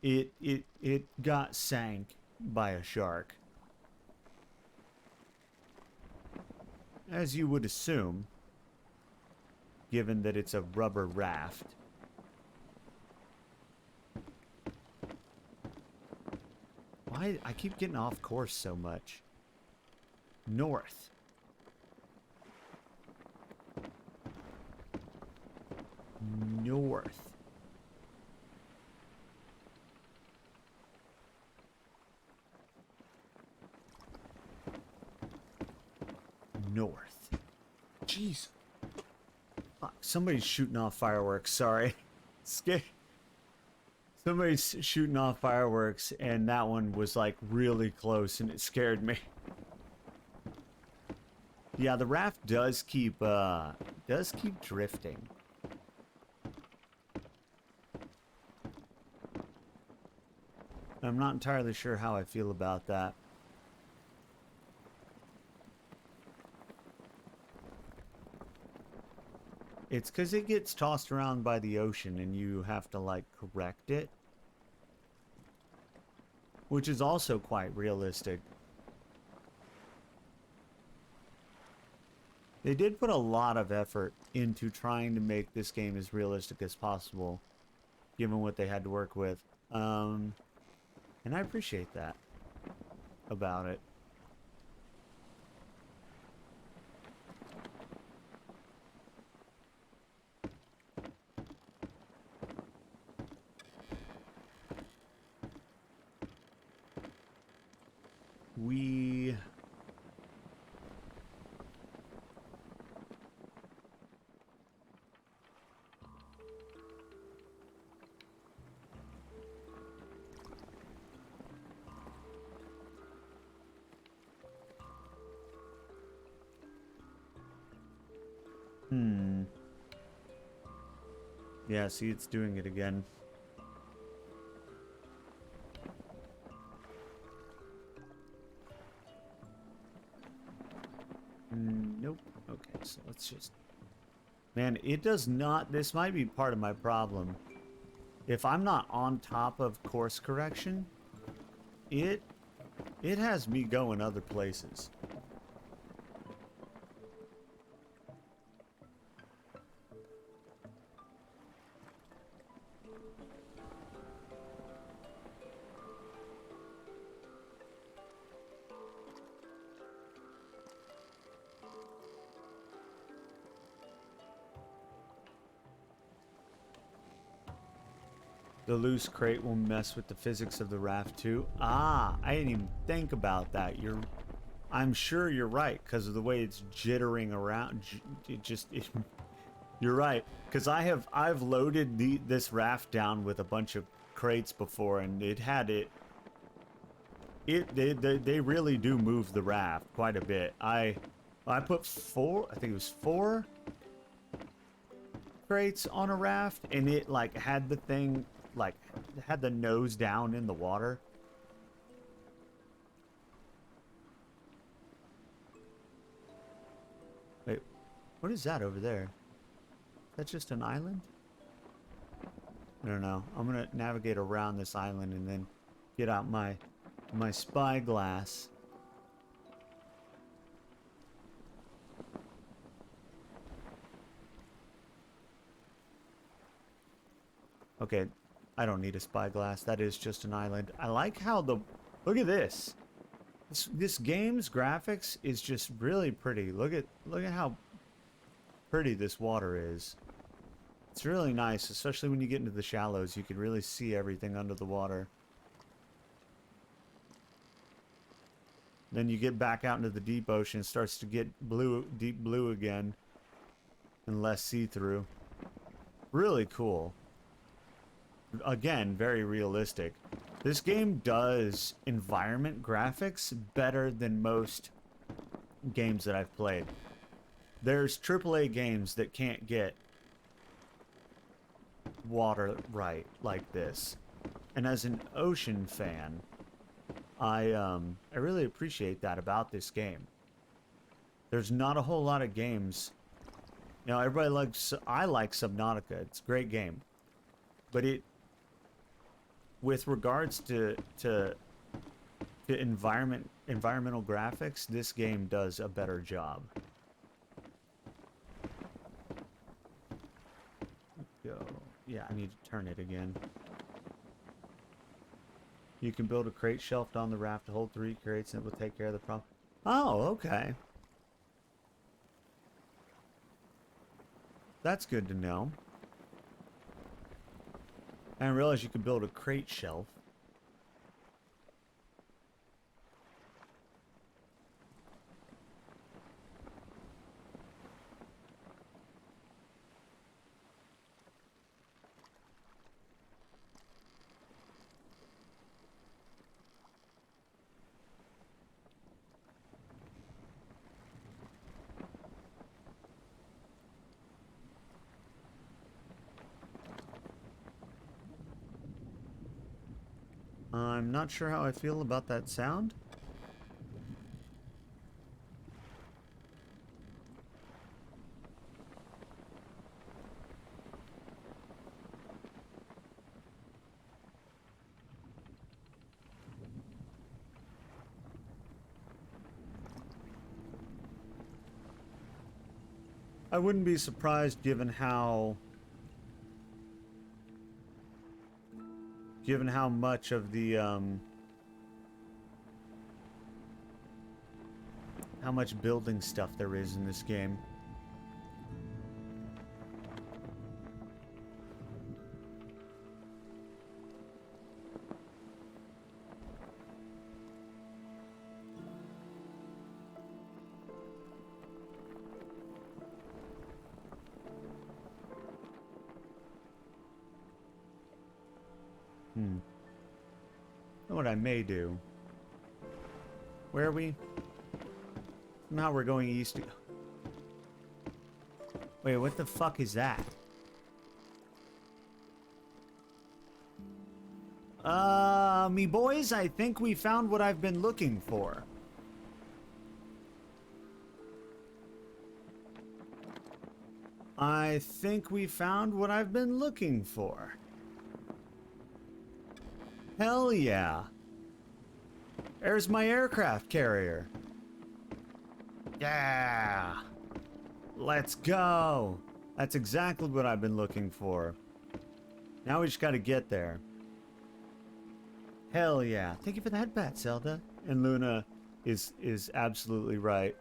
it got sank by a shark. As you would assume, given that it's a rubber raft. Why I keep getting off course so much? North. North. North. Jeez. Fuck, somebody's shooting off fireworks, sorry. Scared. Somebody's shooting off fireworks, and that one was like really close, and it scared me. Yeah, the raft does keep drifting. I'm not entirely sure how I feel about that. It's because it gets tossed around by the ocean and you have to, like, correct it. Which is also quite realistic. They did put a lot of effort into trying to make this game as realistic as possible, given what they had to work with. And I appreciate that about it. We... Yeah, see, it's doing it again. Nope. Okay, so let's just... Man, it does not... This might be part of my problem. If I'm not on top of course correction, it has me going other places. The loose crate will mess with the physics of the raft too. Ah, I didn't even think about that. I'm sure you're right because of the way it's jittering around. You're right, because I've loaded this raft down with a bunch of crates before, and they really do move the raft quite a bit. I put I think it was 4 crates on a raft, and it like had the thing. Like, had the nose down in the water. Wait, what is that over there? Is that just an island? I don't know. I'm gonna navigate around this island and then get out my spyglass. Okay. I don't need a spyglass. That is just an island. I like how look at this. This game's graphics is just really pretty. Look at how pretty this water is. It's really nice, especially when you get into the shallows. You can really see everything under the water. Then you get back out into the deep ocean, it starts to get deep blue again, and less see-through. Really cool. Again, very realistic. This game does environment graphics better than most games that I've played. There's AAA games that can't get water right like this. And as an ocean fan, I really appreciate that about this game. There's not a whole lot of games. You know, everybody likes, I like Subnautica. It's a great game. But it, with regards to environmental graphics, this game does a better job. Go. Yeah, I need to turn it again. You can build a crate shelved on the raft to hold 3 crates and it will take care of the problem. Oh, okay. That's good to know. I didn't realize you could build a crate shelf. I'm not sure how I feel about that sound. I wouldn't be surprised given how much of the how much building stuff there is in this game. Know what I may do? Where are we? Now we're going east. Wait, what the fuck is that? Me boys, I think we found what I've been looking for. I think we found what I've been looking for. Hell yeah. There's my aircraft carrier. Yeah. Let's go. That's exactly what I've been looking for. Now we just gotta get there. Hell yeah. Thank you for that bat, Zelda. And Luna is absolutely right.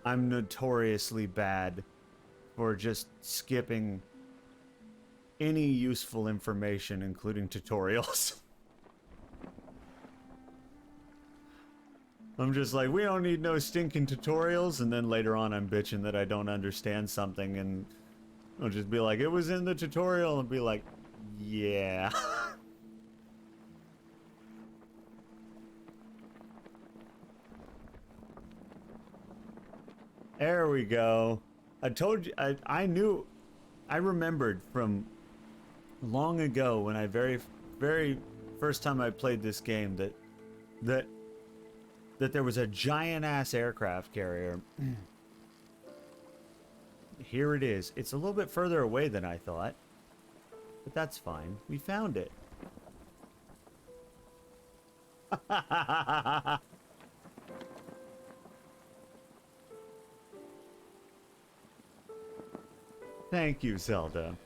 I'm notoriously bad for just skipping any useful information, including tutorials. I'm just like, we don't need no stinking tutorials, and then later on I'm bitching that I don't understand something, and I'll just be like, it was in the tutorial, and be like, yeah. There we go. I told you, I knew, I remembered from long ago when I very first time I played this game that there was a giant ass aircraft carrier. Here it is. It's a little bit further away than I thought, but that's fine. We found it. Thank you, Zelda.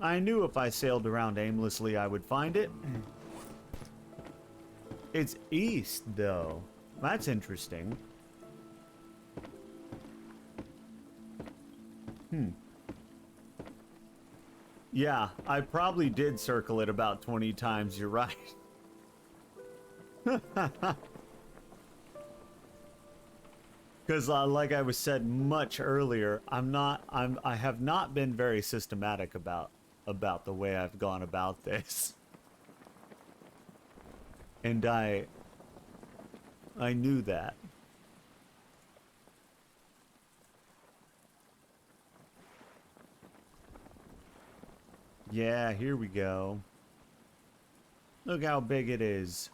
I knew if I sailed around aimlessly I would find it. It's east, though. That's interesting. Yeah, I probably did circle it about 20 times, you're right. Because like I was said much earlier, I have not been very systematic about the way I've gone about this. And I knew that. Yeah, here we go. Look how big it is.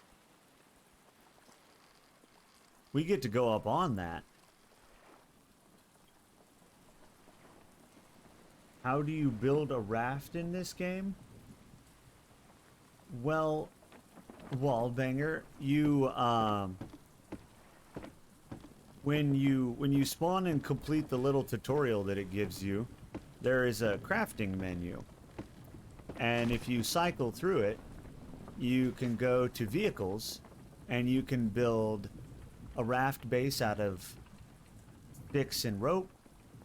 We get to go up on that. How do you build a raft in this game? Well, Wallbanger, when you spawn and complete the little tutorial that it gives you, there is a crafting menu. And if you cycle through it, you can go to vehicles and you can build a raft base out of sticks and rope,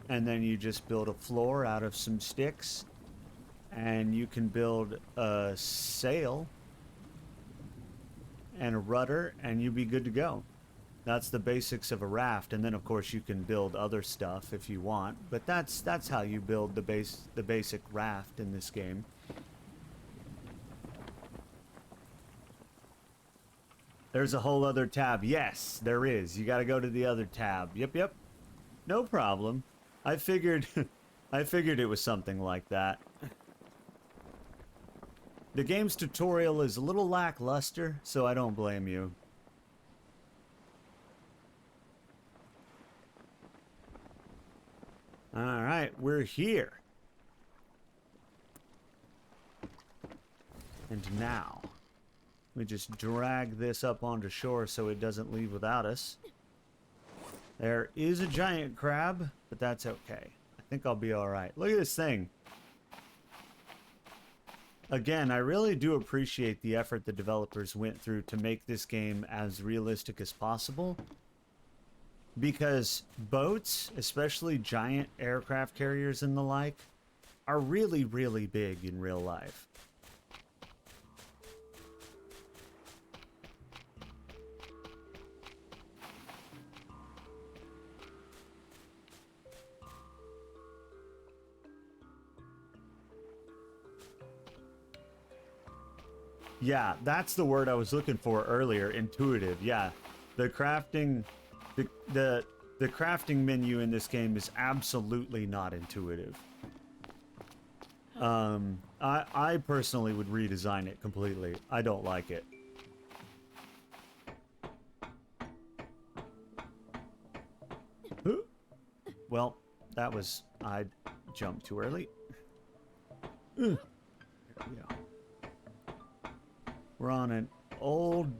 and then you just build a floor out of some sticks, and you can build a sail and a rudder, and you'll be good to go. That's the basics of a raft, and then of course you can build other stuff if you want, but that's how you build the basic raft in this game. There's a whole other tab. Yes, there is. You got to go to the other tab. Yep. No problem. I figured it was something like that. The game's tutorial is a little lackluster, so I don't blame you. All right, we're here. And now, we just drag this up onto shore so it doesn't leave without us. There is a giant crab, but that's okay. I think I'll be all right. Look at this thing. Again, I really do appreciate the effort the developers went through to make this game as realistic as possible. Because boats, especially giant aircraft carriers and the like, are really, really big in real life. Yeah, that's the word I was looking for earlier. Intuitive. Yeah, the crafting, the crafting menu in this game is absolutely not intuitive. I personally would redesign it completely. I don't like it. Well, I jumped too early. There we go. We're on an old,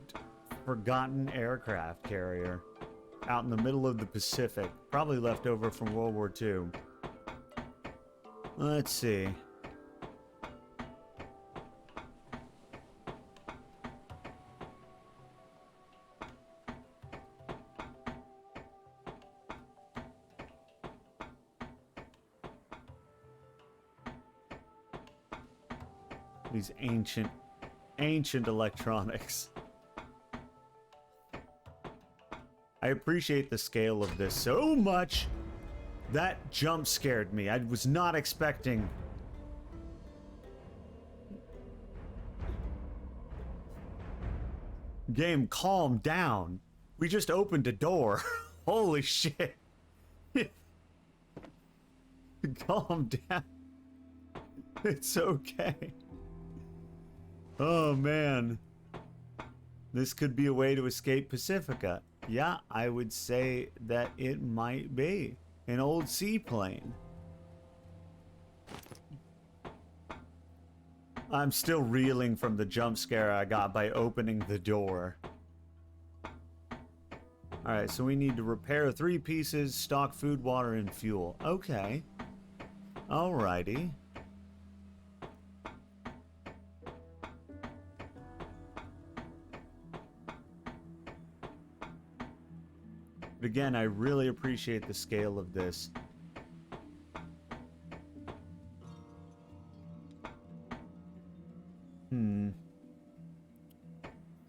forgotten aircraft carrier out in the middle of the Pacific, probably left over from World War II. Let's see. These ancient electronics. I appreciate the scale of this so much. That jump scared me. I was not expecting. Game, calm down. We just opened a door. Holy shit. Calm down. It's okay. Oh man. This could be a way to escape Pacifica. Yeah, I would say that it might be. An old seaplane. I'm still reeling from the jump scare I got by opening the door. Alright, so we need to repair 3 pieces, stock food, water, and fuel. Okay. Alrighty. But again, I really appreciate the scale of this.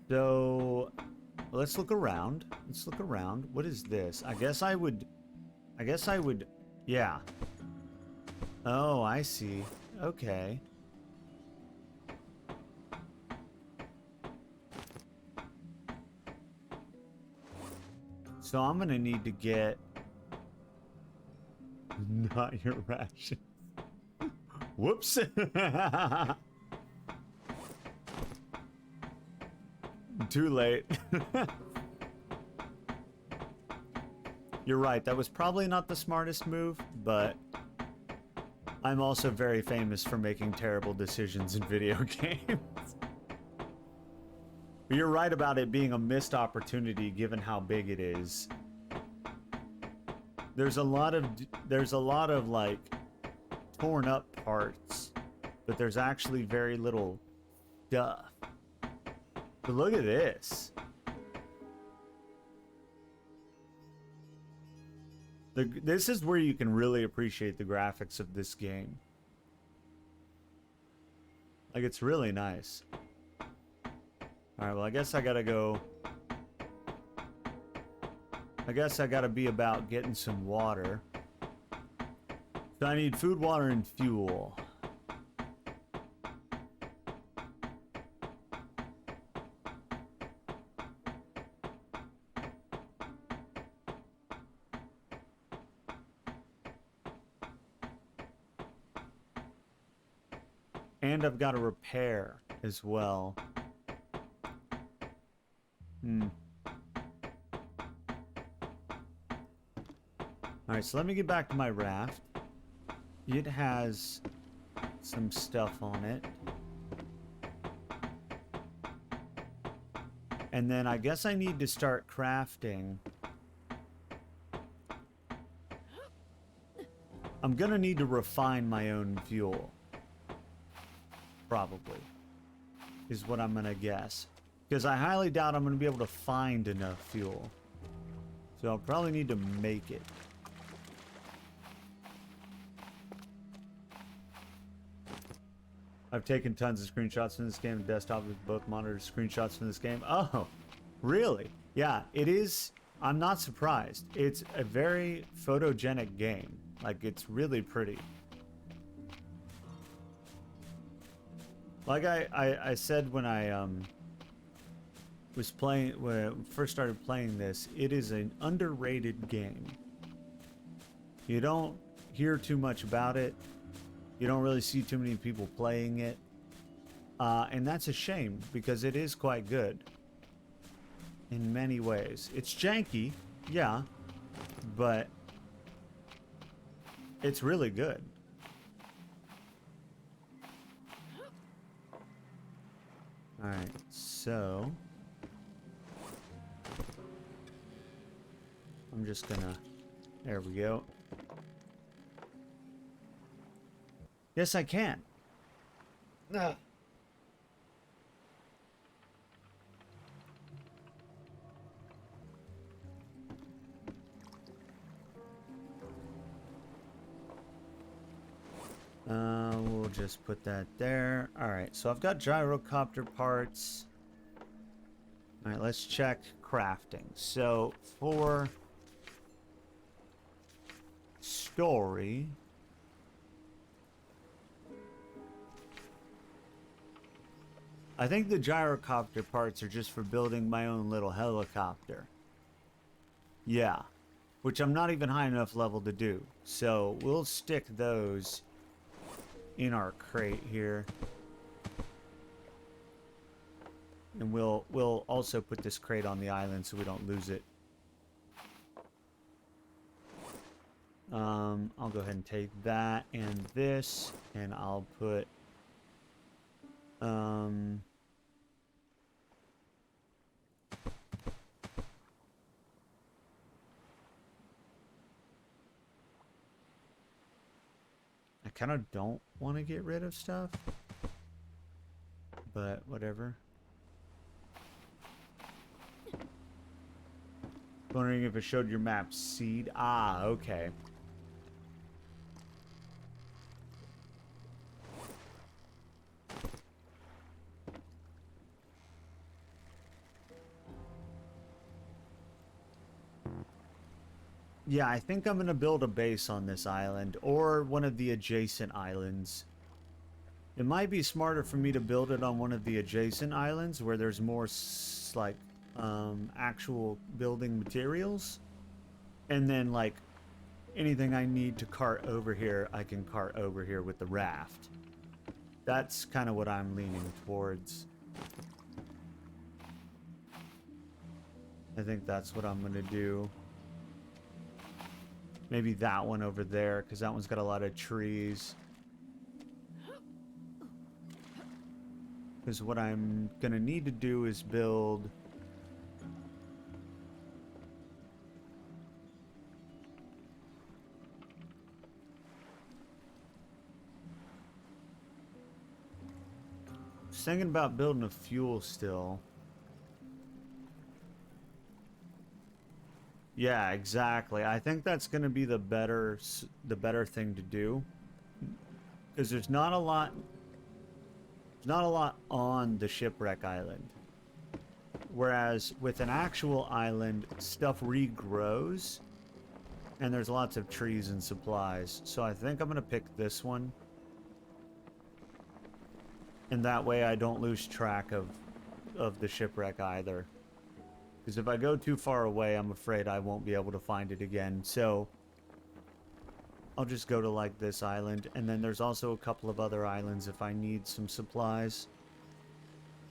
So, let's look around. Let's look around. What is this? I guess I would, yeah. Oh, I see. Okay. So I'm gonna need to get not your ration. Whoops. Too late. You're right, that was probably not the smartest move, but I'm also very famous for making terrible decisions in video games. But you're right about it being a missed opportunity given how big it is. There's a lot of like torn up parts, but there's actually very little stuff. But look at this. This is where you can really appreciate the graphics of this game. Like, it's really nice. Alright, well, I guess I gotta go. I guess I gotta be about getting some water. So I need food, water, and fuel. And I've got to repair as well. Alright, so let me get back to my raft. It has some stuff on it. And then I guess I need to start crafting. I'm gonna need to refine my own fuel. Probably. Is what I'm gonna guess. Because I highly doubt I'm gonna be able to find enough fuel. So I'll probably need to make it. I've taken tons of screenshots from this game. Desktop with both monitors. Screenshots from this game. Oh, really? Yeah, it is. I'm not surprised. It's a very photogenic game. Like, it's really pretty. Like I said when I was playing, when I first started playing this, it is an underrated game. You don't hear too much about it. You don't really see too many people playing it. And that's a shame, because it is quite good. In many ways. It's janky, yeah, but it's really good. Alright, so I'm just gonna, there we go. Yes, I can. Ugh. We'll just put that there. Alright, so I've got gyrocopter parts. Alright, let's check crafting. So, for story, I think the gyrocopter parts are just for building my own little helicopter. Yeah, which I'm not even high enough level to do. So, we'll stick those in our crate here. And we'll also put this crate on the island so we don't lose it. I'll go ahead and take that and this, and I'll put I kind of don't want to get rid of stuff, but whatever. Wondering if it showed your map seed. Ah, okay. Yeah, I think I'm gonna build a base on this island or one of the adjacent islands. It might be smarter for me to build it on one of the adjacent islands where there's more actual building materials, and then like anything I need to cart over here, I can cart over here with the raft. That's kind of what I'm leaning towards. I think that's what I'm gonna do. Maybe that one over there, because that one's got a lot of trees. Because what I'm gonna need to do is build... I was thinking about building a fuel still. Yeah, exactly. I think that's going to be the better thing to do, because there's not a lot on the shipwreck island. Whereas with an actual island, stuff regrows and there's lots of trees and supplies. So I think I'm going to pick this one. And that way I don't lose track of the shipwreck either. Because if I go too far away, I'm afraid I won't be able to find it again. So I'll just go to like this island. And then there's also a couple of other islands if I need some supplies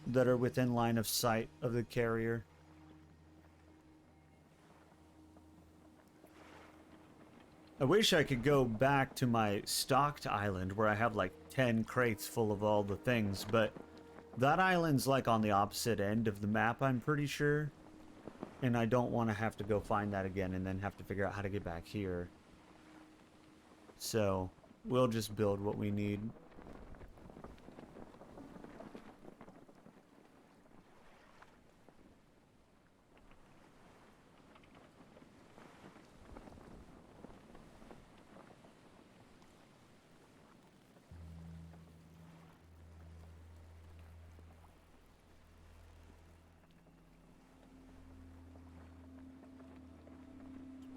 that are within line of sight of the carrier. I wish I could go back to my stocked island where I have like 10 crates full of all the things, but that island's like on the opposite end of the map, I'm pretty sure. And I don't want to have to go find that again and then have to figure out how to get back here. So, we'll just build what we need.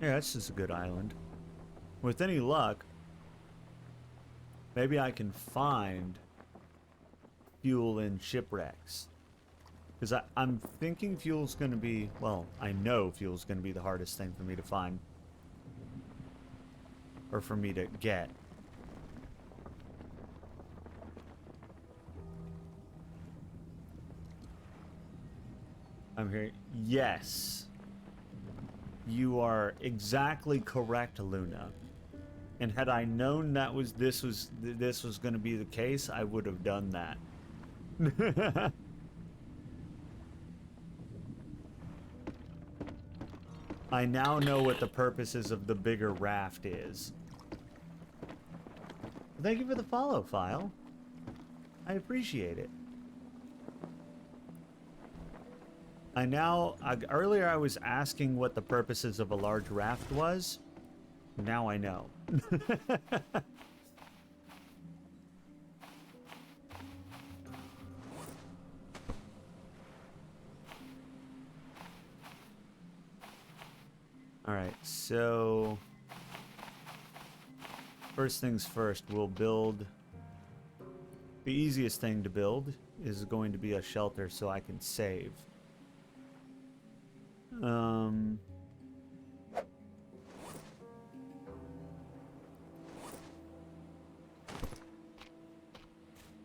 Yeah, this is a good island. With any luck, maybe I can find fuel in shipwrecks. Because I'm thinking fuel's going to be... Well, I know fuel's going to be the hardest thing for me to find. Or for me to get. I'm here. Yes. You are exactly correct, Luna. And had I known that this was going to be the case, I would have done that. I now know what the purposes of the bigger raft is. Thank you for the follow, File. I appreciate it. Earlier I was asking what the purposes of a large raft was. Now I know. Alright, so... First things first, we'll build... The easiest thing to build is going to be a shelter so I can save.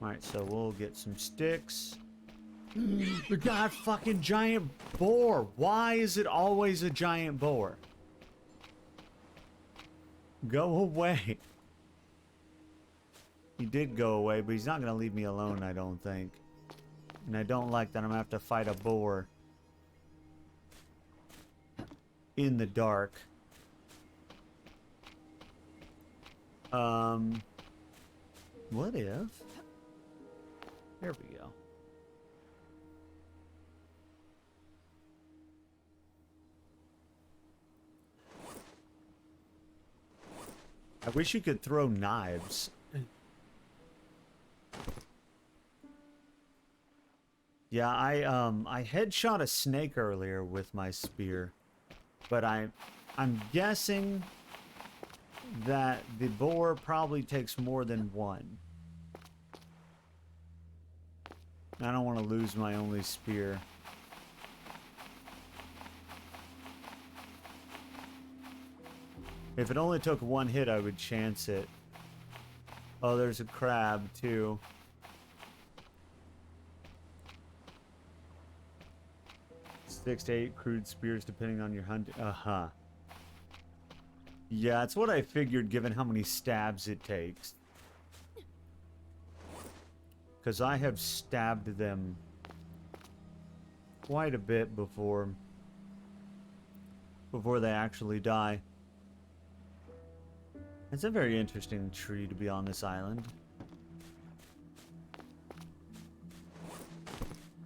Alright, so we'll get some sticks. The god fucking giant boar! Why is it always a giant boar? Go away. He did go away, but he's not gonna leave me alone, I don't think. And I don't like that I'm gonna have to fight a boar in the dark. What if? There we go. I wish you could throw knives. Yeah, I headshot a snake earlier with my spear. But I I'm guessing that the boar probably takes more than one. I don't want to lose my only spear. If it only took one hit, I would chance it. Oh, there's a crab, too. Six to 8 crude spears, depending on your hunting. Uh-huh. Yeah, it's what I figured, given how many stabs it takes. Because I have stabbed them quite a bit before they actually die. It's a very interesting tree to be on this island.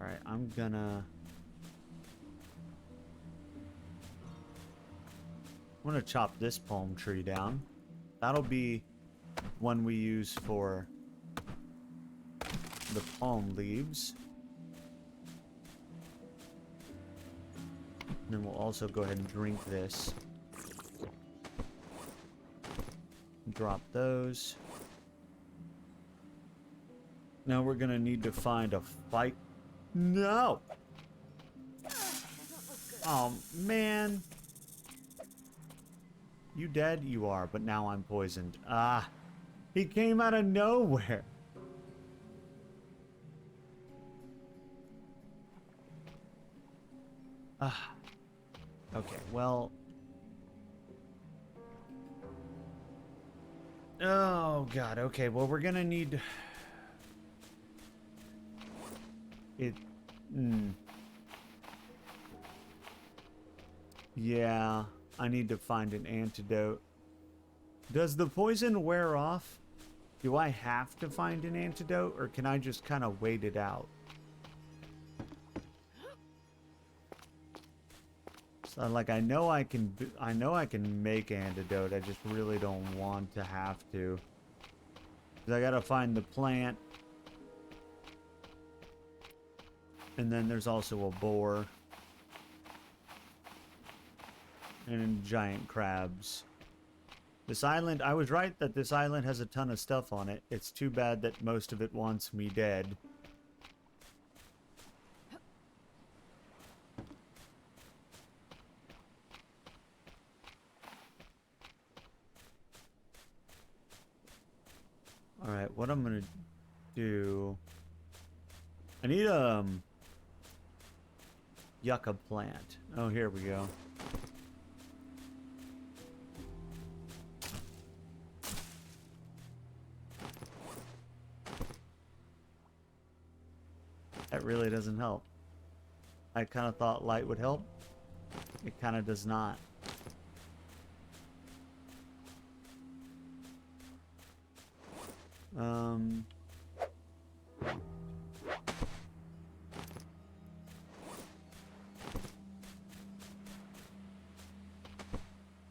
Alright, I'm gonna chop this palm tree down. That'll be one we use for the palm leaves. And then we'll also go ahead and drink this. Drop those. Now we're gonna need to find a fight. No! Oh, man. You dead? You are, but now I'm poisoned. Ah! He came out of nowhere! Ah. Okay, well... Oh, God. Okay, well, we're gonna need... It... Yeah, I need to find an antidote. Does the poison wear off? Do I have to find an antidote, or can I just kind of wait it out? So, like, I know I can make antidote. I just really don't want to have to. 'Cause I gotta find the plant. And then there's also a boar. And giant crabs. This island, I was right that this island has a ton of stuff on it. It's too bad that most of it wants me dead. Alright, what I'm gonna do... I need a yucca plant. Oh, here we go. That really doesn't help. I kind of thought light would help. It kind of does not.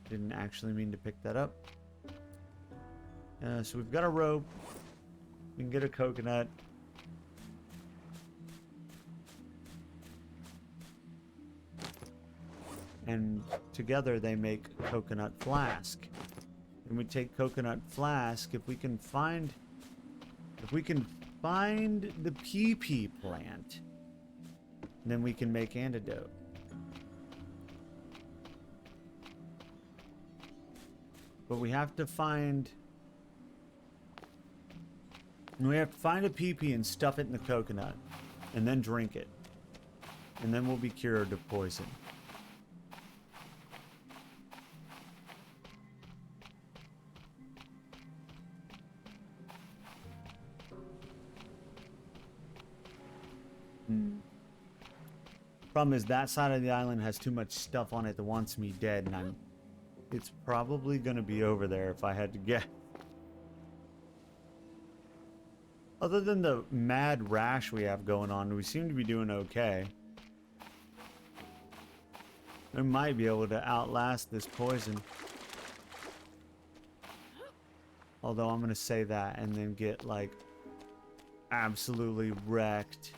Didn't actually mean to pick that up. So we've got a rope. We can get a coconut. And together they make coconut flask. And we take coconut flask, if we can find the PP plant, then we can make antidote. But we have to find a PP and stuff it in the coconut, and then drink it. And then we'll be cured of poison. Problem is, that side of the island has too much stuff on it that wants me dead, and it's probably gonna be over there if I had to guess. Other than the mad rash we have going on, we seem to be doing okay. We might be able to outlast this poison. Although I'm gonna say that and then get, like, absolutely wrecked.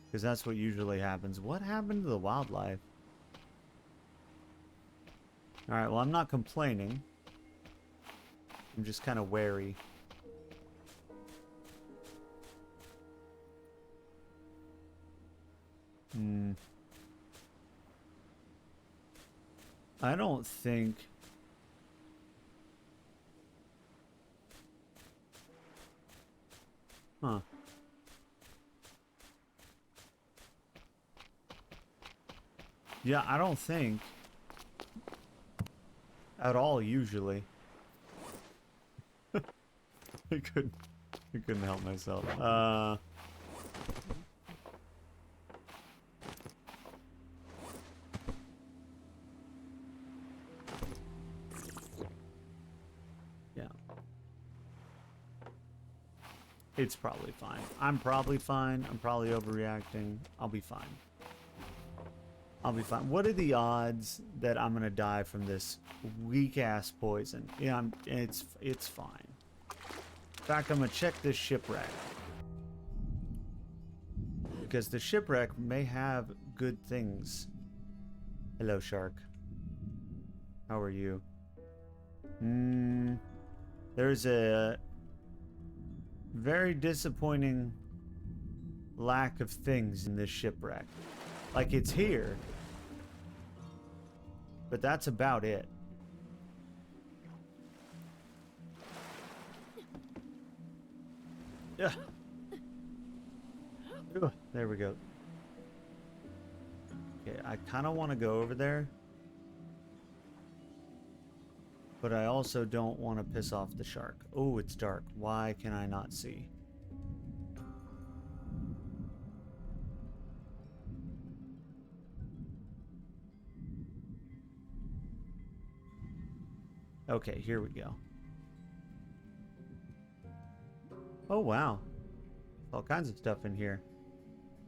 Because that's what usually happens. What happened to the wildlife? Alright, well, I'm not complaining. I'm just kind of wary. I don't think... Huh. Yeah, I don't think... At all, usually. I couldn't help myself. Yeah. It's probably fine. I'm probably fine. I'm probably overreacting. I'll be fine. I'll be fine. What are the odds that I'm gonna die from this weak-ass poison? Yeah, it's fine. In fact, I'm gonna check this shipwreck. Because the shipwreck may have good things. Hello, shark. How are you? There's a very disappointing lack of things in this shipwreck. Like, it's here, but that's about it. Yeah. There we go. Okay, I kind of want to go over there, but I also don't want to piss off the shark. Oh, it's dark. Why can I not see? Okay, here we go. Oh, wow. All kinds of stuff in here.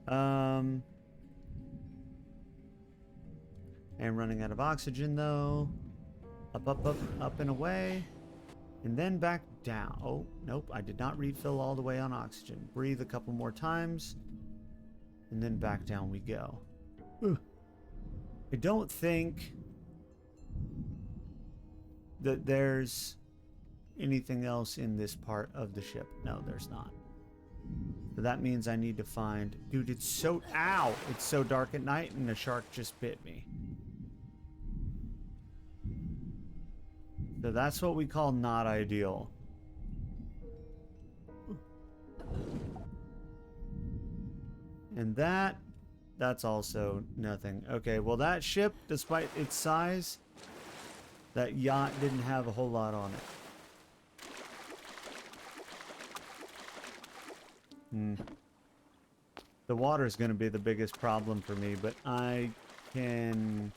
I'm running out of oxygen, though. Up and away. And then back down. Oh, nope. I did not refill all the way on oxygen. Breathe a couple more times. And then back down we go. Ooh. I don't think that there's anything else in this part of the ship. No, there's not. So that means I need to find... Dude, it's so... Ow! It's so dark at night and a shark just bit me. So that's what we call not ideal. And that's also nothing. Okay, well that ship, despite its size, that yacht didn't have a whole lot on it. The water is going to be the biggest problem for me, but I can...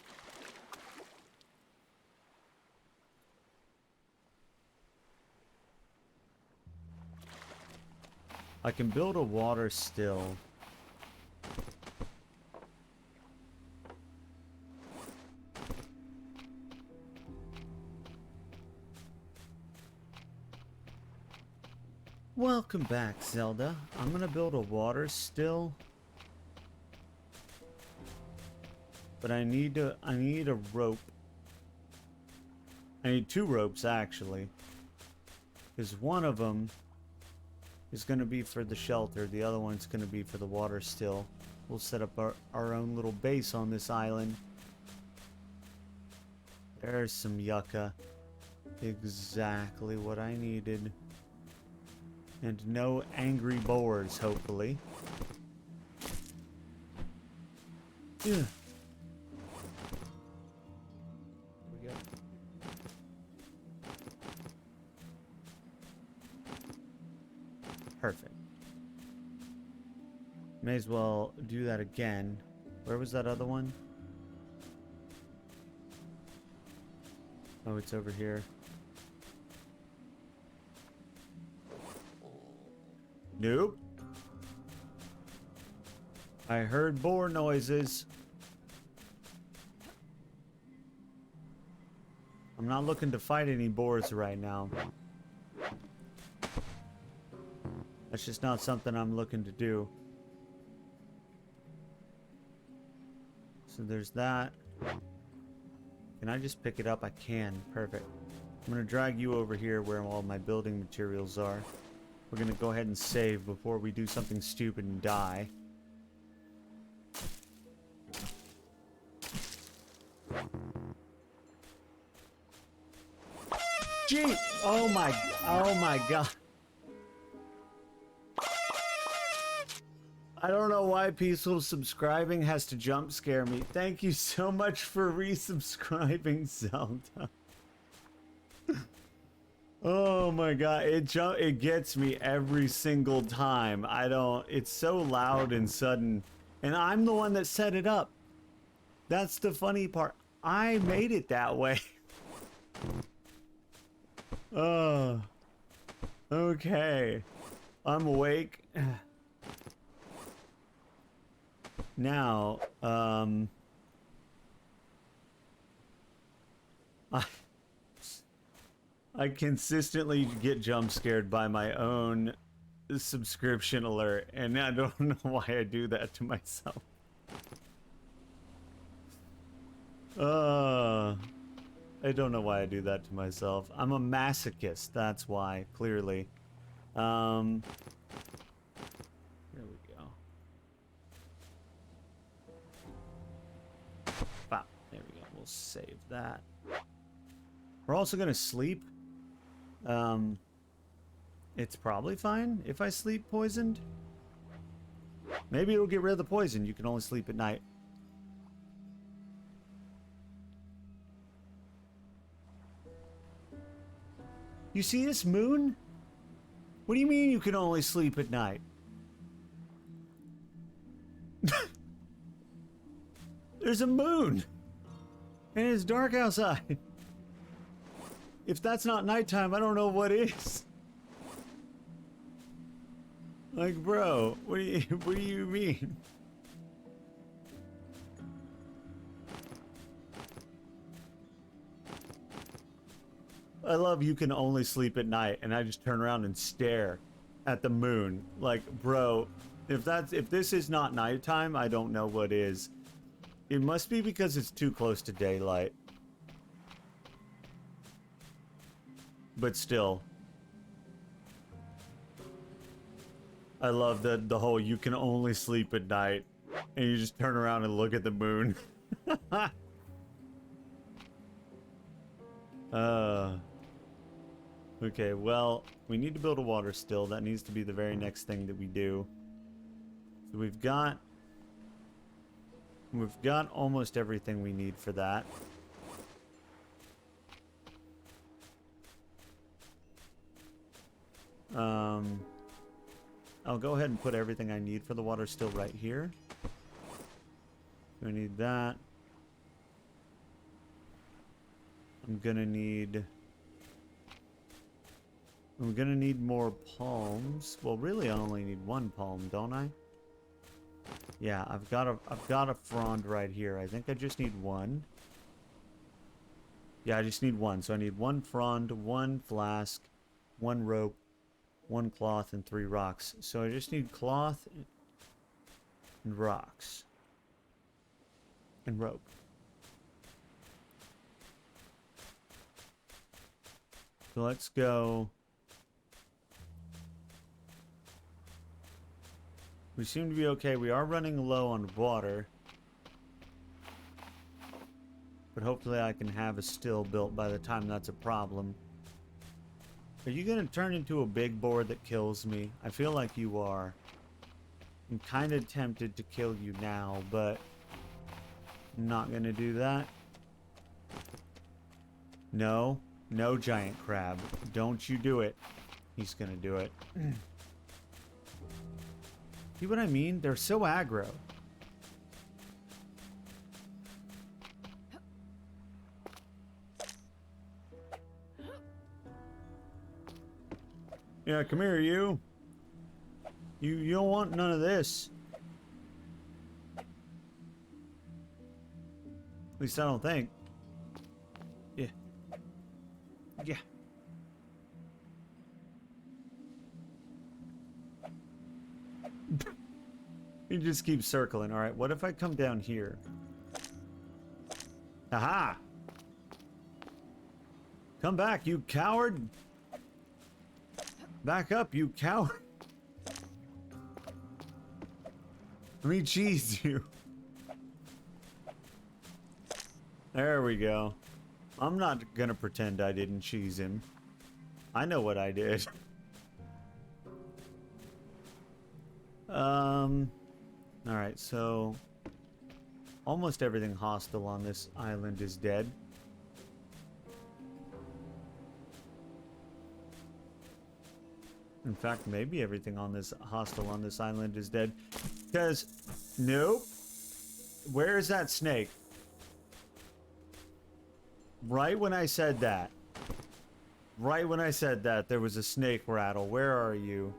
I can build a water still. Welcome back, Zelda. I'm gonna build a water still. But I need a rope. I need 2 ropes, actually. Because one of them is gonna be for the shelter. The other one's gonna be for the water still. We'll set up our own little base on this island. There's some yucca. Exactly what I needed. And no angry boars, hopefully. Yeah. Here we go. Perfect. May as well do that again. Where was that other one? Oh, it's over here. Nope. I heard boar noises. I'm not looking to fight any boars right now. That's just not something I'm looking to do. So there's that. Can I just pick it up? I can. Perfect. I'm going to drag you over here where all my building materials are. We're going to go ahead and save before we do something stupid and die. Gee! Oh my god. I don't know why Peaceful subscribing has to jump scare me. Thank you so much for resubscribing, Zelda. Oh my god, it gets me every single time. It's so loud and sudden. And I'm the one that set it up. That's the funny part. I made it that way. Oh. Okay. I'm awake. Now, I consistently get jump scared by my own subscription alert, and I don't know why I do that to myself. I don't know why I do that to myself. I'm a masochist, that's why, clearly. There we go. Wow, there we go. We'll save that. We're also gonna sleep. It's probably fine if I sleep poisoned. Maybe it'll get rid of the poison. You can only sleep at night. You see this moon? What do you mean you can only sleep at night? There's a moon! And it's dark outside. If that's not nighttime, I don't know what is. Like, bro, what do you mean? I love you can only sleep at night, and I just turn around and stare at the moon. Like, bro, if this is not nighttime, I don't know what is. It must be because it's too close to daylight. But still. I love that the whole you can only sleep at night, and you just turn around and look at the moon. Okay, well, we need to build a water still. That needs to be the very next thing that we do. So we've got almost everything we need for that. I'll go ahead and put everything I need for the water still right here. I need that. I'm gonna need more palms. Well, really, I only need one palm, don't I? Yeah, I've got a frond right here. I think I just need one. Yeah, I just need one. So I need one frond, one flask, one rope, one cloth, and 3 rocks. So I just need cloth and rocks and rope. So let's go. We seem to be okay. We are running low on water. But hopefully I can have a still built by the time that's a problem. Are you going to turn into a big board that kills me? I feel like you are. I'm kind of tempted to kill you now, but I'm not going to do that. No. No, giant crab. Don't you do it. He's going to do it. See what I mean? They're so aggro. Yeah, come here, you. You don't want none of this. At least I don't think. Yeah. Yeah. You just keep circling. All right, what if I come down here? Aha! Come back, you coward! Back up, you coward! Let me cheese you. There we go. I'm not gonna pretend I didn't cheese him. I know what I did. Alright, so almost everything hostile on this island is dead. In fact, maybe everything on this hostile on this island is dead. Because, nope. Where is that snake? Right when I said that. Right when I said that, there was a snake rattle. Where are you?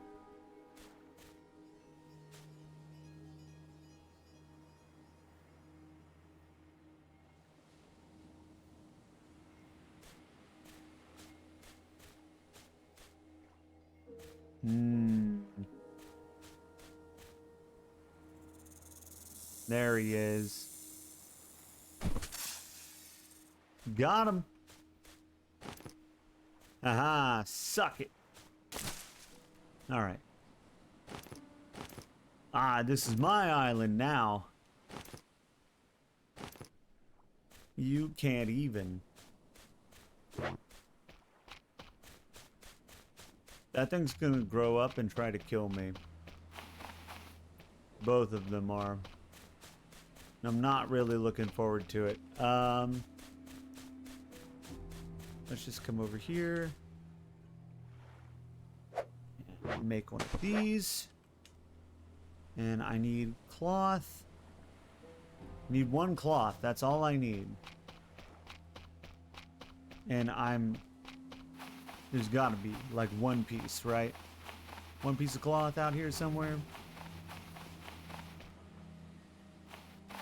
There he is. Got him. Aha, suck it. All right. Ah, this is my island now. You can't even. That thing's gonna grow up and try to kill me. Both of them are. I'm not really looking forward to it. Let's just come over here. And make one of these. And I need cloth. Need one cloth. That's all I need. And there's gotta be like one piece, right? One piece of cloth out here somewhere.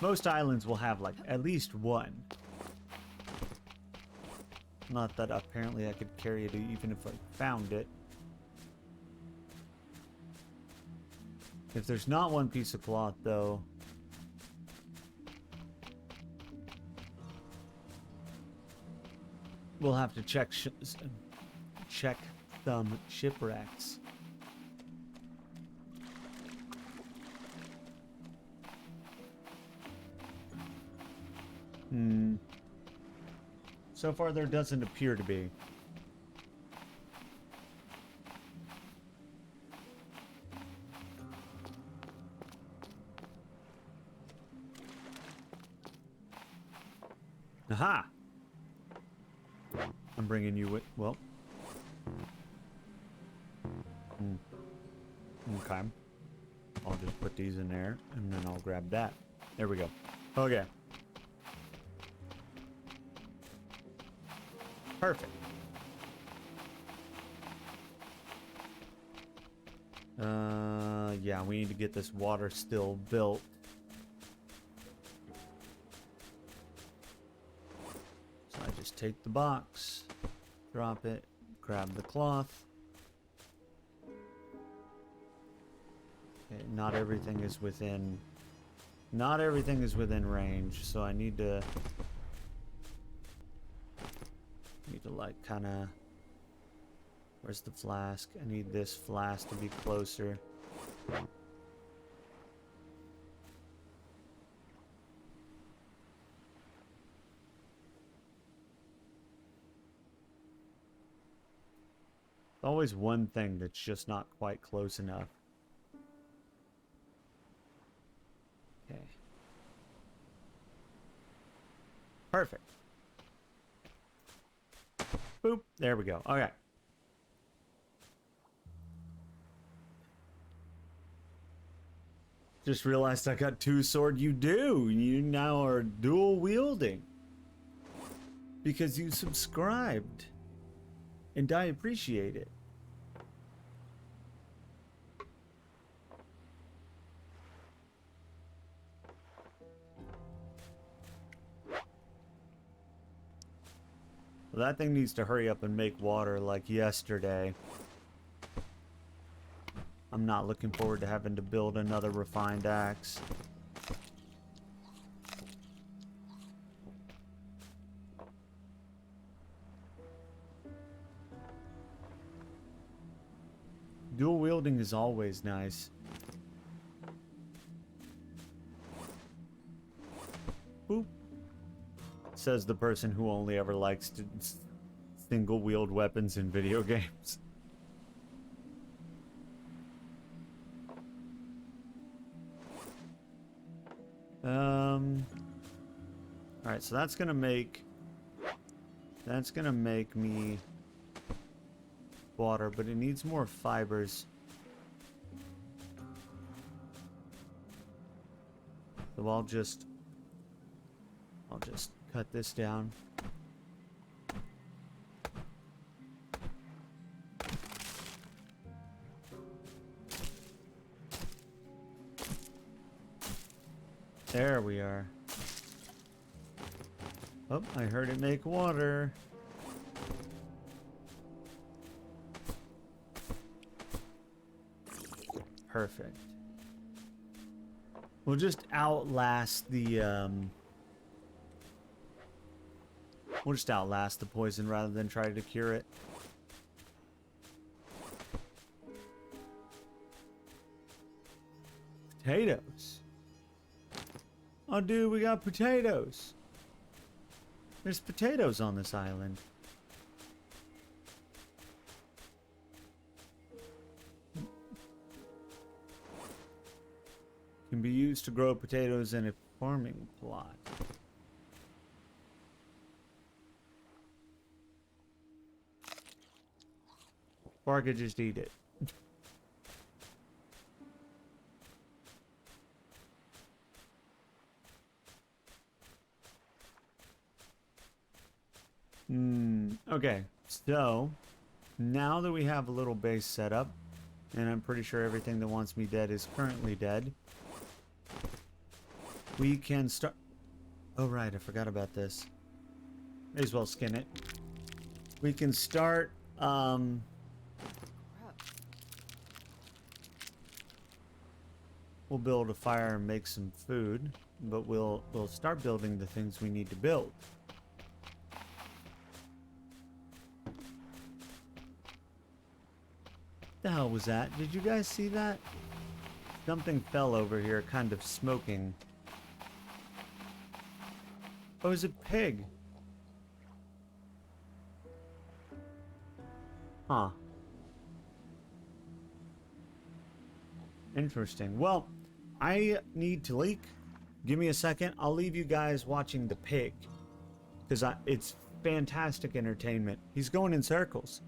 Most islands will have like at least one. Not that apparently I could carry it even if I found it. If there's not one piece of cloth though, we'll have to check some shipwrecks. So far there doesn't appear to be. Aha! I'm bringing you with, well. Okay. I'll just put these in there, and then I'll grab that. There we go. Okay. Perfect. Yeah, we need to get this water still built. So I just take the box, drop it, grab the cloth. Okay, not everything is within range, so I need to like kind of, where's the flask? I need this flask to be closer. Always one thing that's just not quite close enough. Okay. Perfect. Boop. There we go. Okay. Just realized I got two sword. You do. You now are dual wielding. Because you subscribed. And I appreciate it. Well, that thing needs to hurry up and make water like yesterday. I'm not looking forward to having to build another refined axe. wielding is always nice. Boop. Says the person who only ever likes to single wield weapons in video games. Alright, so that's gonna make me water, but it needs more fibers. So I'll just cut this down. There we are. Oh, I heard it make water. Perfect. We'll just outlast the we'll just outlast the poison rather than try to cure it. Potatoes. Oh, dude, we got potatoes. There's potatoes on this island. Can be used to grow potatoes in a farming plot. Or I could just eat it. Okay, so now that we have a little base set up, and I'm pretty sure everything that wants me dead is currently dead, we can start... Oh right, I forgot about this. May as well skin it. We can start, we'll build a fire and make some food, but we'll start building the things we need to build. The hell was that? Did you guys see that? Something fell over here, kind of smoking. Oh, it's a pig. Huh. Interesting. Well, I need to leak. Give me a second. I'll leave you guys watching the pig. Because it's fantastic entertainment. He's going in circles.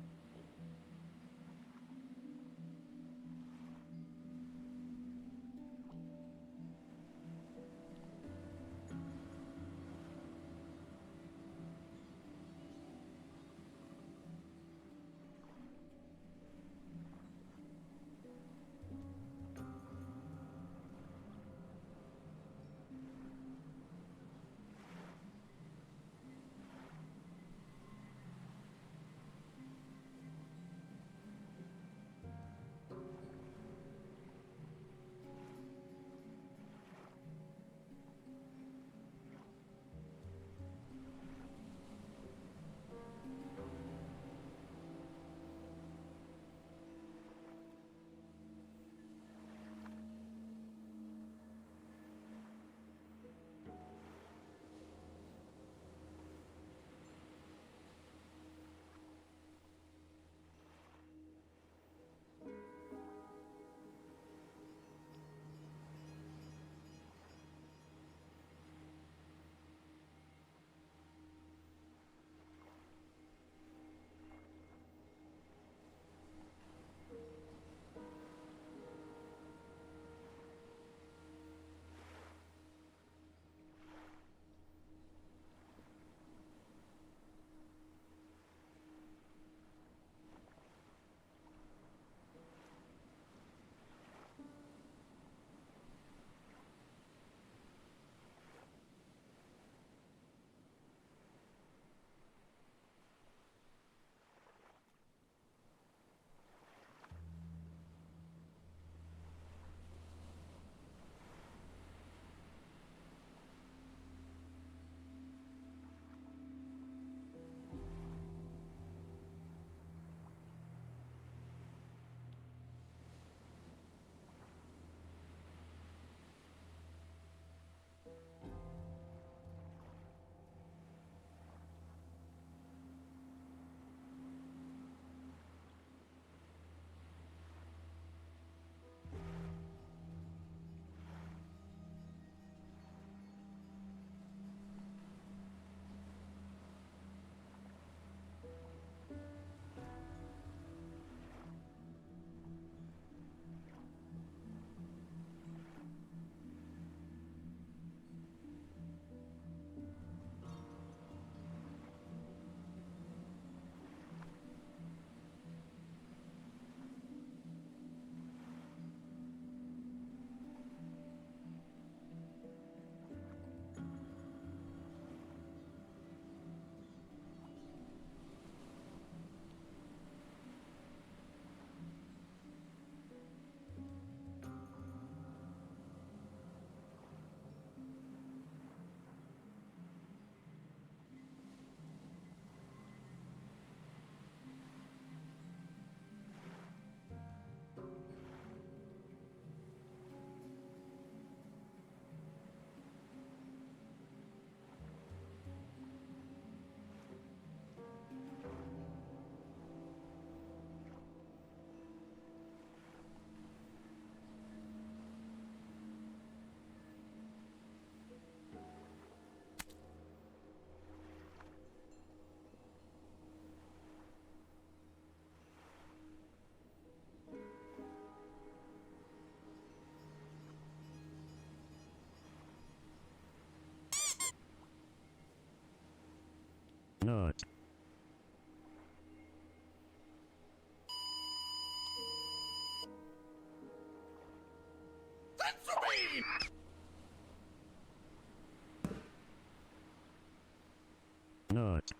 Nut.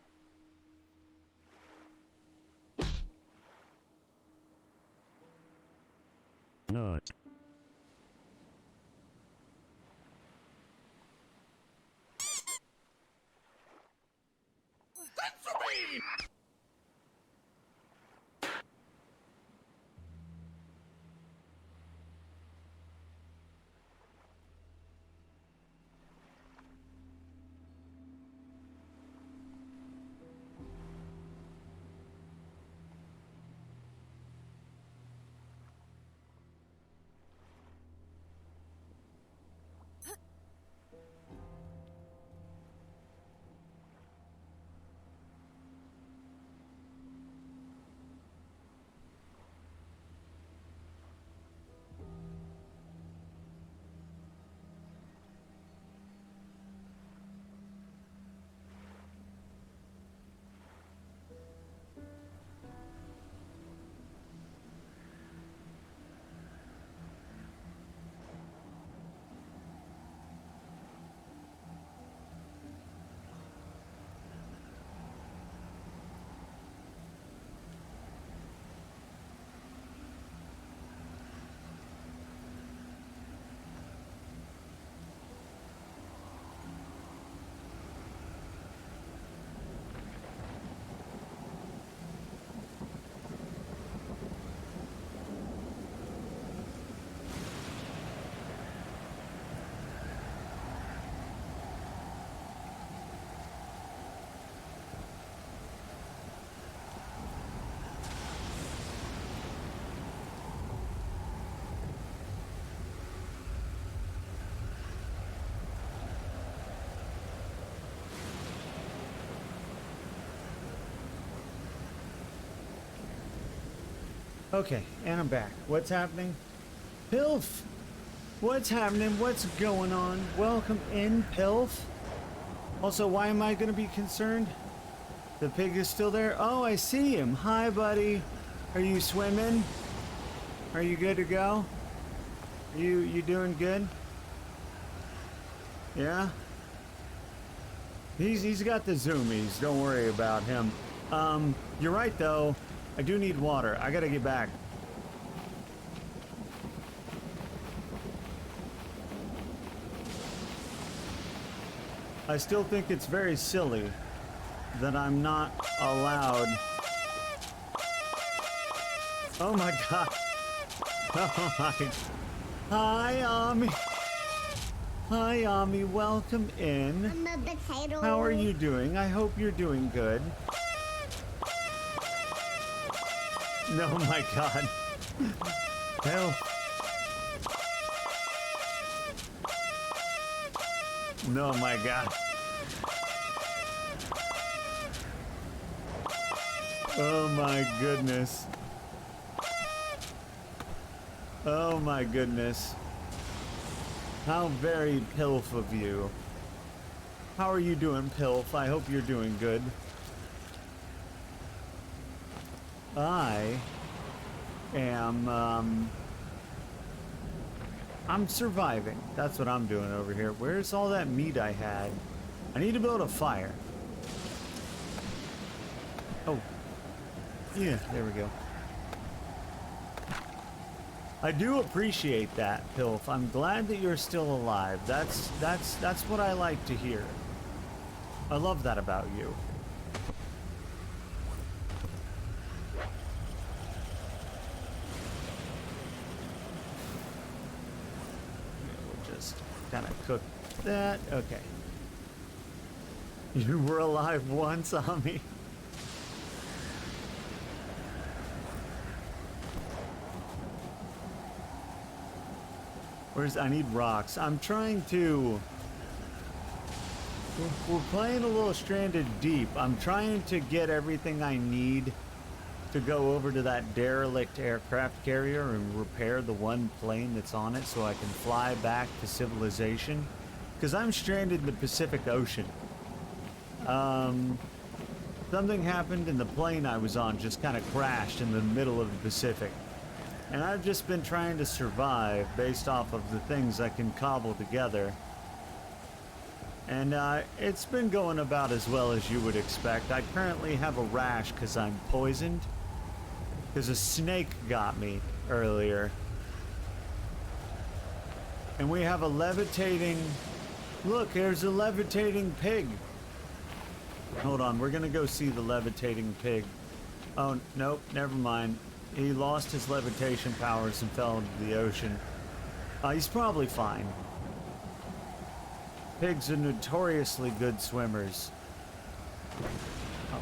Nut. Okay, and I'm back. What's happening? Pilf! What's happening? What's going on? Welcome in, Pilf. Also, why am I going to be concerned? The pig is still there? Oh, I see him. Hi, buddy. Are you swimming? Are you good to go? You doing good? Yeah? He's got the zoomies. Don't worry about him. You're right, though. I do need water. I gotta get back. I still think it's very silly that I'm not allowed. Oh my god. Oh my. Hi, Ami. Hi, Ami. Welcome in. I'm a potato. How are you doing? I hope you're doing good. No, my god. Hell. No, my god. Oh my goodness. Oh my goodness. How very Pilf of you. How are you doing, Pilf? I hope you're doing good. I am, I'm surviving. That's what I'm doing over here. Where's all that meat I had? I need to build a fire. Oh. Yeah, there we go. I do appreciate that, Pilf. I'm glad that you're still alive. That's what I like to hear. I love that about you. Kind of cook that. Okay. You were alive once, Ami. I need rocks. I'm trying to... We're playing a little Stranded Deep. I'm trying to get everything I need to go over to that derelict aircraft carrier and repair the one plane that's on it so I can fly back to civilization. Because I'm stranded in the Pacific Ocean. Something happened and the plane I was on just kind of crashed in the middle of the Pacific. And I've just been trying to survive based off of the things I can cobble together. And it's been going about as well as you would expect. I currently have a rash because I'm poisoned. Because a snake got me earlier. And we have a levitating... Look, there's a levitating pig. Hold on, we're gonna go see the levitating pig. Oh, nope, never mind. He lost his levitation powers and fell into the ocean. He's probably fine. Pigs are notoriously good swimmers. Oh.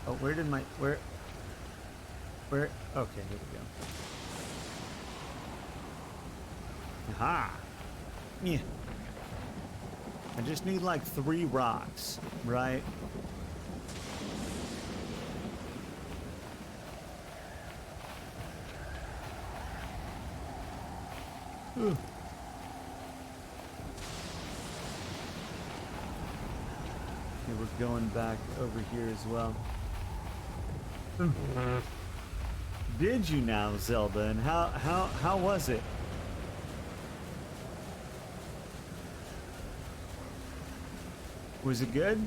Oh, where did my... Where... Okay, here we go. Aha! Yeah. I just need like 3 rocks, right? Ooh. Okay, we're going back over here as well. Did you now, Zelda? And how was it? Was it good?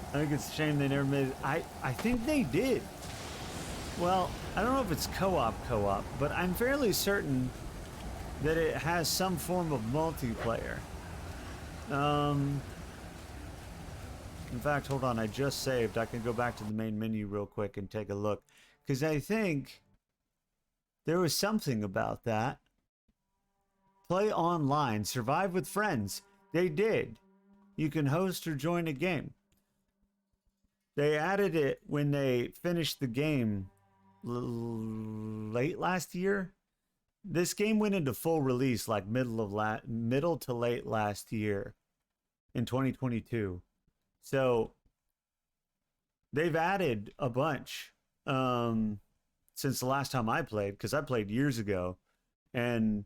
I think it's a shame they never made it. I think they did. Well, I don't know if it's co-op, but I'm fairly certain that it has some form of multiplayer. In fact, hold on, I just saved. I can go back to the main menu real quick and take a look. Because I think there was something about that. Play online, survive with friends. They did. You can host or join a game. They added it when they finished the game late last year. This game went into full release like middle to late last year in 2022. So they've added a bunch since the last time I played, because I played years ago, and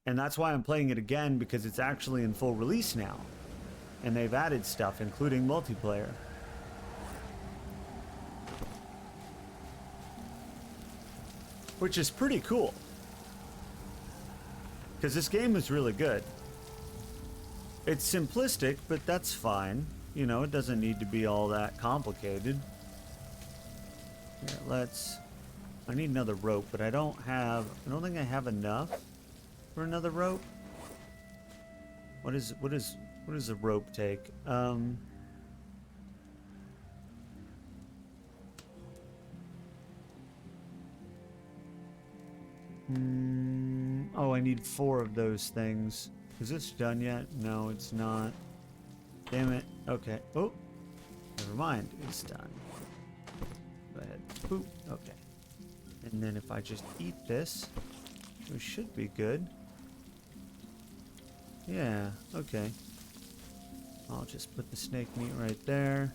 that's why I'm playing it again, because it's actually in full release now, and they've added stuff, including multiplayer. Which is pretty cool, because this game is really good. It's simplistic, but that's fine. You know, it doesn't need to be all that complicated. Here, I need another rope, but I don't think I have enough for another rope. What does a rope take? Oh, I need 4 of those things. Is this done yet? No, it's not. Damn it. Okay. Oh, never mind. It's done. Go ahead. Boop. Okay. And then if I just eat this, we should be good. Yeah. Okay. I'll just put the snake meat right there.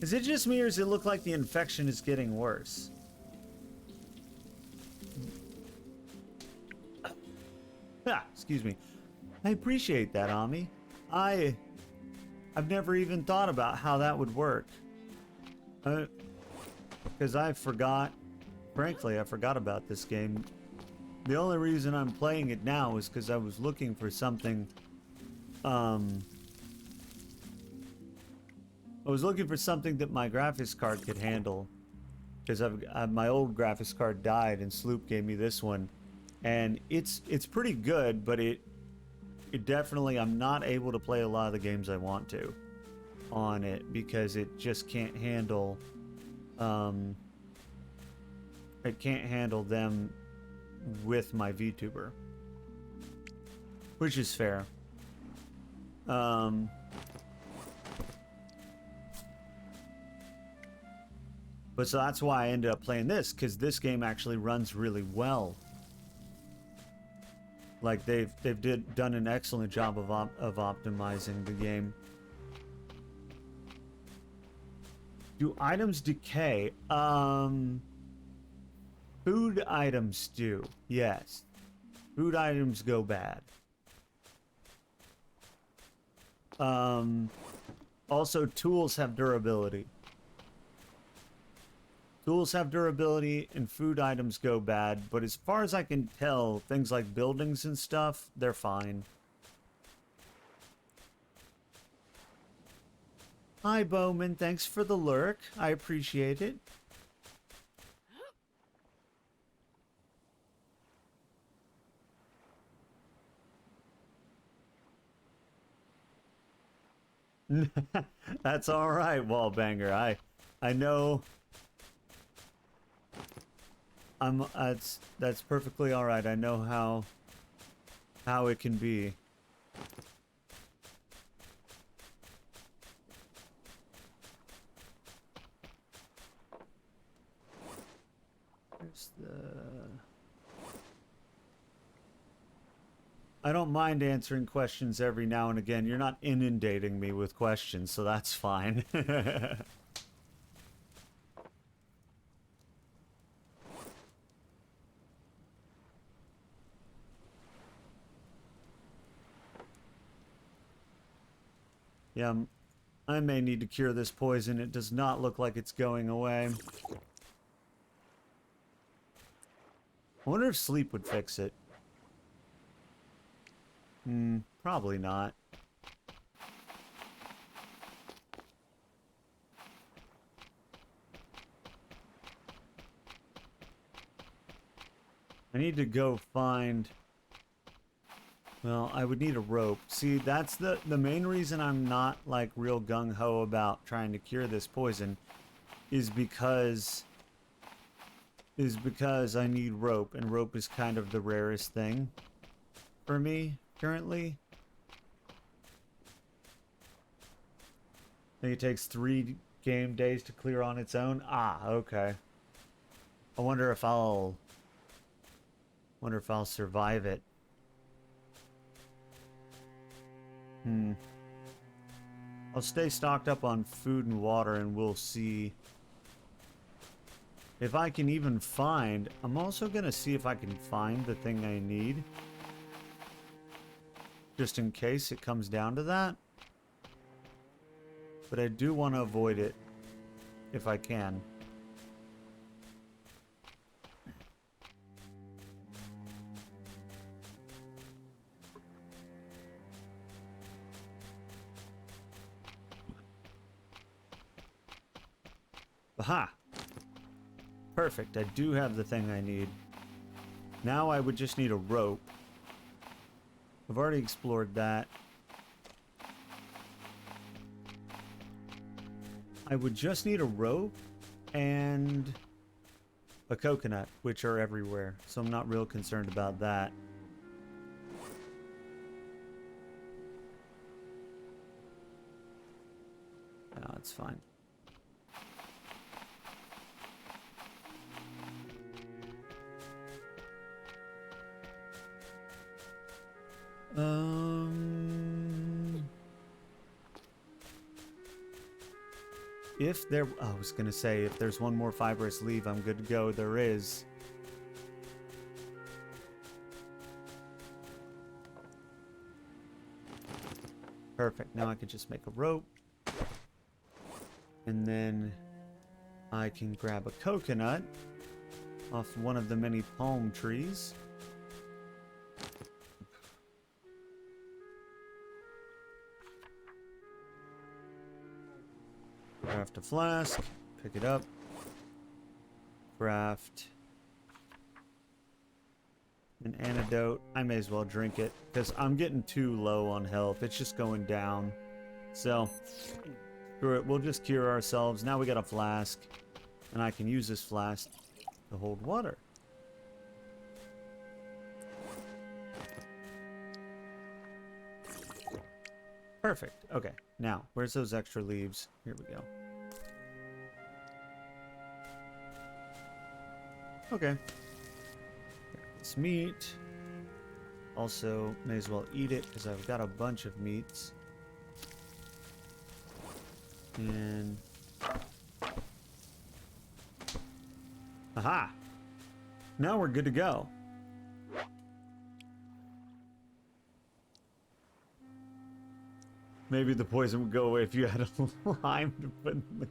Is it just me, or does it look like the infection is getting worse? Ah, excuse me. I appreciate that, Ami. I've never even thought about how that would work. Because I forgot. Frankly, I forgot about this game. The only reason I'm playing it now is because I was looking for something. I was looking for something that my graphics card could handle, because my old graphics card died, and Sloop gave me this one, and it's pretty good, but it definitely, I'm not able to play a lot of the games I want to on it, because it just can't handle them with my VTuber, which is fair. But so that's why I ended up playing this, because this game actually runs really well. Like they've done an excellent job of optimizing the game. Do items decay? Food items do. Yes. Food items go bad. Also, tools have durability. Tools have durability and food items go bad, but as far as I can tell, things like buildings and stuff, they're fine. Hi, Bowman. Thanks for the lurk. I appreciate it. That's all right, Wallbanger. I know. That's perfectly all right. I know how it can be. There's the. I don't mind answering questions every now and again. You're not inundating me with questions, so that's fine. Yeah, I may need to cure this poison. It does not look like it's going away. I wonder if sleep would fix it. Probably not. I need to go find... Well, I would need a rope. See, that's the main reason I'm not, like, real gung-ho about trying to cure this poison is because I need rope, and rope is kind of the rarest thing for me currently. I think it takes 3 game days to clear on its own. Ah, okay. I wonder if I'll survive it. I'll stay stocked up on food and water and we'll see if I can even find... I'm also gonna see if I can find the thing I need. Just in case it comes down to that. But I do want to avoid it if I can. Aha! Perfect, I do have the thing I need. Now I would just need a rope. I've already explored that. I would just need a rope and a coconut, which are everywhere, so I'm not real concerned about that. No, it's fine. If there... I was gonna say, if there's one more fibrous leaf, I'm good to go. There is. Perfect. Now I can just make a rope. And then I can grab a coconut off one of the many palm trees. Craft a flask, pick it up, craft an antidote. I may as well drink it because I'm getting too low on health. It's just going down. So, screw it. We'll just cure ourselves. Now we got a flask, and I can use this flask to hold water. Perfect. Okay. Now, where's those extra leaves? Here we go. Okay. It's meat. Also, may as well eat it because I've got a bunch of meats. And Aha! Now we're good to go. Maybe the poison would go away if you had a lime to put in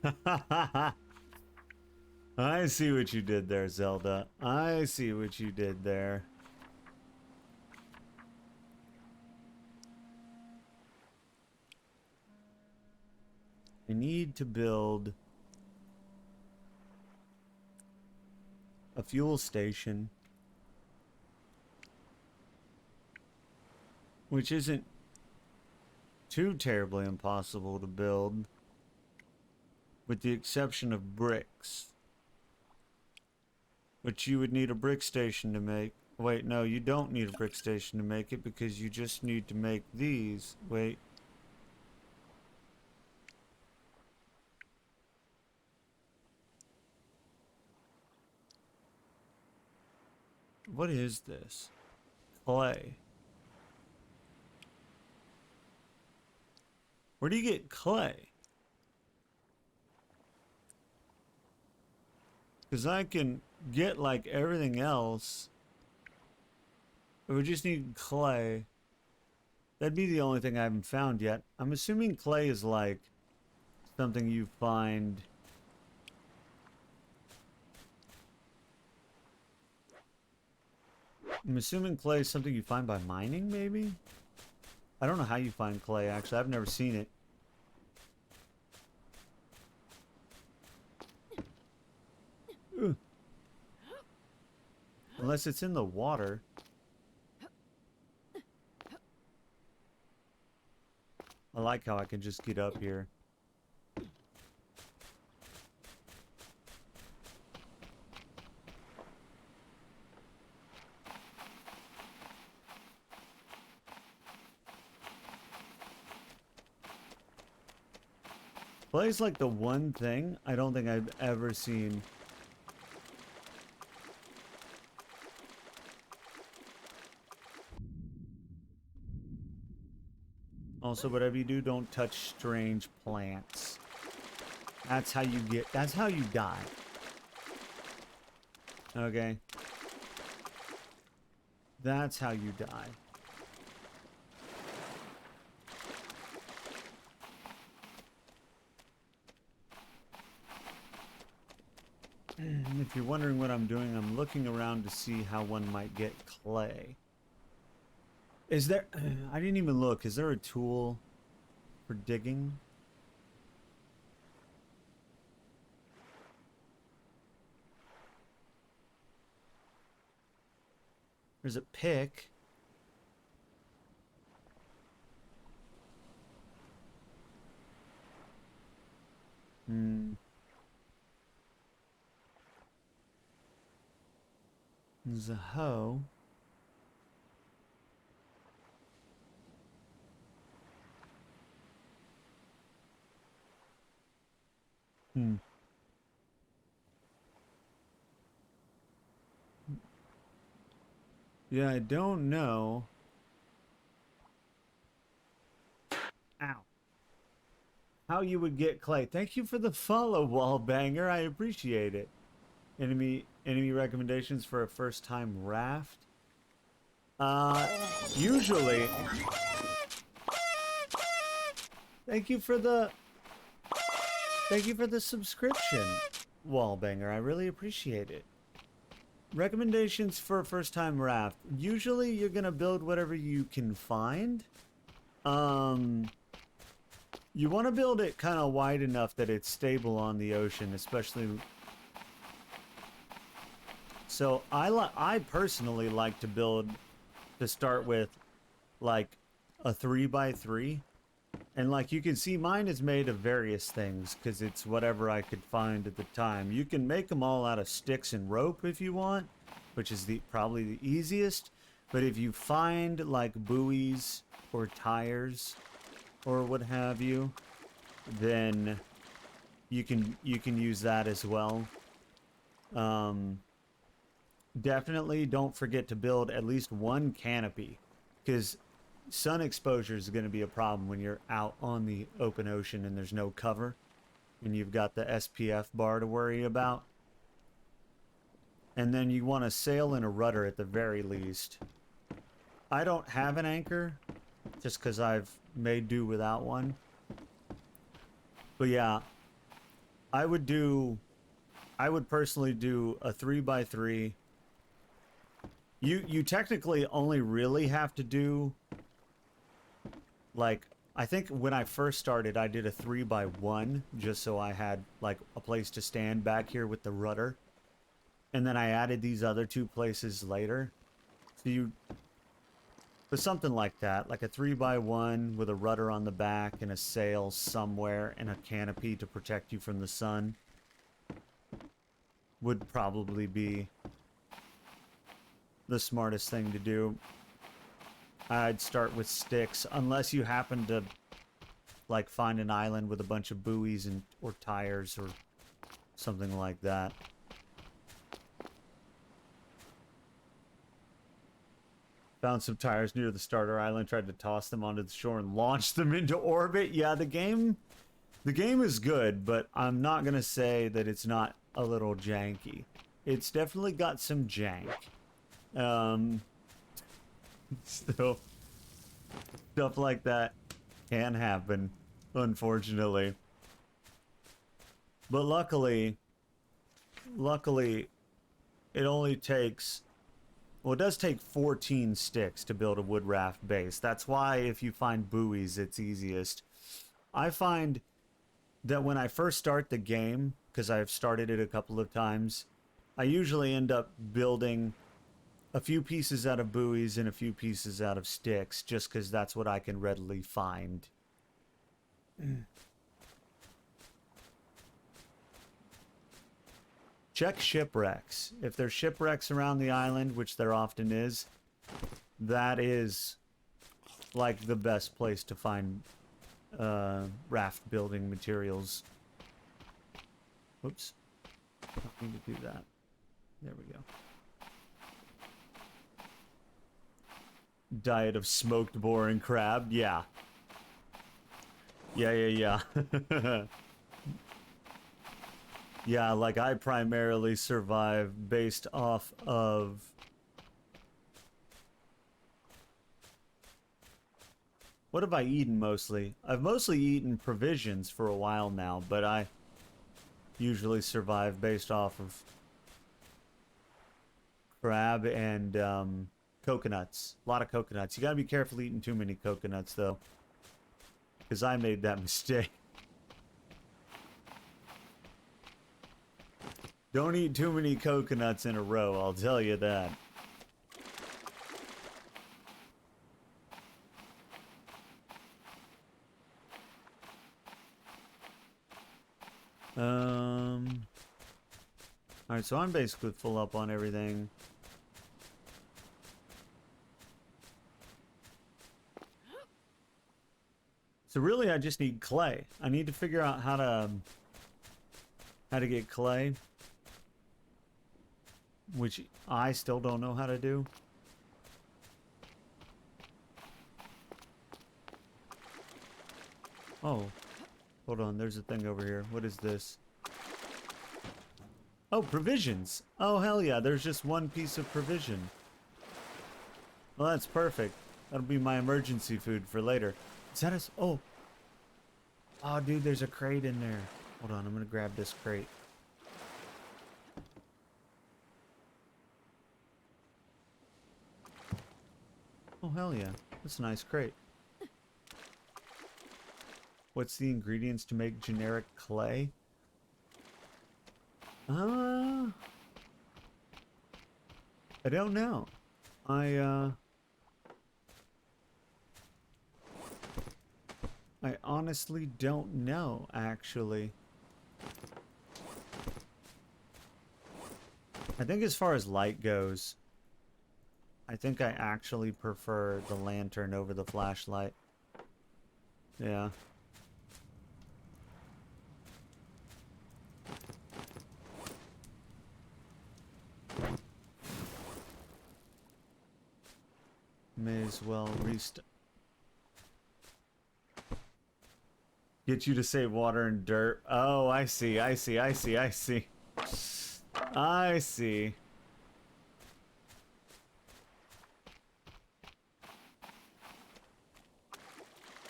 the... I see what you did there, Zelda. I see what you did there. I need to build a fuel station, which isn't too terribly impossible to build, with the exception of bricks, which you would need a brick station to make. Wait, no, you don't need a brick station to make it because you just need to make these. Wait. What is this? Clay. Where do you get clay? Because I can get like everything else. But we just need clay. That'd be the only thing I haven't found yet. I'm assuming clay is like something you find. I'm assuming clay is something you find by mining, maybe? I don't know how you find clay, actually. I've never seen it. Ooh. Unless it's in the water. I like how I can just get up here. Clay's like the one thing I don't think I've ever seen. Also, whatever you do, don't touch strange plants. That's how you die. Okay? That's how you die. If you're wondering what I'm doing, I'm looking around to see how one might get clay. Is there... I didn't even look. Is there a tool for digging? There's a pick. There's a hoe. Yeah, I don't know. Ow. How you would get clay. Thank you for the follow, Wallbanger. I appreciate it. Enemy recommendations for a first time raft? Usually. Thank you for the subscription, Wallbanger. I really appreciate it. Recommendations for a first time raft. Usually you're gonna build whatever you can find. You want to build it kind of wide enough that it's stable on the ocean, especially. So I personally like to start with like a 3x3, and like you can see, mine is made of various things because it's whatever I could find at the time. You can make them all out of sticks and rope if you want, which is probably the easiest. But if you find like buoys or tires or what have you, then you can use that as well. Definitely don't forget to build at least one canopy, because sun exposure is going to be a problem when you're out on the open ocean and there's no cover. and you've got the SPF bar to worry about. And then you want a sail and a rudder at the very least. I don't have an anchor, just because I've made do without one. But yeah, I would personally do a 3x3. You technically only really have to do, like, I think when I first started, I did a 3x1, just so I had, like, a place to stand back here with the rudder. And then I added these other 2 places later. So something like that, like a 3x1 with a rudder on the back and a sail somewhere and a canopy to protect you from the sun would probably be the smartest thing to do. I'd start with sticks, unless you happen to, like, find an island with a bunch of buoys or tires or something like that. Found some tires near the starter island, tried to toss them onto the shore and launch them into orbit. Yeah, the game is good, but I'm not going to say that it's not a little janky. It's definitely got some jank. So, stuff like that can happen, unfortunately. But luckily, it only takes... Well, it does take 14 sticks to build a wood raft base. That's why if you find buoys, it's easiest. I find that when I first start the game, because I've started it a couple of times, I usually end up building a few pieces out of buoys and a few pieces out of sticks, just because that's what I can readily find. Check shipwrecks. If there's shipwrecks around the island, which there often is, that is like the best place to find raft building materials. Whoops. I need to do that. There we go. Diet of smoked boar and crab. Yeah. Yeah. Yeah, like I primarily survive based off of... What have I eaten mostly? I've mostly eaten provisions for a while now, but I usually survive based off of crab and coconuts. A lot of coconuts. You gotta be careful eating too many coconuts, though, because I made that mistake. Don't eat too many coconuts in a row, I'll tell you that. Alright, so I'm basically full up on everything. So really I just need clay. I need to figure out how to get clay, which I still don't know how to do. Oh, hold on, there's a thing over here. What is this? Oh, provisions. Oh, hell yeah, there's just one piece of provision. Well, that's perfect. That'll be my emergency food for later. Is that a... Oh. Oh, dude, there's a crate in there. Hold on, I'm gonna grab this crate. Oh, hell yeah. That's a nice crate. What's the ingredients to make generic clay? I don't know. I honestly don't know, actually. I think as far as light goes, I think I actually prefer the lantern over the flashlight. Yeah. May as well restart. Get you to save water and dirt. Oh, I see, I see, I see, I see. I see.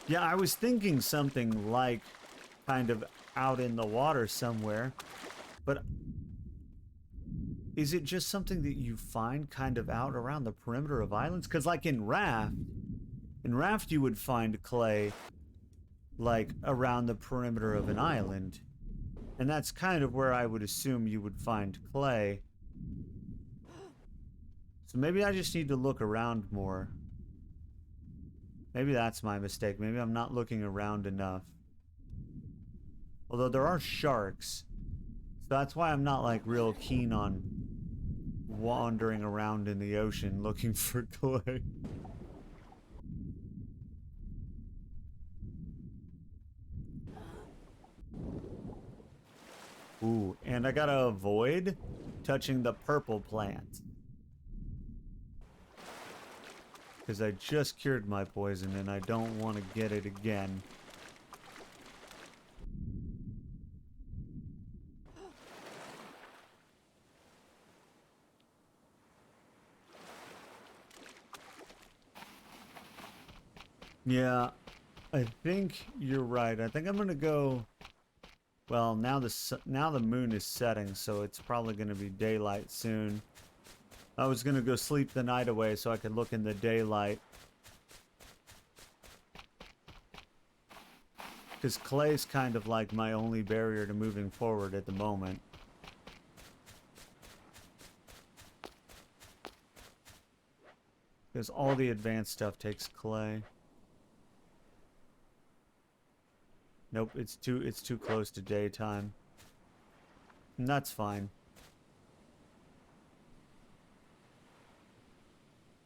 Yeah, I was thinking something like kind of out in the water somewhere, but is it just something that you find kind of out around the perimeter of islands? Because like in Raft you would find clay like around the perimeter of an island. And that's kind of where I would assume you would find clay. So maybe I just need to look around more. Maybe that's my mistake. Maybe I'm not looking around enough. Although there are sharks. So that's why I'm not like real keen on wandering around in the ocean looking for clay. Ooh, and I gotta avoid touching the purple plant. Because I just cured my poison and I don't want to get it again. Yeah, I think you're right. I think I'm gonna go. Well, now the moon is setting, so it's probably gonna be daylight soon. I was gonna go sleep the night away so I could look in the daylight. Because clay's kind of like my only barrier to moving forward at the moment. Because all the advanced stuff takes clay. Nope, it's too close to daytime. And that's fine.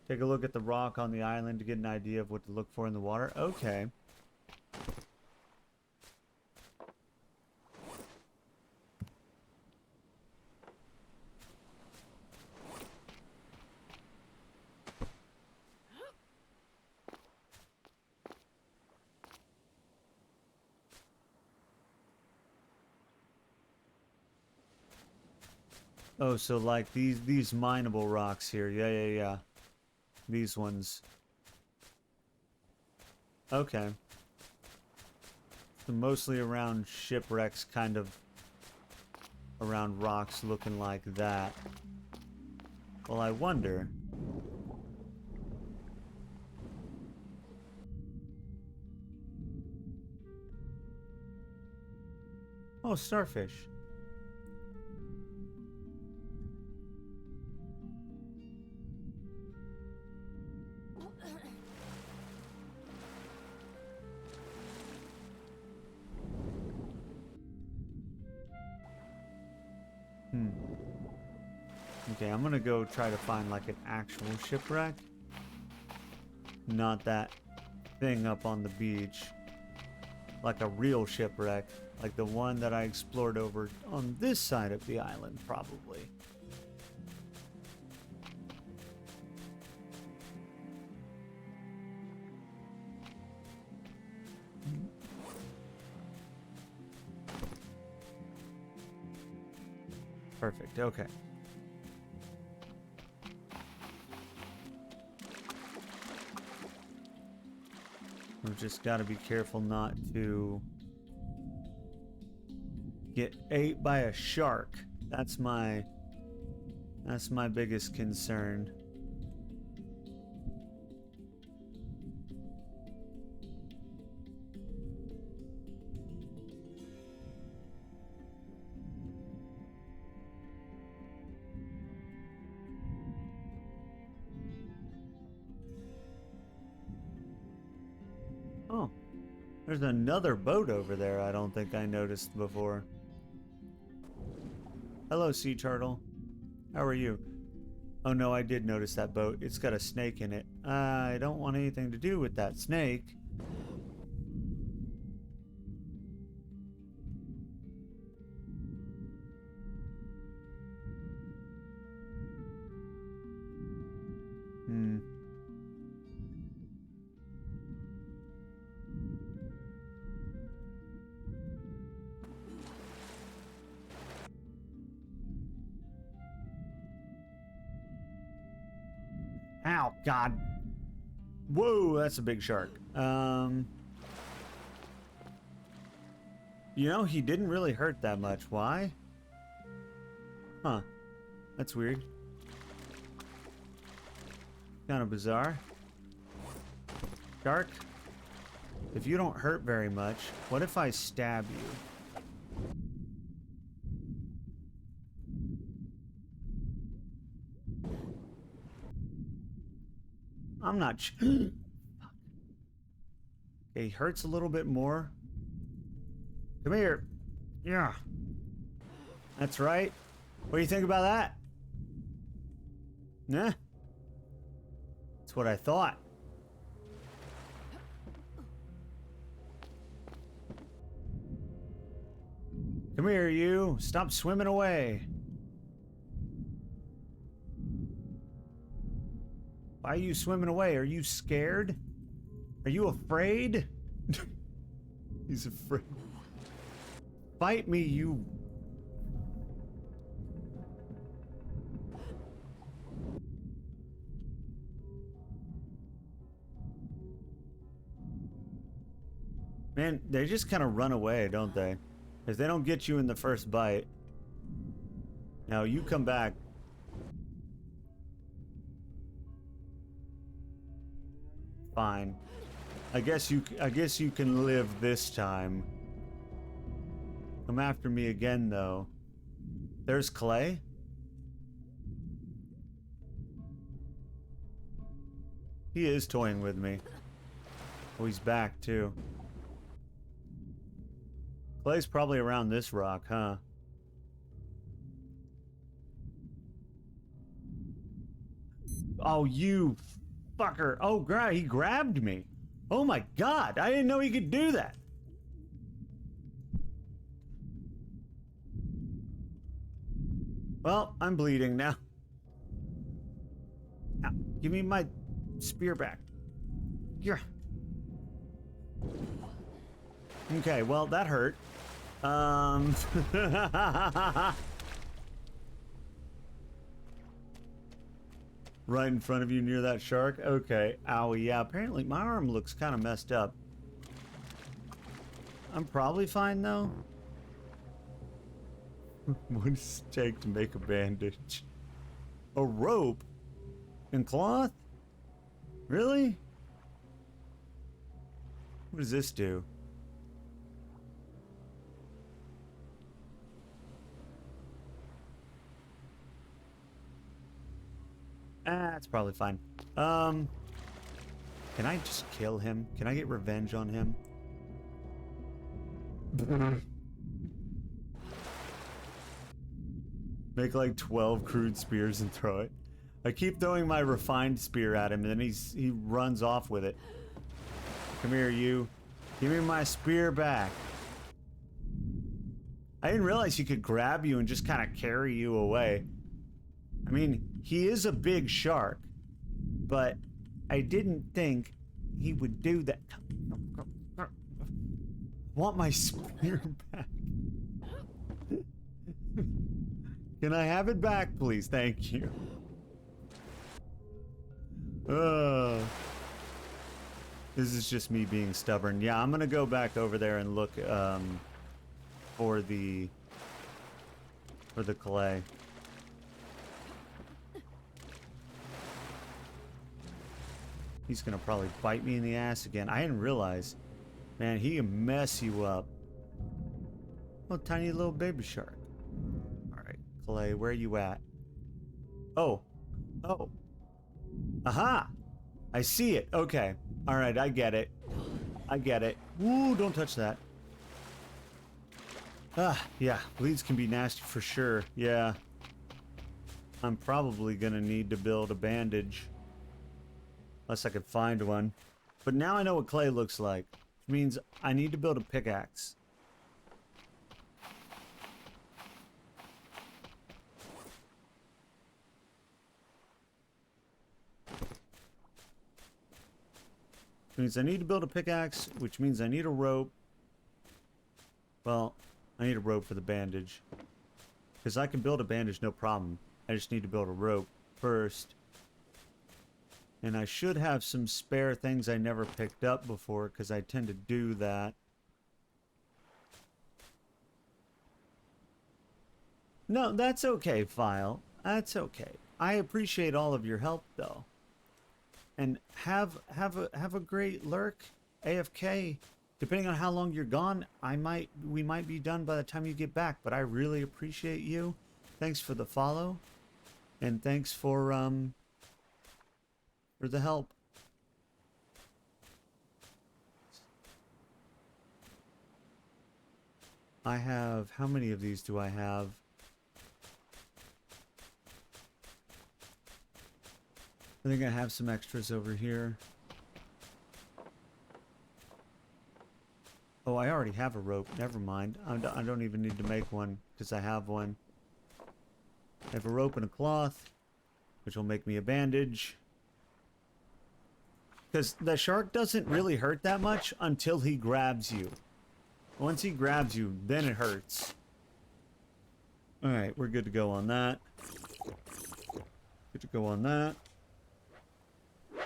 Take a look at the rock on the island to get an idea of what to look for in the water. Okay. Oh, so like these mineable rocks here. Yeah. These ones. Okay. So mostly around shipwrecks, kind of around rocks looking like that. Well, I wonder. Oh, starfish. Okay, I'm gonna go try to find like an actual shipwreck. Not that thing up on the beach. Like a real shipwreck. Like the one that I explored over on this side of the island, probably. Perfect, okay. We've just got to be careful not to get ate by a shark. That's my biggest concern. Oh, there's another boat over there I don't think I noticed before. Hello, sea turtle. How are you? Oh no, I did notice that boat. It's got a snake in it. I don't want anything to do with that snake. Ow, God. Whoa, that's a big shark. You know, he didn't really hurt that much. Why? Huh. That's weird. Kind of bizarre. Shark, if you don't hurt very much, what if I stab you? I'm not Okay, he hurts a little bit more. Come here. Yeah. That's right. What do you think about that? Nah. That's what I thought. Come here, you. Stop swimming away. Why are you swimming away? Are you scared? Are you afraid? He's afraid. Fight me, you. Man, they just kind of run away, don't they? If they don't get you in the first bite. Now you come back. Fine. I guess you can live this time. Come after me again, though. There's Clay. He is toying with me. Oh, he's back, too. Clay's probably around this rock, huh? Oh, you fucker. Oh, he grabbed me. Oh my God, I didn't know he could do that. Well, I'm bleeding now. Now, give me my spear back. Here. Okay, well, that hurt. Right in front of you near that shark? Okay. Owie, yeah, apparently my arm looks kind of messed up. I'm probably fine, though. What does it take to make a bandage? A rope? And cloth? Really? What does this do? That's probably fine. Can I just kill him? Can I get revenge on him? Make like 12 crude spears and throw it. I keep throwing my refined spear at him and then he runs off with it. Come here, you. Give me my spear back. I didn't realize he could grab you and just kind of carry you away. I mean, he is a big shark, but I didn't think he would do that. I want my spear back. Can I have it back, please? Thank you. This is just me being stubborn. Yeah, I'm gonna go back over there and look for the clay. He's gonna probably bite me in the ass again. I didn't realize. Man, he can mess you up. Oh, tiny little baby shark. Alright, Clay, where are you at? Oh. Oh. Aha! I see it. Okay. Alright, I get it. I get it. Woo, don't touch that. Ah, yeah. Bleeds can be nasty for sure. Yeah. I'm probably gonna need to build a bandage. Unless I could find one. But now I know what clay looks like. Which means I need to build a pickaxe. Which means I need to build a pickaxe, which means I need a rope. Well, I need a rope for the bandage. Because I can build a bandage no problem. I just need to build a rope first. And I should have some spare things I never picked up before, because I tend to do that. No, that's okay, File. That's okay. I appreciate all of your help, though. And have a great lurk, AFK. Depending on how long you're gone, we might be done by the time you get back. But I really appreciate you. Thanks for the follow, and thanks for the help. I have, how many of these do I have? I think I have some extras over here. Oh, I already have a rope. Never mind. I don't even need to make one because I have one. I have a rope and a cloth, which will make me a bandage. Because the shark doesn't really hurt that much until he grabs you. Once he grabs you, then it hurts. Alright, we're good to go on that. Good to go on that.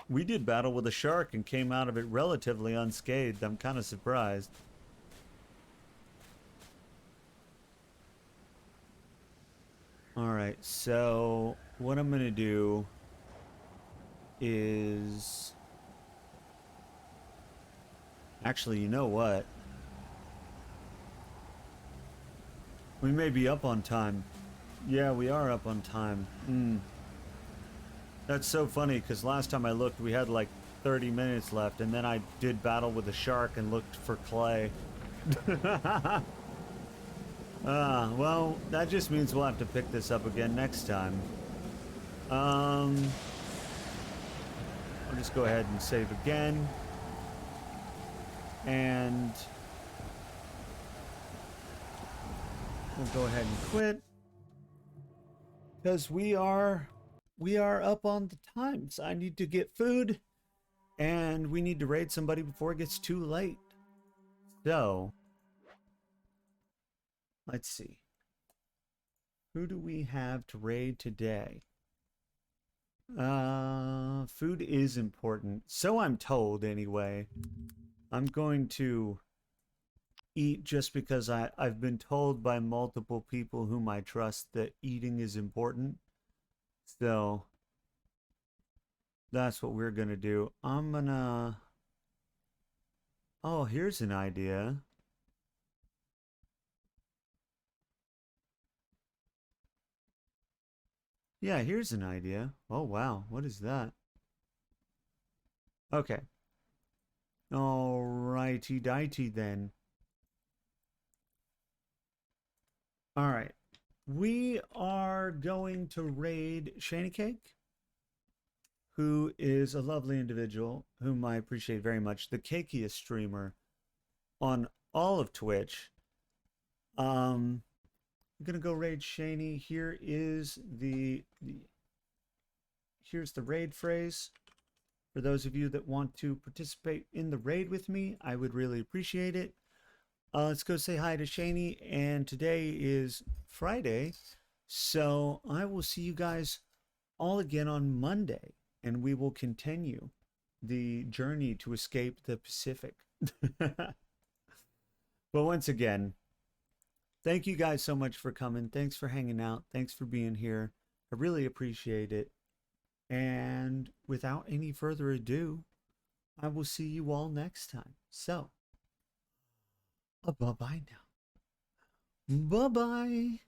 We did battle with a shark and came out of it relatively unscathed. I'm kind of surprised. Alright, so what I'm going to do is... Actually, you know what? We may be up on time. Yeah, we are up on time. That's so funny, because last time I looked, we had like 30 minutes left, and then I did battle with a shark and looked for clay. Well, that just means we'll have to pick this up again next time. I'll just go ahead and save again. And we'll go ahead and quit. Because we are up on the times. I need to get food, and we need to raid somebody before it gets too late. So, let's see. Who do we have to raid today? Food is important. So I'm told, anyway. I'm going to eat just because I've been told by multiple people whom I trust that eating is important. So, that's what we're gonna do. I'm gonna... Oh, here's an idea. Yeah, here's an idea. Oh, wow. What is that? Okay. Alrighty dighty then. Alright. We are going to raid Shani Cake, who is a lovely individual whom I appreciate very much. The cakiest streamer on all of Twitch. I'm gonna go raid Shani. Here's the raid phrase. For those of you that want to participate in the raid with me, I would really appreciate it. Let's go say hi to Shani, and today is Friday, so I will see you guys all again on Monday, and we will continue the journey to escape the Pacific. But once again, thank you guys so much for coming. Thanks for hanging out. Thanks for being here. I really appreciate it. And without any further ado, I will see you all next time. So, bye-bye now. Bye-bye.